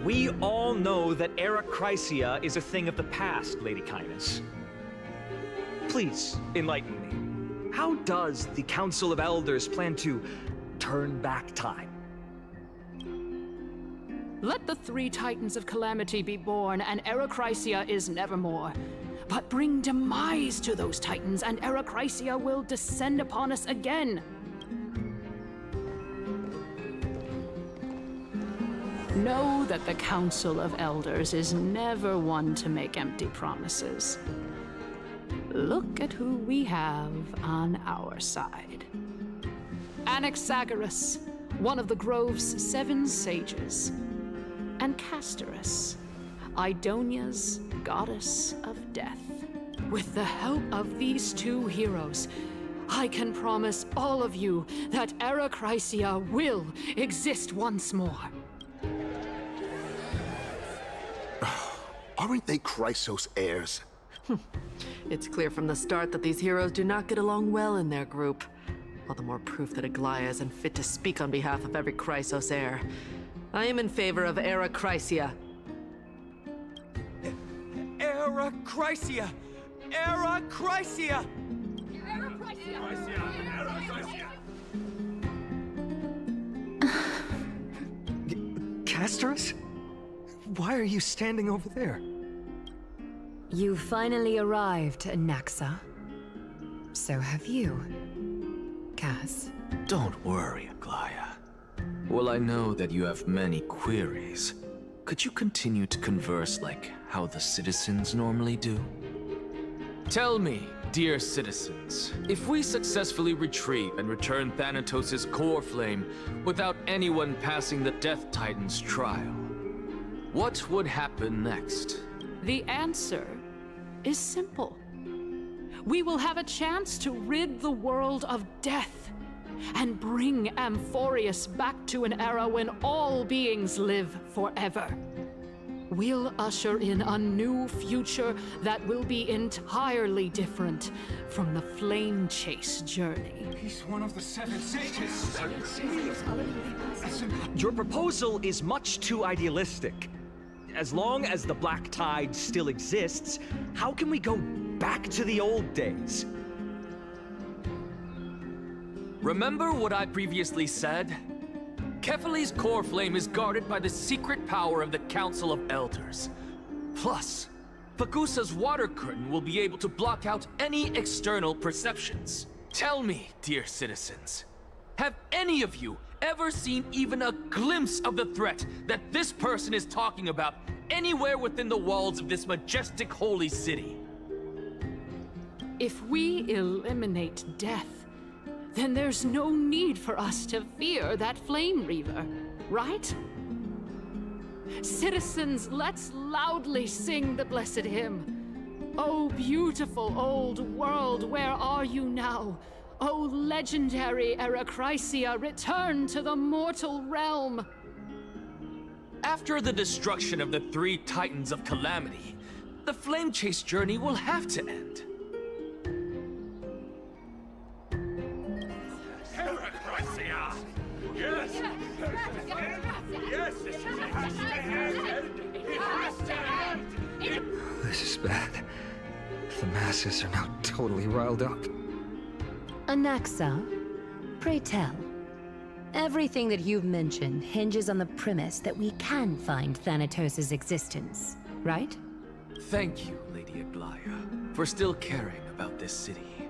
We all know that Era Chrysia is a thing of the past, Lady Kindness. Please, enlighten me. How does the Council of Elders plan to turn back time? Let the three Titans of Calamity be born, and Era Chrysia is nevermore. But bring demise to those Titans, and Era Chrysia will descend upon us again. Know that the Council of Elders is never one to make empty promises. Look at who we have on our side. Anaxagoras, one of the Grove's 7 sages, and Castorus, Idonia's goddess of death. With the help of these two heroes, I can promise all of you that Era Chrysia will exist once more. Aren't they Chrysos heirs? It's clear from the start that these heroes do not get along well in their group. All the more proof that Aglaya isn't fit to speak on behalf of every Chrysos heir. I am in favor of Era Chrysia. Era Chrysia! Era Chrysia! Castorus? Why are you standing over there? You finally arrived, Naxa. So have you, Cass. Don't worry, Aglaya. Well, I know that you have many queries. Could you continue to converse like how the citizens normally do? Tell me, dear citizens, if we successfully retrieve and return Thanatos' core flame without anyone passing the Death Titan's trial, what would happen next? The answer is simple. We will have a chance to rid the world of death and bring Amphorius back to an era when all beings live forever. We'll usher in a new future that will be entirely different from the flame chase journey. He's one of the 7 sages. Your proposal is much too idealistic. As long as the Black Tide still exists, how can we go back to the old days? Remember what I previously said? Kefali's core flame is guarded by the secret power of the Council of Elders. Plus, Fagusa's water curtain will be able to block out any external perceptions. Tell me, dear citizens, have any of you ever seen even a glimpse of the threat that this person is talking about anywhere within the walls of this majestic holy city? If we eliminate death, then there's no need for us to fear that Flame Reaver, right? Citizens, let's loudly sing the blessed hymn. Oh, beautiful old world, where are you now? Oh, legendary Eracrysia, return to the mortal realm. After the destruction of the 3 Titans of Calamity, the Flame Chase journey will have to end. Yes! Yes! This is bad. The masses are now totally riled up. Anaxa, pray tell. Everything that you've mentioned hinges on the premise that we can find Thanatos' existence, right? Thank you, Lady Aglaya, for still caring about this city.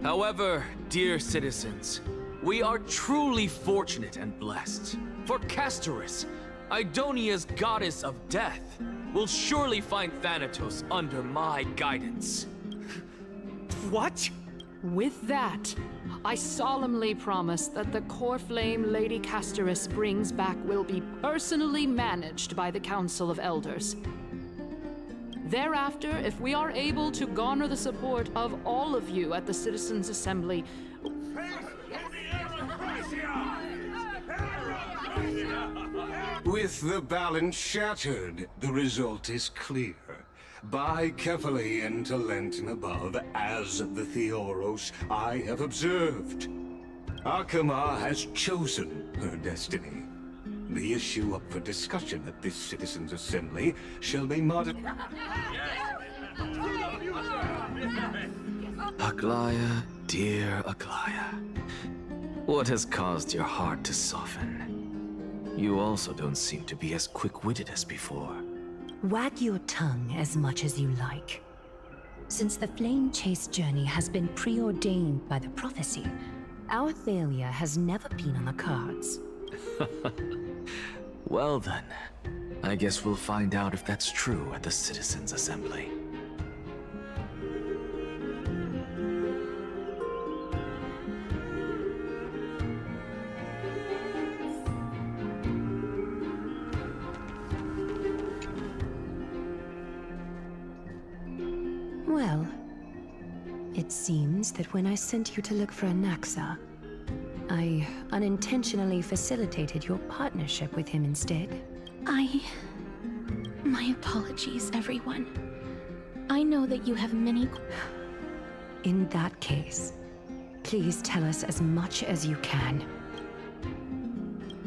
However, dear citizens, we are truly fortunate and blessed. For Castorus, Idonia's goddess of death, will surely find Thanatos under my guidance. What? With that, I solemnly promise that the core flame Lady Castorus brings back will be personally managed by the Council of Elders. Thereafter, if we are able to garner the support of all of you at the Citizens' Assembly, with the balance shattered, the result is clear. By Kefali and Talentin above, as the Theoros I have observed, Akama has chosen her destiny. The issue up for discussion at this Citizens' Assembly shall be modified. Aglaya, dear Aglaya. What has caused your heart to soften? You also don't seem to be as quick-witted as before. Wag your tongue as much as you like. Since the Flame Chase journey has been preordained by the prophecy, our failure has never been on the cards. Well then, I guess we'll find out if that's true at the Citizens' Assembly. Well, it seems that when I sent you to look for Anaxa, I unintentionally facilitated your partnership with him instead. My apologies, everyone. I know that you have many... In that case, please tell us as much as you can.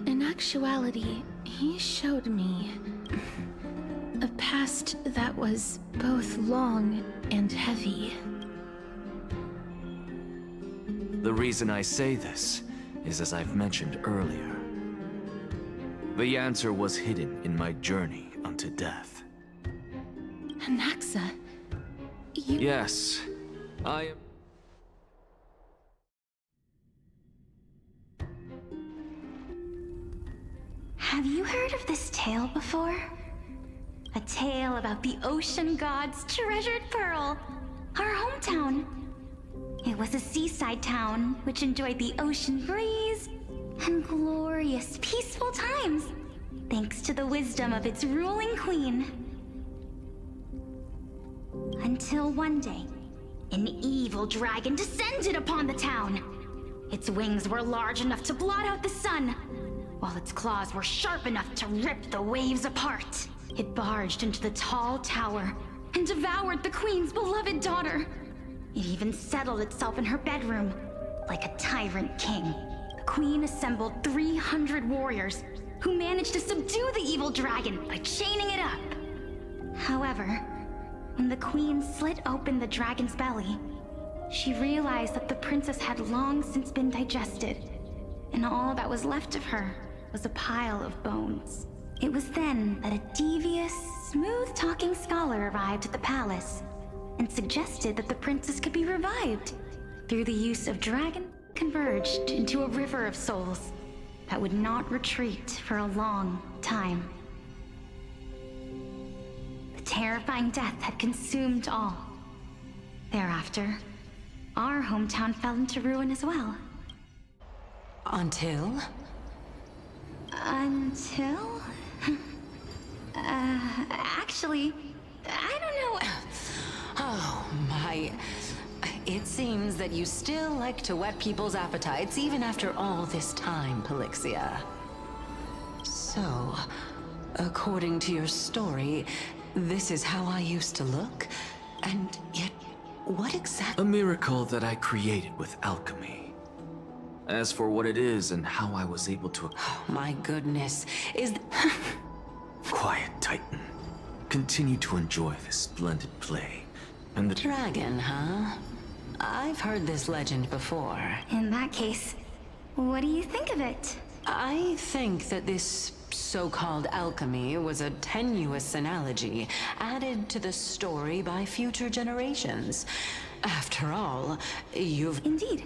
In actuality, he showed me a past that was both long and heavy. The reason I say this is as I've mentioned earlier. The answer was hidden in my journey unto death. Anaxa, you... Yes, I am... Have you heard of this tale before? A tale about the ocean god's treasured pearl. Our home hometown. It was a seaside town which enjoyed the ocean breeze and glorious, peaceful times, thanks to the wisdom of its ruling queen. Until one day, an evil dragon descended upon the town. Its wings were large enough to blot out the sun, while its claws were sharp enough to rip the waves apart. It barged into the tall tower and devoured the queen's beloved daughter. It even settled itself in her bedroom, like a tyrant king. The queen assembled 300 warriors who managed to subdue the evil dragon by chaining it up. However, when the queen slit open the dragon's belly, she realized that the princess had long since been digested, and all that was left of her was a pile of bones. It was then that a devious, smooth-talking scholar arrived at the palace and suggested that the princess could be revived through the use of dragon converged into a river of souls that would not retreat for a long time. The terrifying death had consumed all. Thereafter, our hometown fell into ruin as well. Until? Until? Actually, I don't know. Oh, my. It seems that you still like to whet people's appetites even after all this time, Pelixia. So, according to your story, this is how I used to look? And yet, what exactly? A miracle that I created with alchemy. As for what it is and how I was able to... Oh, my goodness, is... Quiet, Titan. Continue to enjoy this splendid play. And the... Dragon, huh? I've heard this legend before. In that case, what do you think of it? I think that this so-called alchemy was a tenuous analogy added to the story by future generations. After all, you've... Indeed.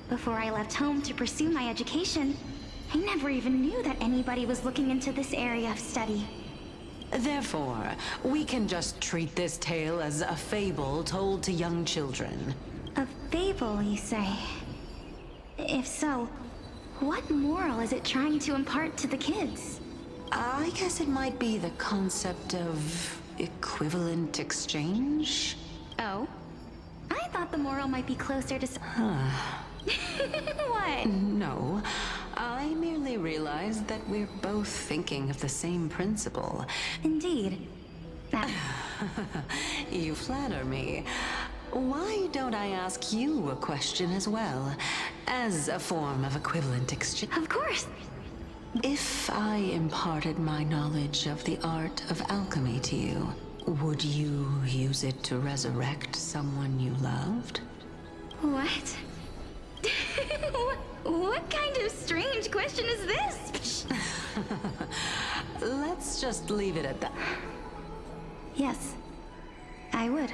Before I left home to pursue my education, I never even knew that anybody was looking into this area of study. Therefore, we can just treat this tale as a fable told to young children. A fable, you say? If so, what moral is it trying to impart to the kids? I guess it might be the concept of equivalent exchange? Oh? I thought the moral might be closer to... What? No, I merely realized that we're both thinking of the same principle. Indeed. You flatter me. Why don't I ask you a question as well, as a form of equivalent exchange? Of course. If I imparted my knowledge of the art of alchemy to you, would you use it to resurrect someone you loved? What? What kind of strange question is this? Let's just leave it at that. Yes, I would.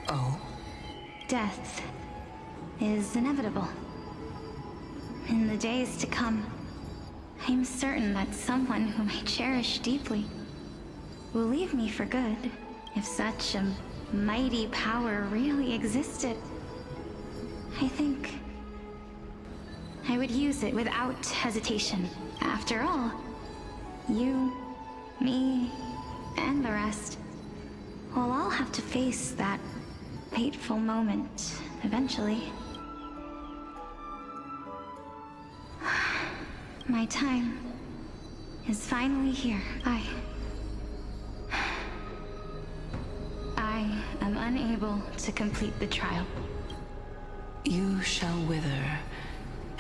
Oh? Death is inevitable. In the days to come, I'm certain that someone whom I cherish deeply will leave me for good, if such a mighty power really existed. I think I would use it without hesitation. After all, you, me, and the rest will all have to face that fateful moment eventually. My time is finally here. I am unable to complete the trial. You shall wither,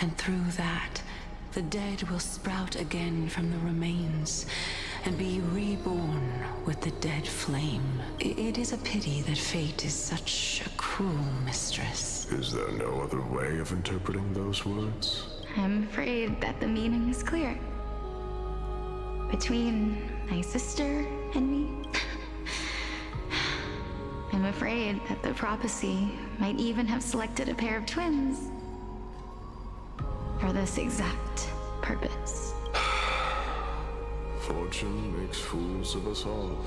and through that, the dead will sprout again from the remains, and be reborn with the dead flame. It is a pity that fate is such a cruel mistress. Is there no other way of interpreting those words? I'm afraid that the meaning is clear. Between my sister and me, I'm afraid that the prophecy might even have selected a pair of twins for this exact purpose. Fortune makes fools of us all.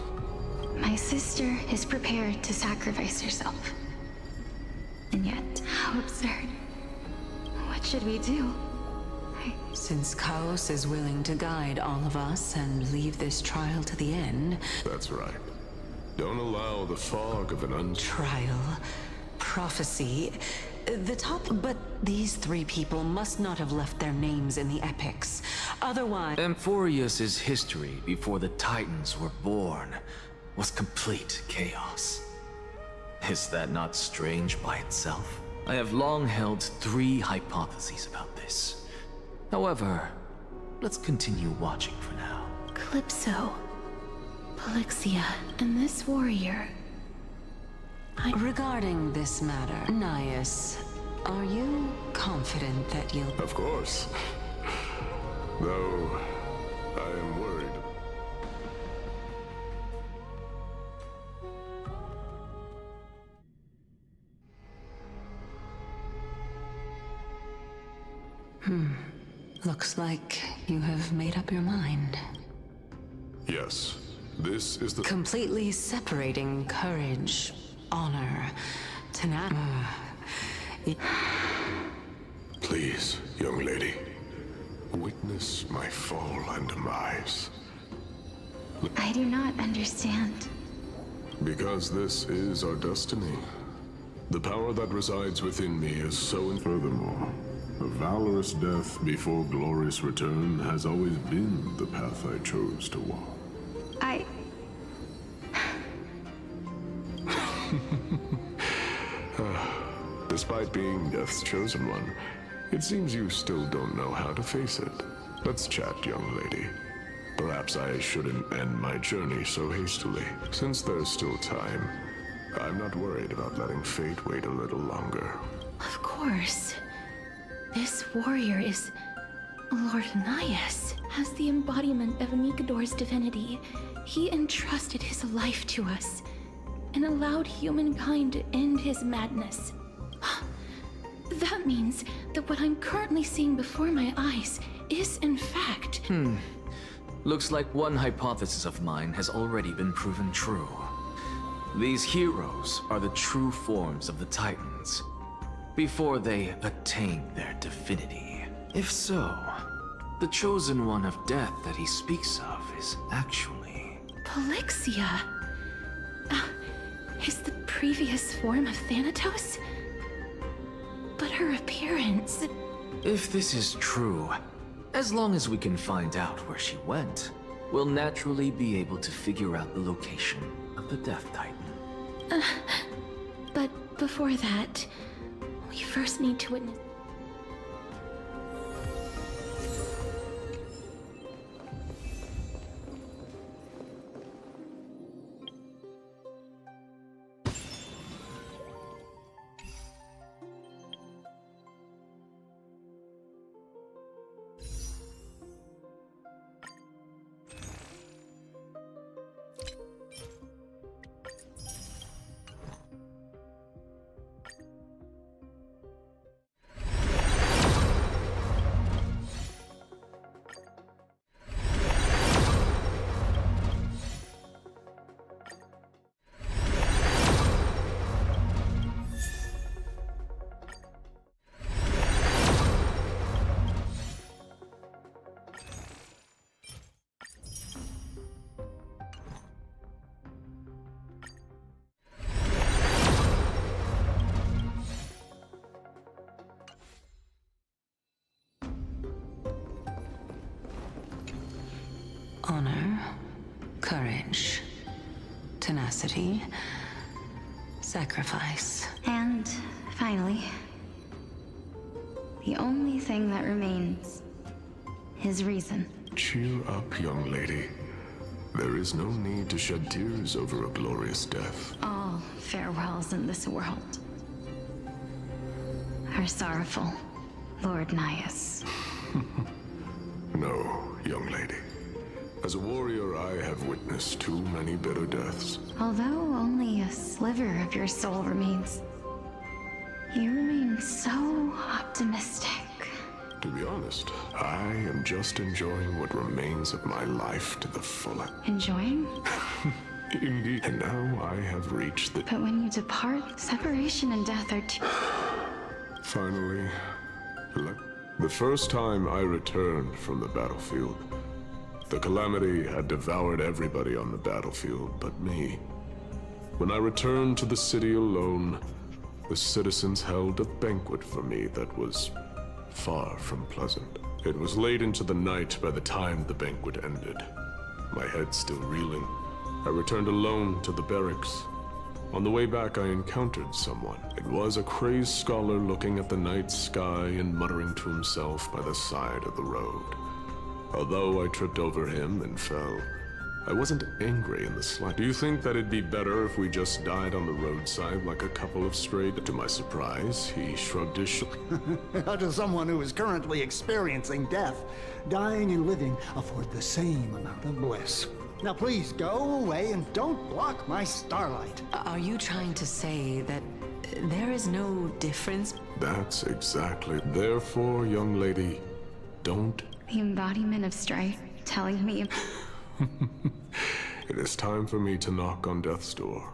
My sister is prepared to sacrifice herself. And yet, how absurd. What should we do? Since Chaos is willing to guide all of us and leave this trial to the end... That's right. Don't allow the fog of an Trial, prophecy, the top... But these three people must not have left their names in the epics. Otherwise... Amphorius's history before the Titans were born was complete chaos. Is that not strange by itself? I have long held 3 hypotheses about this. However, let's continue watching for now. Calypso, Polixia, and this warrior. Regarding this matter, Nias, are you confident that you'll... Of course. Though, I am worried. Looks like you have made up your mind. Yes, this is the... Completely separating courage, honor, tenacity. Please, young lady, witness my fall and demise. I do not understand. Because this is our destiny. The power that resides within me is so... And furthermore, a valorous death before glorious return has always been the path I chose to walk. Despite being Death's chosen one, it seems you still don't know how to face it. Let's chat, young lady. Perhaps I shouldn't end my journey so hastily. Since there's still time, I'm not worried about letting fate wait a little longer. Of course. This warrior is Lord Nias. As the embodiment of Nikador's divinity, he entrusted his life to us and allowed humankind to end his madness. That means that what I'm currently seeing before my eyes is in fact... Looks like one hypothesis of mine has already been proven true. These heroes are the true forms of the Titans, before they attain their divinity. If so, the chosen one of death that he speaks of is actually... Polixia? Is the previous form of Thanatos? But her appearance... If this is true, as long as we can find out where she went, we'll naturally be able to figure out the location of the Death Titan. But before that, we first need to witness... Honor, courage, tenacity, sacrifice. And finally, the only thing that remains is reason. Cheer up, young lady. There is no need to shed tears over a glorious death. All farewells in this world are sorrowful, Lord Nias. No, young lady. As a warrior, I have witnessed too many bitter deaths. Although only a sliver of your soul remains, you remain so optimistic. To be honest, I am just enjoying what remains of my life to the fullest. Enjoying? Indeed. And now I have reached the... But when you depart, separation and death are two... Finally, the first time I returned from the battlefield, the calamity had devoured everybody on the battlefield but me. When I returned to the city alone, the citizens held a banquet for me that was far from pleasant. It was late into the night by the time the banquet ended. My head still reeling, I returned alone to the barracks. On the way back, I encountered someone. It was a crazed scholar looking at the night sky and muttering to himself by the side of the road. Although I tripped over him and fell, I wasn't angry in the slightest. Do you think that it'd be better if we just died on the roadside like a couple of stray... To my surprise, he shrugged his shoulders. To someone who is currently experiencing death, dying and living afford the same amount of bliss. Now please, go away and don't block my starlight. Are you trying to say that there is no difference? That's exactly. Therefore, young lady, don't... The embodiment of strife, telling me... It is time for me to knock on death's door.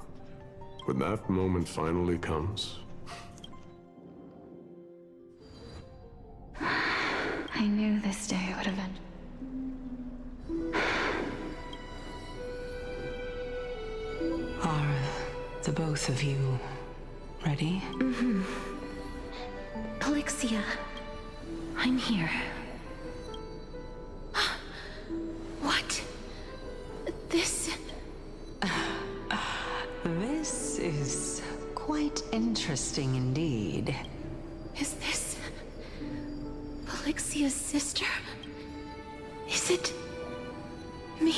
When that moment finally comes... I knew this day would have ended. Are the both of you ready? Mm-hmm. Polixia, I'm here. What? This... This is quite interesting indeed. Is this... Polixia's sister? Is it... me?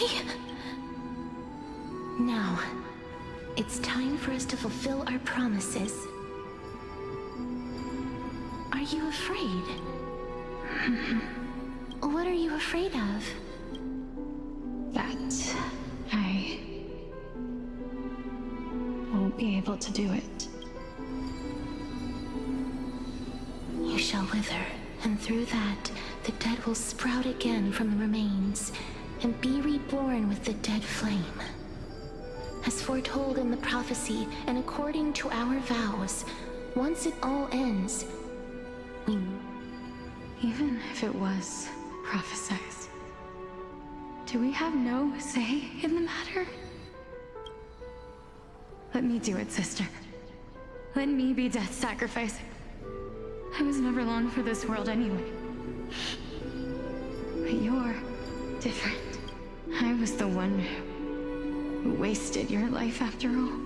Now, it's time for us to fulfill our promises. Are you afraid? What are you afraid of? That I won't be able to do it. You shall wither, and through that, the dead will sprout again from the remains, and be reborn with the dead flame. As foretold in the prophecy, and according to our vows, once it all ends, we... Even if it was prophesized, do we have no say in the matter? Let me do it, sister. Let me be death's sacrifice. I was never long for this world anyway. But you're different. I was the one who wasted your life after all.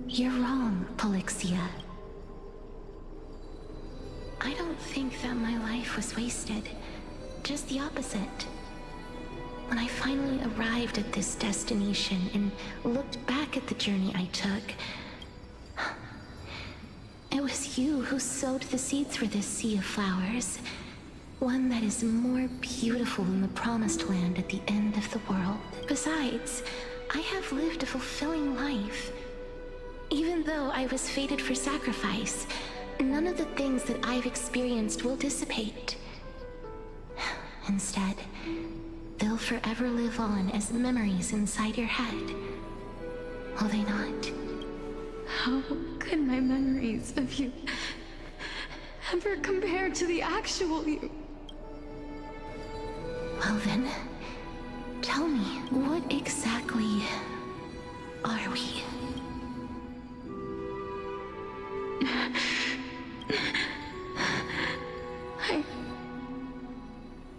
You're wrong, Polixia. I don't think that my life was wasted. Just the opposite. When I finally arrived at this destination and looked back at the journey I took, it was you who sowed the seeds for this sea of flowers. One that is more beautiful than the promised land at the end of the world. Besides, I have lived a fulfilling life. Even though I was fated for sacrifice, none of the things that I've experienced will dissipate. Instead, they'll forever live on as memories inside your head. Will they not? How could my memories of you ever compare to the actual you? Well then, tell me, what exactly are we?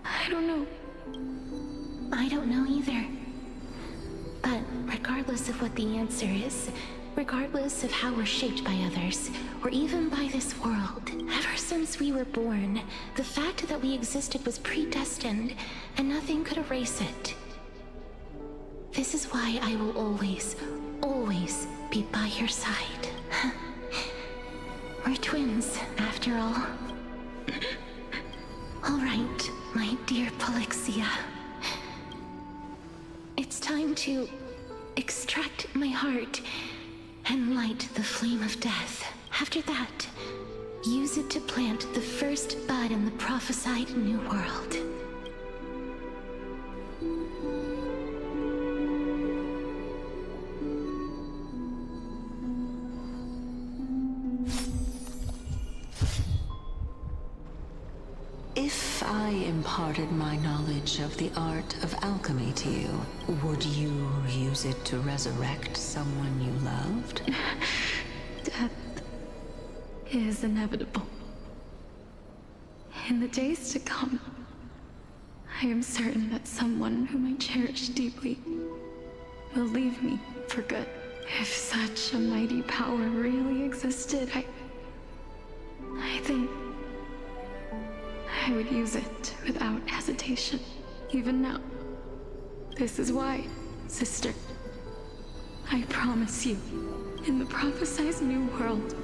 I don't know. I don't know either. But regardless of what the answer is, regardless of how we're shaped by others, or even by this world, ever since we were born, the fact that we existed was predestined, and nothing could erase it. This is why I will always, always be by your side. We're twins, after all. All right, my dear Polixia. It's time to extract my heart and light the flame of death. After that, use it to plant the first bud in the prophesied new world. imparted my knowledge of the art of alchemy to you, would you use it to resurrect someone you loved? Death is inevitable. In the days to come, I am certain that someone whom I cherish deeply will leave me for good. If such a mighty power really existed, I think I would use it without hesitation, even now. This is why, sister, I promise you, in the prophesized new world,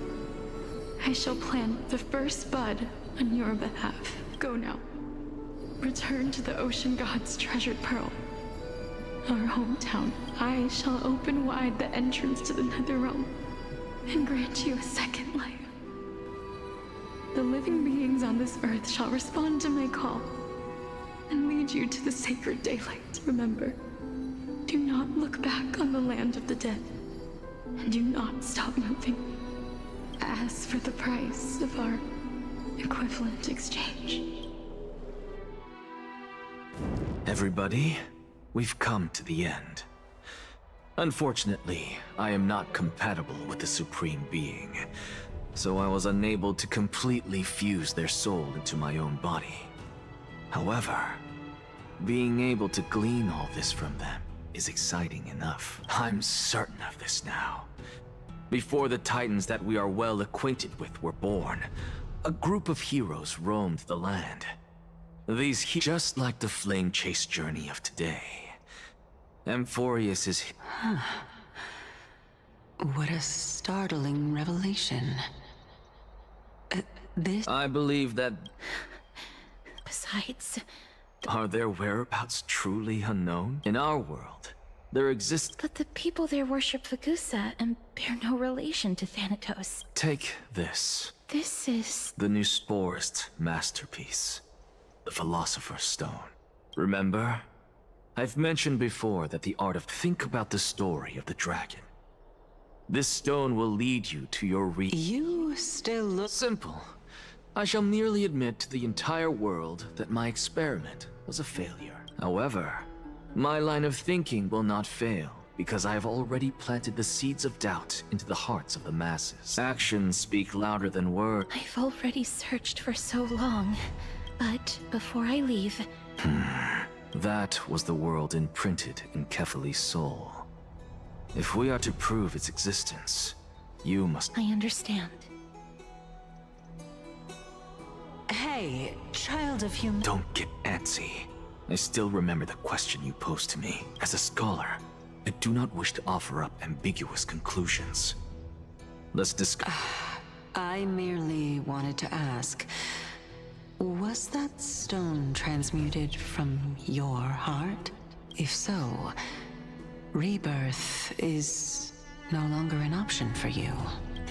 I shall plant the first bud on your behalf. Go now. Return to the ocean god's treasured pearl, our hometown. I shall open wide the entrance to the nether realm and grant you a second life. The living beings on this earth shall respond to my call and lead you to the sacred daylight. Remember, do not look back on the land of the dead, and do not stop moving. As for the price of our equivalent exchange. Everybody, we've come to the end. Unfortunately, I am not compatible with the Supreme Being, so I was unable to completely fuse their soul into my own body. However, being able to glean all this from them is exciting enough. I'm certain of this now. Before the Titans that we are well acquainted with were born, a group of heroes roamed the land. These just like the flame chase journey of today. Amphorius is... What a startling revelation. I believe that... Besides... Are their whereabouts truly unknown? In our world, there exists... But the people there worship Vagusa and bear no relation to Thanatos. Take this. This is... The new Sporist masterpiece. The Philosopher's Stone. Remember? I've mentioned before that the art of... Think about the story of the dragon. This stone will lead you to your You still look... Simple. I shall merely admit to the entire world that my experiment was a failure. However, my line of thinking will not fail, because I have already planted the seeds of doubt into the hearts of the masses. Actions speak louder than words. I've already searched for so long, but before I leave... That was the world imprinted in Kefali's soul. If we are to prove its existence, you must... I understand. Hey, child of human... Don't get antsy. I still remember the question you posed to me. As a scholar, I do not wish to offer up ambiguous conclusions. Let's discuss... I merely wanted to ask, was that stone transmuted from your heart? If so, rebirth is no longer an option for you.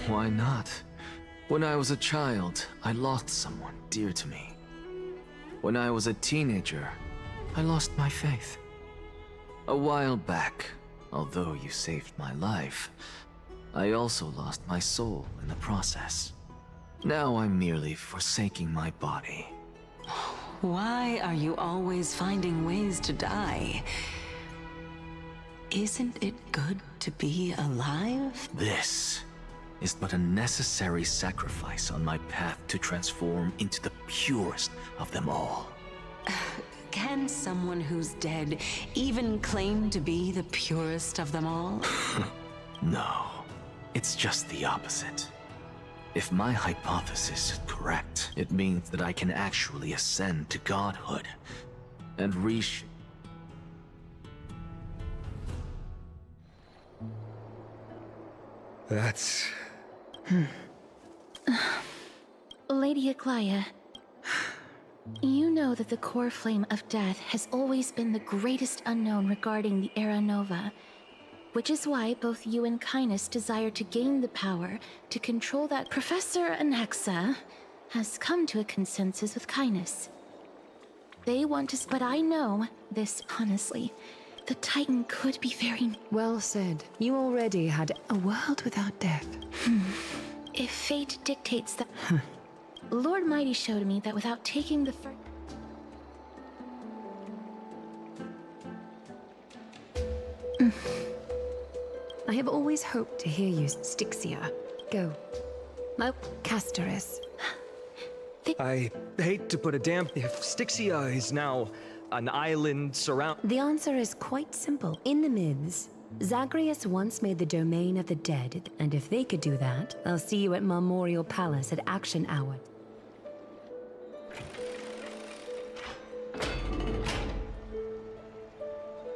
Why not? When I was a child, I lost someone dear to me. When I was a teenager, I lost my faith. A while back, although you saved my life, I also lost my soul in the process. Now I'm merely forsaking my body. Why are you always finding ways to die? Isn't it good to be alive? This is but a necessary sacrifice on my path to transform into the purest of them all. Can someone who's dead even claim to be the purest of them all? No, it's just the opposite. If my hypothesis is correct, it means that I can actually ascend to godhood and reshape. That's... Lady Aglaia, you know that the core flame of death has always been the greatest unknown regarding the Era Nova, which is why both you and Kynus desire to gain the power to control that. Professor Anaxa has come to a consensus with Kynus. They want to, but I know this honestly. The Titan could be very... Well said. You already had a world without death. If fate dictates that... Lord Mighty showed me that without taking the first... I have always hoped to hear you, Styxia. Go. Oh, Castorus. I hate to put a damp if Styxia is now an island surround. The answer is quite simple. In the myths, Zagreus once made the domain of the dead, and if they could do that, I'll see you at Memorial Palace at Action Hour.